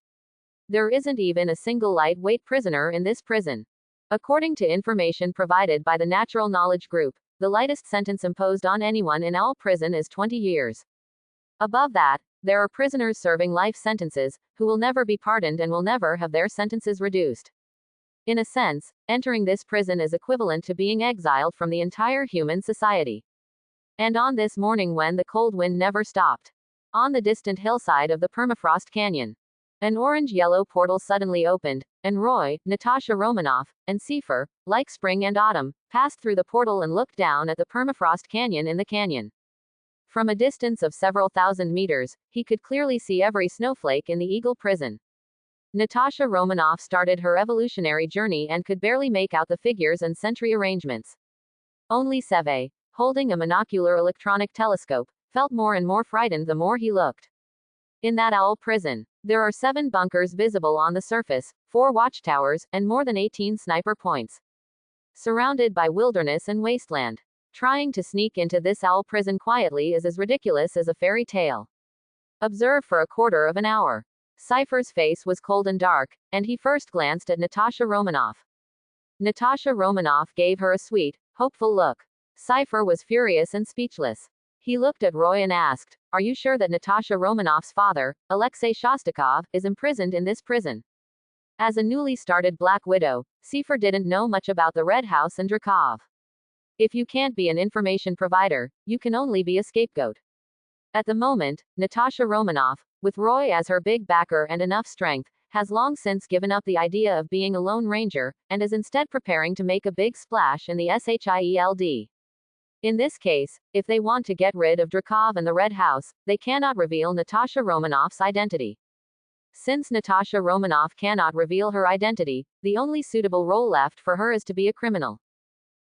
There isn't even a single lightweight prisoner in this prison. According to information provided by the Natural Knowledge Group, the lightest sentence imposed on anyone in Owl Prison is 20 years. Above that, there are prisoners serving life sentences, who will never be pardoned and will never have their sentences reduced. In a sense, entering this prison is equivalent to being exiled from the entire human society. And on this morning when the cold wind never stopped, on the distant hillside of the permafrost canyon, an orange-yellow portal suddenly opened, and Roy, Natasha Romanoff, and Philosopher, like spring and autumn, passed through the portal and looked down at the permafrost canyon in the canyon. From a distance of several thousand meters, he could clearly see every snowflake in the Eagle prison. Natasha Romanoff started her evolutionary journey and could barely make out the figures and century arrangements. Only Seve, holding a monocular electronic telescope, felt more and more frightened the more he looked. In that owl prison, there are 7 bunkers visible on the surface, 4 watchtowers, and more than 18 sniper points. Surrounded by wilderness and wasteland. Trying to sneak into this owl prison quietly is as ridiculous as a fairy tale. Observe for a quarter of an hour. Cypher's face was cold and dark, and he first glanced at Natasha Romanoff. Natasha Romanoff gave her a sweet, hopeful look. Cypher was furious and speechless. He looked at Roy and asked, "Are you sure that Natasha Romanoff's father, Alexei Shostakov, is imprisoned in this prison?" As a newly started Black Widow, Cypher didn't know much about the Red House and Drakov. If you can't be an information provider, you can only be a scapegoat. At the moment, Natasha Romanoff, with Roy as her big backer and enough strength, has long since given up the idea of being a Lone Ranger, and is instead preparing to make a big splash in the SHIELD. In this case, if they want to get rid of Drakov and the Red House, they cannot reveal Natasha Romanoff's identity. Since Natasha Romanoff cannot reveal her identity, the only suitable role left for her is to be a criminal.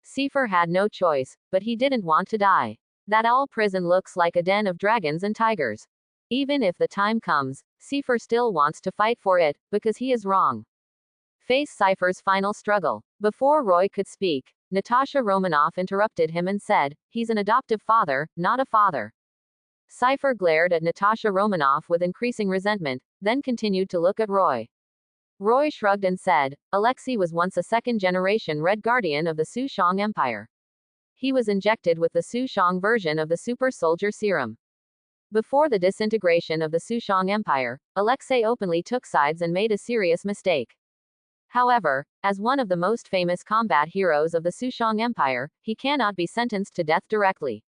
Cypher had no choice, but he didn't want to die. That owl prison looks like a den of dragons and tigers. Even if the time comes, Cypher still wants to fight for it, because he is wrong. Face Cypher's final struggle. Before Roy could speak, Natasha Romanoff interrupted him and said, "He's an adoptive father, not a father." Cypher glared at Natasha Romanoff with increasing resentment, then continued to look at Roy. Roy shrugged and said, "Alexei was once a second-generation Red Guardian of the Sushong Empire. He was injected with the Sushong version of the super soldier serum. Before the disintegration of the Sushong Empire, Alexei openly took sides and made a serious mistake. However, as one of the most famous combat heroes of the Sushong Empire, he cannot be sentenced to death directly.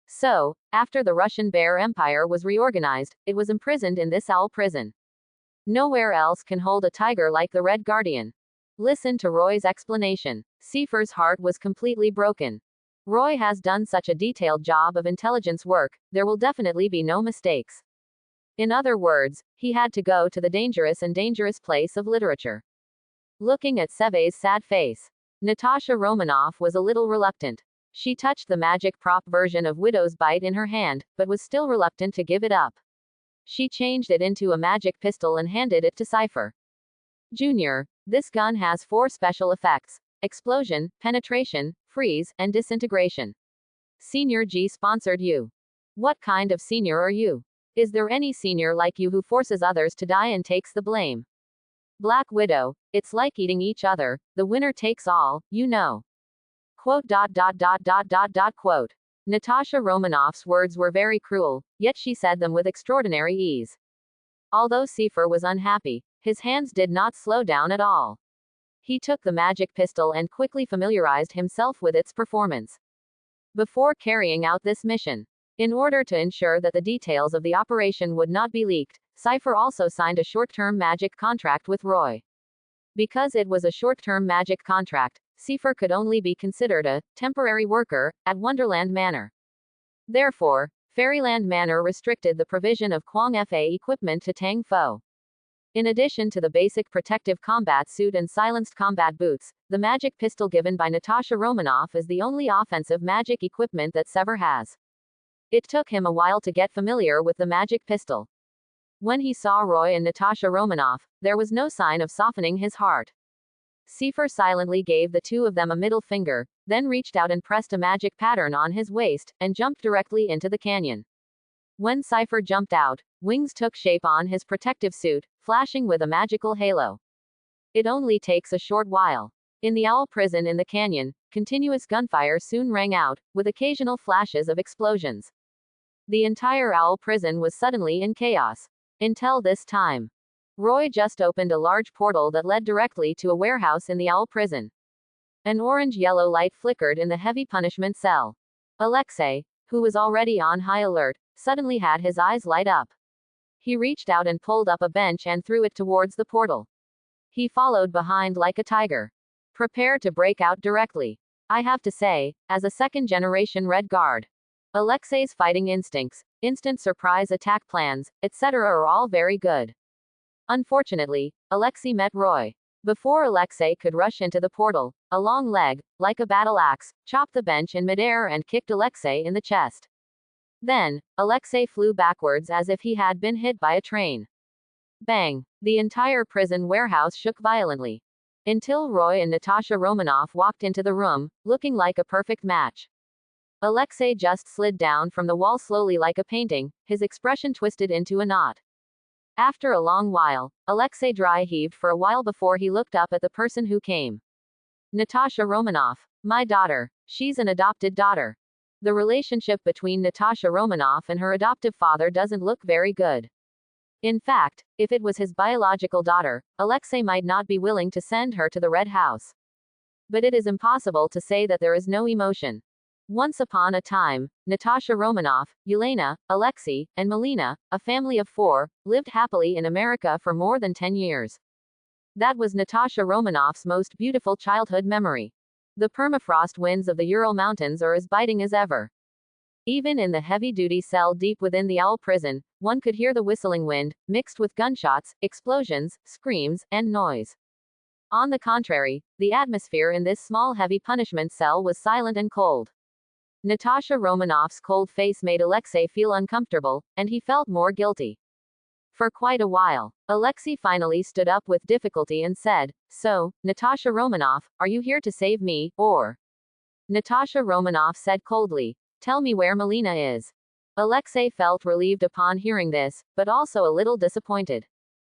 So, after the Russian Bear Empire was reorganized, it was imprisoned in this owl prison. Nowhere else can hold a tiger like the Red Guardian." Listen to Roy's explanation. Cypher's heart was completely broken. Roy has done such a detailed job of intelligence work, there will definitely be no mistakes. In other words, he had to go to the dangerous place of literature. Looking at Seve's sad face, Natasha Romanoff was a little reluctant. She touched the magic prop version of Widow's Bite in her hand, but was still reluctant to give it up. She changed it into a magic pistol and handed it to Cypher. "Junior, this gun has 4 special effects: explosion, penetration, freeze, and disintegration. Senior G sponsored you. What kind of senior are you? Is there any senior like you who forces others to die and takes the blame? Black Widow, it's like eating each other, the winner takes all, you know." Quote. Quote. Natasha Romanoff's words were very cruel, yet she said them with extraordinary ease. Although Cypher was unhappy, his hands did not slow down at all. He took the magic pistol and quickly familiarized himself with its performance. Before carrying out this mission, in order to ensure that the details of the operation would not be leaked, Cypher also signed a short-term magic contract with Roy. Because it was a short-term magic contract, Cypher could only be considered a temporary worker at Wonderland Manor. Therefore, Fairyland Manor restricted the provision of Kwang Fa equipment to Tang Fo. In addition to the basic protective combat suit and silenced combat boots, the magic pistol given by Natasha Romanoff is the only offensive magic equipment that Sever has. It took him a while to get familiar with the magic pistol. When he saw Roy and Natasha Romanoff, there was no sign of softening his heart. Cypher silently gave the two of them a middle finger, then reached out and pressed a magic pattern on his waist, and jumped directly into the canyon. When Cypher jumped out, wings took shape on his protective suit, flashing with a magical halo. It only takes a short while. In the owl prison in the canyon, continuous gunfire soon rang out, with occasional flashes of explosions. The entire owl prison was suddenly in chaos. Until this time, Roy just opened a large portal that led directly to a warehouse in the owl prison. An orange-yellow light flickered in the heavy punishment cell. Alexei, who was already on high alert, suddenly had his eyes light up. He reached out and pulled up a bench and threw it towards the portal. He followed behind like a tiger. Prepare to break out directly. I have to say, as a second-generation Red Guard, Alexei's fighting instincts, instant surprise attack plans, etc. are all very good. Unfortunately, Alexei met Roy. Before Alexei could rush into the portal, a long leg, like a battle axe, chopped the bench in midair and kicked Alexei in the chest. Then, Alexei flew backwards as if he had been hit by a train. Bang! The entire prison warehouse shook violently. Until Roy and Natasha Romanoff walked into the room, looking like a perfect match. Alexei just slid down from the wall slowly like a painting, his expression twisted into a knot. After a long while, Alexei dry heaved for a while before he looked up at the person who came. Natasha Romanoff. My daughter. She's an adopted daughter. The relationship between Natasha Romanoff and her adoptive father doesn't look very good. In fact, if it was his biological daughter, Alexei might not be willing to send her to the Red House. But it is impossible to say that there is no emotion. Once upon a time, Natasha Romanoff, Yelena, Alexei, and Melina, a family of 4, lived happily in America for more than 10 years. That was Natasha Romanoff's most beautiful childhood memory. The permafrost winds of the Ural Mountains are as biting as ever. Even in the heavy-duty cell deep within the owl prison, one could hear the whistling wind, mixed with gunshots, explosions, screams, and noise. On the contrary, the atmosphere in this small heavy punishment cell was silent and cold. Natasha Romanoff's cold face made Alexei feel uncomfortable, and he felt more guilty. For quite a while, Alexei finally stood up with difficulty and said, "So, Natasha Romanoff, are you here to save me, or?" Natasha Romanoff said coldly, "Tell me where Melina is." Alexei felt relieved upon hearing this, but also a little disappointed.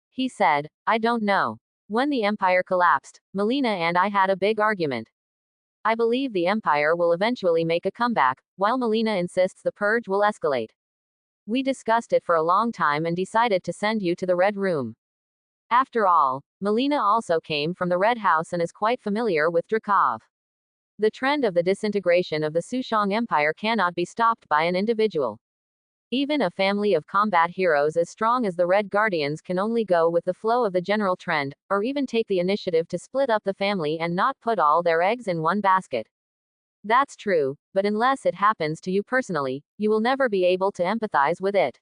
He said, "I don't know. When the Empire collapsed, Melina and I had a big argument. I believe the Empire will eventually make a comeback, while Melina insists the purge will escalate. We discussed it for a long time and decided to send you to the Red Room. After all, Melina also came from the Red House and is quite familiar with Drakov. The trend of the disintegration of the Sushong Empire cannot be stopped by an individual. Even a family of combat heroes as strong as the Red Guardians can only go with the flow of the general trend, or even take the initiative to split up the family and not put all their eggs in one basket. That's true, but unless it happens to you personally, you will never be able to empathize with it."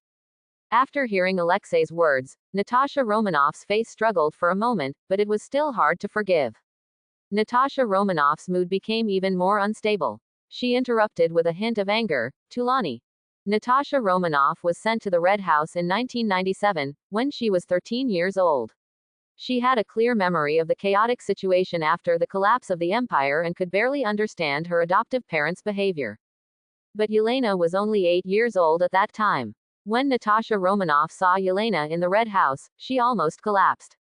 After hearing Alexei's words, Natasha Romanoff's face struggled for a moment, but it was still hard to forgive. Natasha Romanoff's mood became even more unstable. She interrupted with a hint of anger, "Tulani." Natasha Romanoff was sent to the Red House in 1997, when she was 13 years old. She had a clear memory of the chaotic situation after the collapse of the empire and could barely understand her adoptive parents' behavior. But Yelena was only 8 years old at that time. When Natasha Romanoff saw Yelena in the Red House, she almost collapsed.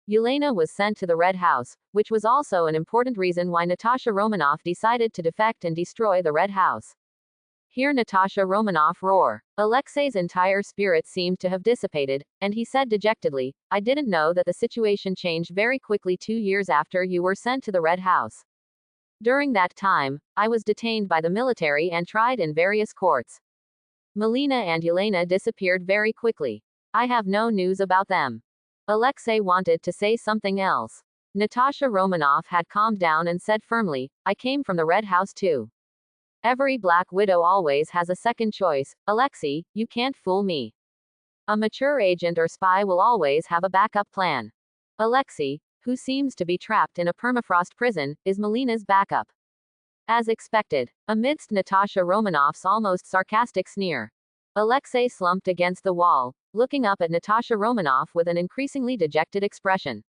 Yelena was sent to the Red House, which was also an important reason why Natasha Romanoff decided to defect and destroy the Red House. Hear Natasha Romanoff roar. Alexei's entire spirit seemed to have dissipated, and he said dejectedly, "I didn't know that the situation changed very quickly 2 years after you were sent to the Red House. During that time, I was detained by the military and tried in various courts. Melina and Yelena disappeared very quickly. I have no news about them." Alexei wanted to say something else. Natasha Romanoff had calmed down and said firmly, "I came from the Red House too. Every Black Widow always has a second choice, Alexei, you can't fool me. A mature agent or spy will always have a backup plan. Alexei, who seems to be trapped in a permafrost prison, is Melina's backup." As expected, amidst Natasha Romanoff's almost sarcastic sneer, Alexei slumped against the wall, looking up at Natasha Romanoff with an increasingly dejected expression.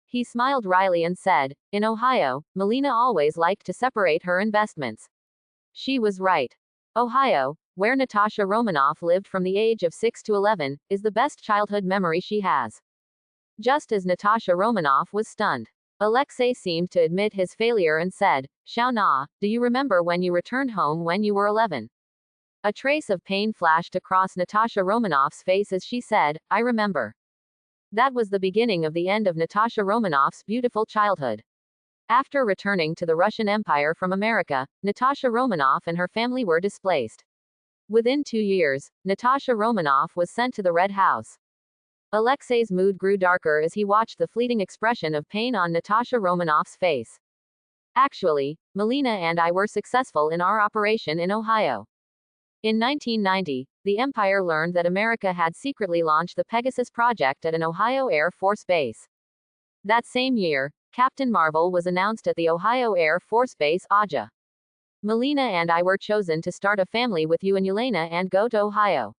He smiled wryly and said, "In Ohio, Melina always liked to separate her investments." She was right. Ohio, where Natasha Romanoff lived from the age of 6 to 11, is the best childhood memory she has. Just as Natasha Romanoff was stunned, Alexei seemed to admit his failure and said, "Shauna, do you remember when you returned home when you were 11? A trace of pain flashed across Natasha Romanoff's face as she said, "I remember." That was the beginning of the end of Natasha Romanoff's beautiful childhood. After returning to the Russian Empire from America, Natasha Romanoff and her family were displaced. Within 2 years, Natasha Romanoff was sent to the Red House. Alexei's mood grew darker as he watched the fleeting expression of pain on Natasha Romanoff's face. "Actually, Melina and I were successful in our operation in Ohio. In 1990, the Empire learned that America had secretly launched the Pegasus project at an Ohio Air Force base. That same year, Captain Marvel was announced at the Ohio Air Force Base, AJA. Melina and I were chosen to start a family with you and Yelena and go to Ohio.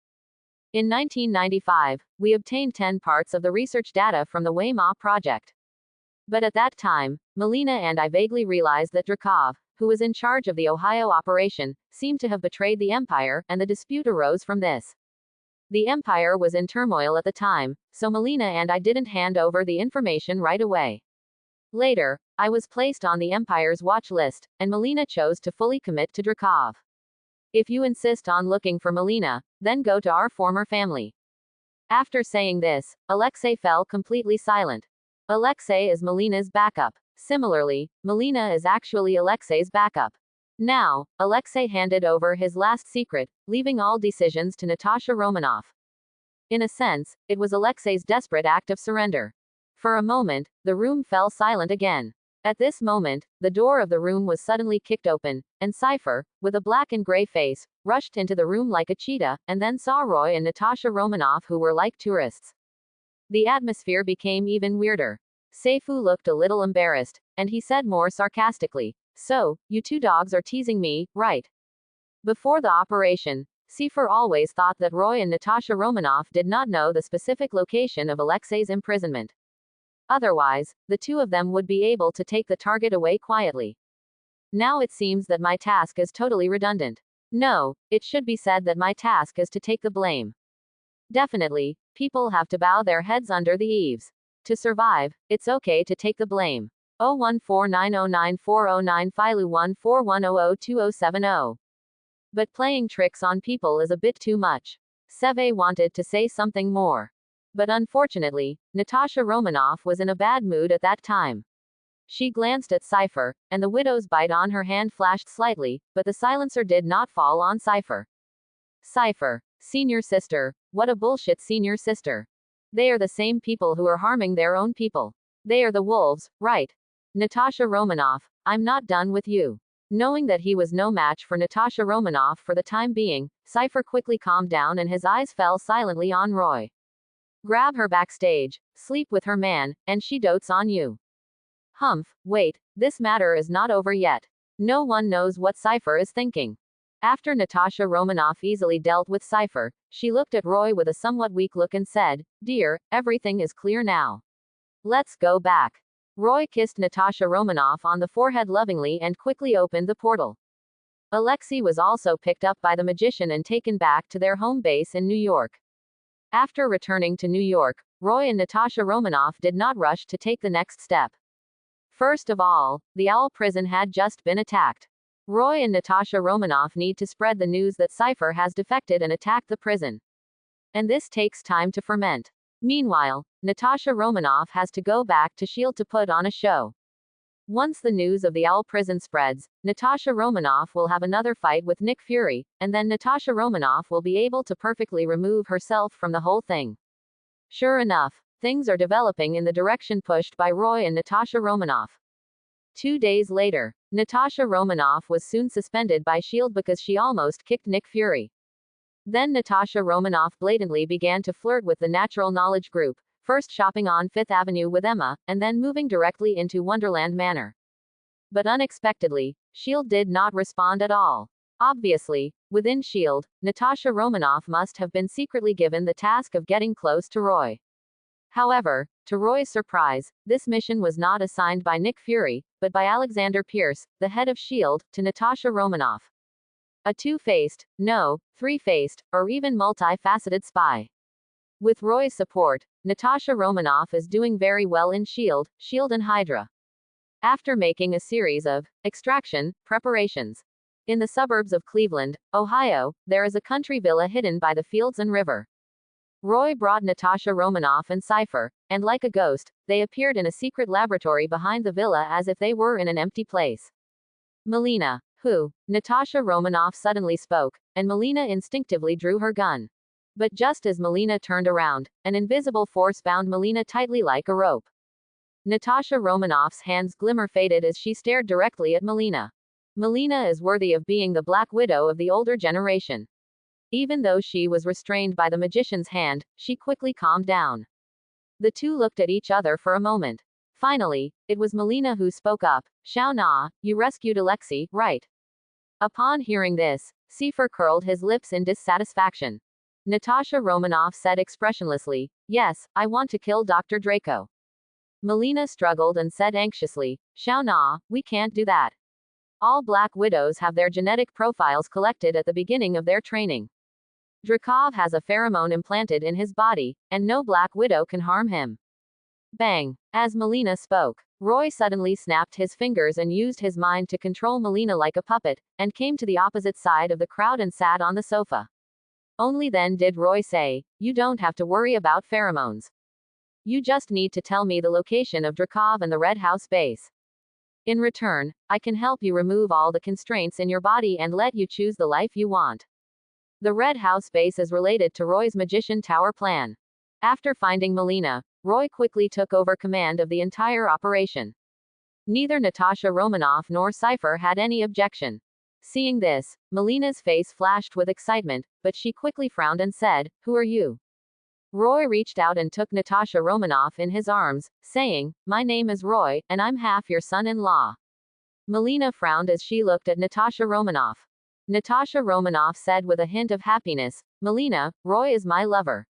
In 1995, we obtained 10 parts of the research data from the Weimar project. But at that time, Melina and I vaguely realized that Drakov, who was in charge of the Ohio operation, seemed to have betrayed the Empire, and the dispute arose from this. The Empire was in turmoil at the time, so Melina and I didn't hand over the information right away. Later, I was placed on the Empire's watch list, and Melina chose to fully commit to Drakov. If you insist on looking for Melina, then go to our former family. After saying this, Alexei fell completely silent. Alexei is Melina's backup. Similarly, Melina is actually Alexei's backup. Now, Alexei handed over his last secret, leaving all decisions to Natasha Romanoff. In a sense, it was Alexei's desperate act of surrender. For a moment, the room fell silent again. At this moment, the door of the room was suddenly kicked open, and Cypher, with a black and gray face, rushed into the room like a cheetah, and then saw Roy and Natasha Romanoff, who were like tourists. The atmosphere became even weirder. Seifu looked a little embarrassed, and he said more sarcastically, "So, you two dogs are teasing me, right?" Before the operation, Seifer always thought that Roy and Natasha Romanoff did not know the specific location of Alexei's imprisonment. Otherwise, the two of them would be able to take the target away quietly. Now it seems that my task is totally redundant. No, it should be said that my task is to take the blame. Definitely, people have to bow their heads under the eaves. To survive, it's okay to take the blame. 014909409 Filu 14100270. But playing tricks on people is a bit too much. Seve wanted to say something more. But unfortunately, Natasha Romanoff was in a bad mood at that time. She glanced at Cypher, and the widow's bite on her hand flashed slightly, but the silencer did not fall on Cypher. Cypher, senior sister, what a bullshit senior sister. They are the same people who are harming their own people. They are the wolves, right? Natasha Romanoff, I'm not done with you. Knowing that he was no match for Natasha Romanoff for the time being, Cypher quickly calmed down and his eyes fell silently on Roy. Grab her backstage, sleep with her man, and she dotes on you. Humph, wait, this matter is not over yet. No one knows what Cypher is thinking. After Natasha Romanoff easily dealt with Cypher, she looked at Roy with a somewhat weak look and said, "Dear, everything is clear now. Let's go back." Roy kissed Natasha Romanoff on the forehead lovingly and quickly opened the portal. Alexei was also picked up by the magician and taken back to their home base in New York. After returning to New York, Roy and Natasha Romanoff did not rush to take the next step. First of all, the Owl prison had just been attacked. Roy and Natasha Romanoff need to spread the news that Cypher has defected and attacked the prison. And this takes time to ferment. Meanwhile, Natasha Romanoff has to go back to S.H.I.E.L.D. to put on a show. Once the news of the Owl prison spreads, Natasha Romanoff will have another fight with Nick Fury, and then Natasha Romanoff will be able to perfectly remove herself from the whole thing. Sure enough, things are developing in the direction pushed by Roy and Natasha Romanoff. 2 days later, Natasha Romanoff was soon suspended by S.H.I.E.L.D. because she almost kicked Nick Fury. Then Natasha Romanoff blatantly began to flirt with the Natural Knowledge Group, first shopping on Fifth Avenue with Emma, and then moving directly into Wonderland Manor. But unexpectedly, S.H.I.E.L.D. did not respond at all. Obviously, within S.H.I.E.L.D., Natasha Romanoff must have been secretly given the task of getting close to Roy. However, to Roy's surprise, this mission was not assigned by Nick Fury, but by Alexander Pierce, the head of S.H.I.E.L.D., to Natasha Romanoff. A two-faced, no, three-faced, or even multi-faceted spy. With Roy's support, Natasha Romanoff is doing very well in S.H.I.E.L.D. and Hydra. After making a series of extraction preparations in the suburbs of Cleveland, Ohio, there is a country villa hidden by the fields and river. Roy brought Natasha Romanoff and Cypher, and like a ghost, they appeared in a secret laboratory behind the villa as if they were in an empty place. Melina, who? Natasha Romanoff suddenly spoke, and Melina instinctively drew her gun. But just as Melina turned around, an invisible force bound Melina tightly like a rope. Natasha Romanoff's hands glimmer faded as she stared directly at Melina. Melina is worthy of being the Black Widow of the older generation. Even though she was restrained by the magician's hand, she quickly calmed down. The two looked at each other for a moment. Finally, it was Melina who spoke up. Xiao Na, you rescued Alexei, right? Upon hearing this, Seifer curled his lips in dissatisfaction. Natasha Romanoff said expressionlessly, yes, I want to kill Dr. Draco. Melina struggled and said anxiously, Xiao Na, we can't do that. All Black Widows have their genetic profiles collected at the beginning of their training. Drakov has a pheromone implanted in his body, and no Black Widow can harm him. Bang! As Melina spoke, Roy suddenly snapped his fingers and used his mind to control Melina like a puppet, and came to the opposite side of the crowd and sat on the sofa. Only then did Roy say, you don't have to worry about pheromones. You just need to tell me the location of Drakov and the Red House base. In return, I can help you remove all the constraints in your body and let you choose the life you want. The Red House base is related to Roy's Magician Tower plan. After finding Melina, Roy quickly took over command of the entire operation. Neither Natasha Romanoff nor Seifer had any objection. Seeing this, Melina's face flashed with excitement, but she quickly frowned and said, who are you? Roy reached out and took Natasha Romanoff in his arms, saying, my name is Roy, and I'm half your son-in-law. Melina frowned as she looked at Natasha Romanoff. Natasha Romanoff said with a hint of happiness, Melina, Roy is my lover.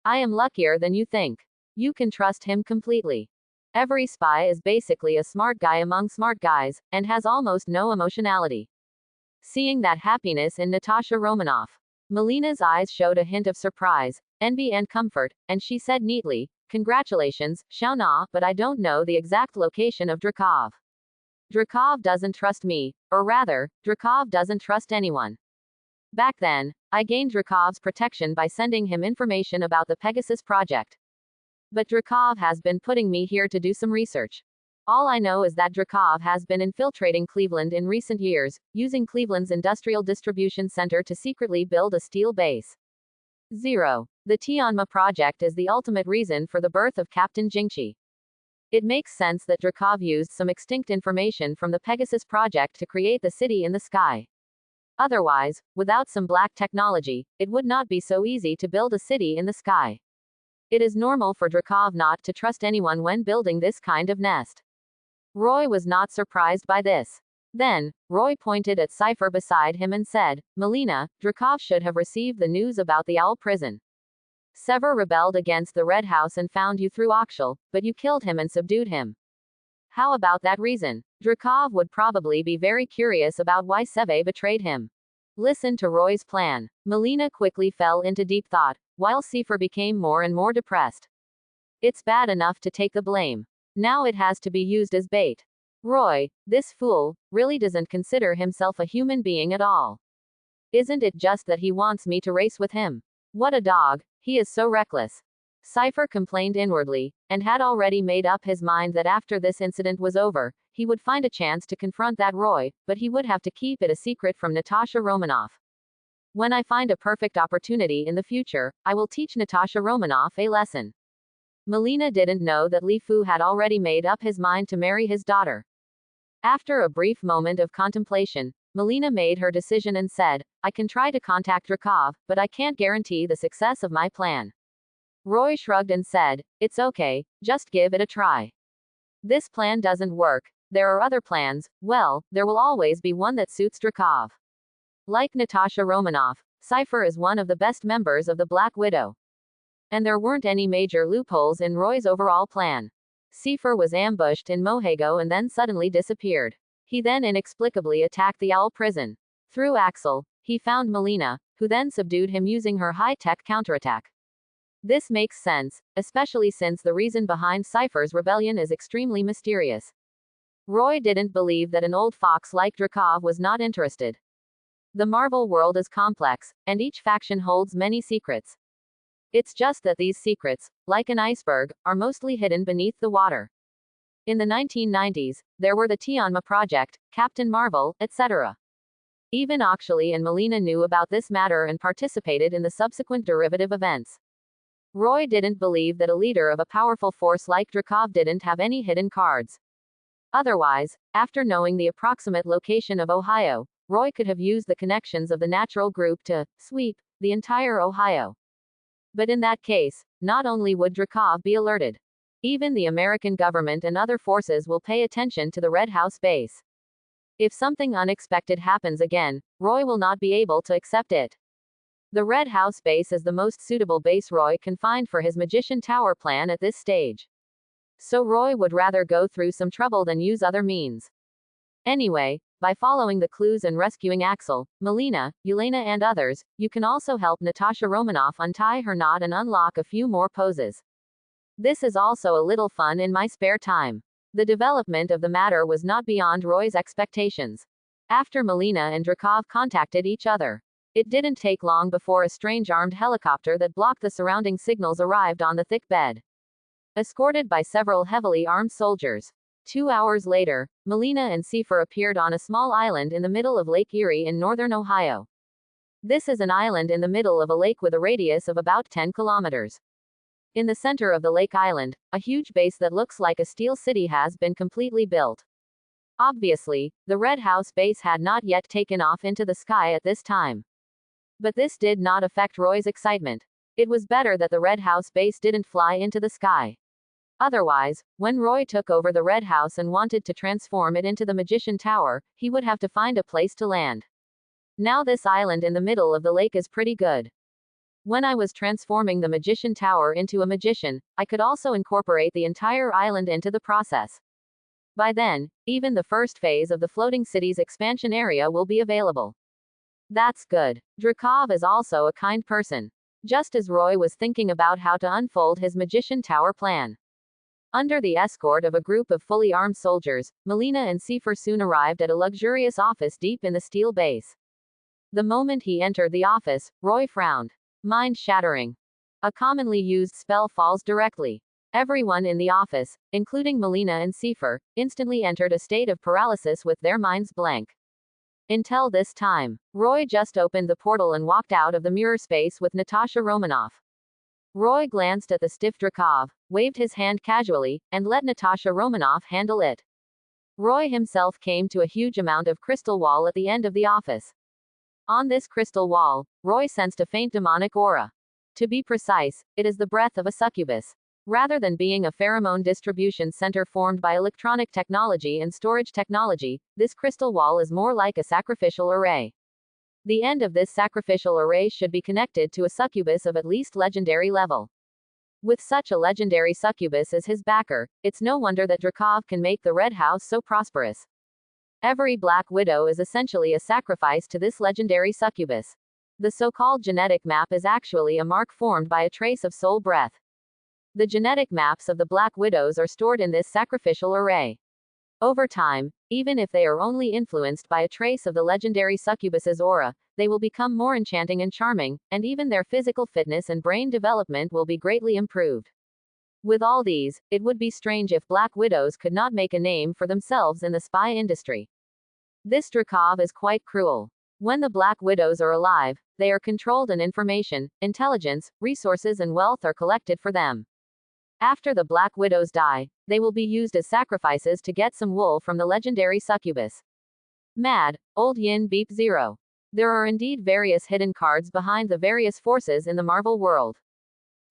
I am luckier than you think. You can trust him completely. Every spy is basically a smart guy among smart guys, and has almost no emotionality. Seeing that happiness in Natasha Romanoff, Melina's eyes showed a hint of surprise, envy and comfort, and she said neatly, congratulations, Xiao Na, but I don't know the exact location of Drakov. Drakov doesn't trust me, or rather, Drakov doesn't trust anyone. Back then, I gained Drakov's protection by sending him information about the Pegasus project. But Drakov has been putting me here to do some research. All I know is that Drakov has been infiltrating Cleveland in recent years, using Cleveland's industrial distribution center to secretly build a steel base. 0. The Tianma project is the ultimate reason for the birth of Captain Jingqi. It makes sense that Drakov used some extinct information from the Pegasus project to create the city in the sky. Otherwise, without some black technology, it would not be so easy to build a city in the sky. It is normal for Drakov not to trust anyone when building this kind of nest. Roy was not surprised by this. Then, Roy pointed at Seifer beside him and said, Melina, Drakov should have received the news about the owl prison. Sever rebelled against the Red House and found you through Akshal, but you killed him and subdued him. How about that reason? Drakov would probably be very curious about why Seve betrayed him. Listen to Roy's plan. Melina quickly fell into deep thought, while Seifer became more and more depressed. It's bad enough to take the blame. Now it has to be used as bait. Roy, this fool, really doesn't consider himself a human being at all. Isn't it just that he wants me to race with him? What a dog, he is so reckless. Seifer complained inwardly, and had already made up his mind that after this incident was over, he would find a chance to confront that Roy, but he would have to keep it a secret from Natasha Romanoff. When I find a perfect opportunity in the future, I will teach Natasha Romanoff a lesson. Melina didn't know that Li Fu had already made up his mind to marry his daughter. After a brief moment of contemplation, Melina made her decision and said, I can try to contact Drakov, but I can't guarantee the success of my plan. Roy shrugged and said, it's okay, just give it a try. This plan doesn't work, there are other plans, well, there will always be one that suits Drakov. Like Natasha Romanoff, Seifer is one of the best members of the Black Widow. And there weren't any major loopholes in Roy's overall plan. Seifer was ambushed in Mohago and then suddenly disappeared. He then inexplicably attacked the owl prison. Through Axel, he found Melina, who then subdued him using her high-tech counterattack. This makes sense, especially since the reason behind Seifer's rebellion is extremely mysterious. Roy didn't believe that an old fox like Drakov was not interested. The Marvel world is complex, and each faction holds many secrets. It's just that these secrets, like an iceberg, are mostly hidden beneath the water. In the 1990s, there were the Tianma Project, Captain Marvel, etc. Even Akshali and Melina knew about this matter and participated in the subsequent derivative events. Roy didn't believe that a leader of a powerful force like Drakov didn't have any hidden cards. Otherwise, after knowing the approximate location of Ohio, Roy could have used the connections of the natural group to sweep the entire Ohio. But in that case, not only would Dreykov be alerted, even the American government and other forces will pay attention to the Red House base. If something unexpected happens again, Roy will not be able to accept it. The Red House base is the most suitable base Roy can find for his Magician Tower plan at this stage. So Roy would rather go through some trouble than use other means. Anyway, by following the clues and rescuing Axel, Melina, Yelena and others, you can also help Natasha Romanoff untie her knot and unlock a few more poses. This is also a little fun in my spare time. The development of the matter was not beyond Roy's expectations. After Melina and Dreykov contacted each other, it didn't take long before a strange armed helicopter that blocked the surrounding signals arrived on the thick bed, escorted by several heavily armed soldiers. 2 hours later, Melina and Seifer appeared on a small island in the middle of Lake Erie in northern Ohio. This is an island in the middle of a lake with a radius of about 10 kilometers. In the center of the lake island, a huge base that looks like a steel city has been completely built. Obviously, the Red House base had not yet taken off into the sky at this time. But this did not affect Roy's excitement. It was better that the Red House base didn't fly into the sky. Otherwise, when Roy took over the Red House and wanted to transform it into the Magician Tower, he would have to find a place to land. Now this island in the middle of the lake is pretty good. When I was transforming the Magician Tower into a magician, I could also incorporate the entire island into the process. By then, even the first phase of the floating city's expansion area will be available. That's good. Dreykov is also a kind person. Just as Roy was thinking about how to unfold his Magician Tower plan. Under the escort of a group of fully armed soldiers, Melina and Seifer soon arrived at a luxurious office deep in the steel base. The moment he entered the office, Roy frowned. Mind-shattering. A commonly used spell falls directly. Everyone in the office, including Melina and Seifer, instantly entered a state of paralysis with their minds blank. Until this time, Roy just opened the portal and walked out of the mirror space with Natasha Romanoff. Roy glanced at the stiff Dreykov, waved his hand casually, and let Natasha Romanoff handle it. Roy himself came to a huge amount of crystal wall at the end of the office. On this crystal wall, Roy sensed a faint demonic aura. To be precise, it is the breath of a succubus. Rather than being a pheromone distribution center formed by electronic technology and storage technology, this crystal wall is more like a sacrificial array. The end of this sacrificial array should be connected to a succubus of at least legendary level. With such a legendary succubus as his backer, it's no wonder that Dreykov can make the Red House so prosperous. Every Black Widow is essentially a sacrifice to this legendary succubus. The so-called genetic map is actually a mark formed by a trace of soul breath. The genetic maps of the Black Widows are stored in this sacrificial array. Over time, even if they are only influenced by a trace of the legendary succubus's aura, they will become more enchanting and charming, and even their physical fitness and brain development will be greatly improved. With all these, it would be strange if Black Widows could not make a name for themselves in the spy industry. This Dreykov is quite cruel. When the Black Widows are alive, they are controlled and information, intelligence, resources and wealth are collected for them. After the Black Widows die, they will be used as sacrifices to get some wool from the legendary succubus. Mad, old yin beep 0. There are indeed various hidden cards behind the various forces in the Marvel world.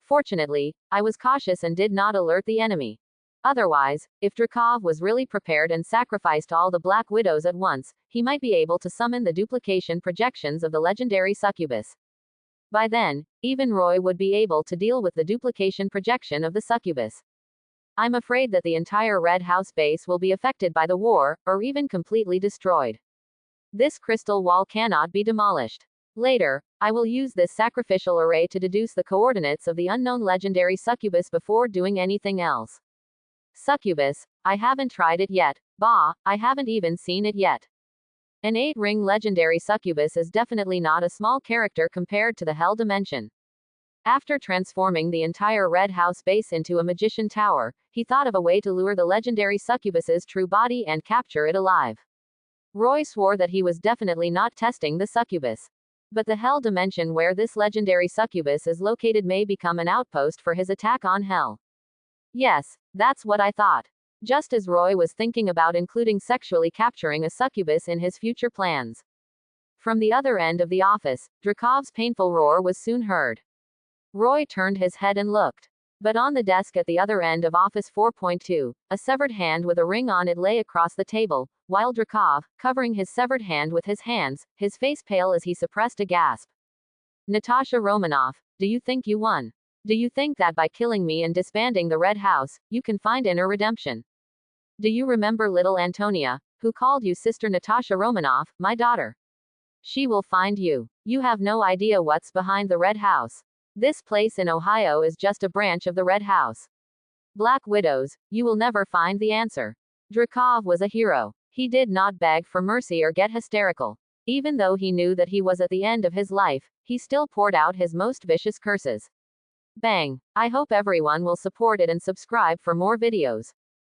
Fortunately, I was cautious and did not alert the enemy. Otherwise, if Dreykov was really prepared and sacrificed all the Black Widows at once, he might be able to summon the duplication projections of the legendary succubus. By then, even Roy would be able to deal with the duplication projection of the succubus. I'm afraid that the entire Red House base will be affected by the war, or even completely destroyed. This crystal wall cannot be demolished. Later, I will use this sacrificial array to deduce the coordinates of the unknown legendary succubus before doing anything else. Succubus, I haven't tried it yet. Bah, I haven't even seen it yet. An 8-ring legendary succubus is definitely not a small character compared to the Hell Dimension. After transforming the entire Red House base into a Magician Tower, he thought of a way to lure the legendary succubus's true body and capture it alive. Roy swore that he was definitely not testing the succubus. But the Hell Dimension where this legendary succubus is located may become an outpost for his attack on Hell. Yes, that's what I thought. Just as Roy was thinking about including sexually capturing a succubus in his future plans. From the other end of the office, Dracov's painful roar was soon heard. Roy turned his head and looked. But on the desk at the other end of Office 4.2, a severed hand with a ring on it lay across the table, while Dracov, covering his severed hand with his hands, his face pale as he suppressed a gasp. Natasha Romanoff, do you think you won? Do you think that by killing me and disbanding the Red House, you can find inner redemption? Do you remember little Antonia, who called you Sister Natasha Romanoff, my daughter? She will find you. You have no idea what's behind the Red House. This place in Ohio is just a branch of the Red House. Black widows, you will never find the answer. Dracov was a hero. He did not beg for mercy or get hysterical. Even though he knew that he was at the end of his life, he still poured out his most vicious curses. Bang! I hope everyone will support it and subscribe for more videos.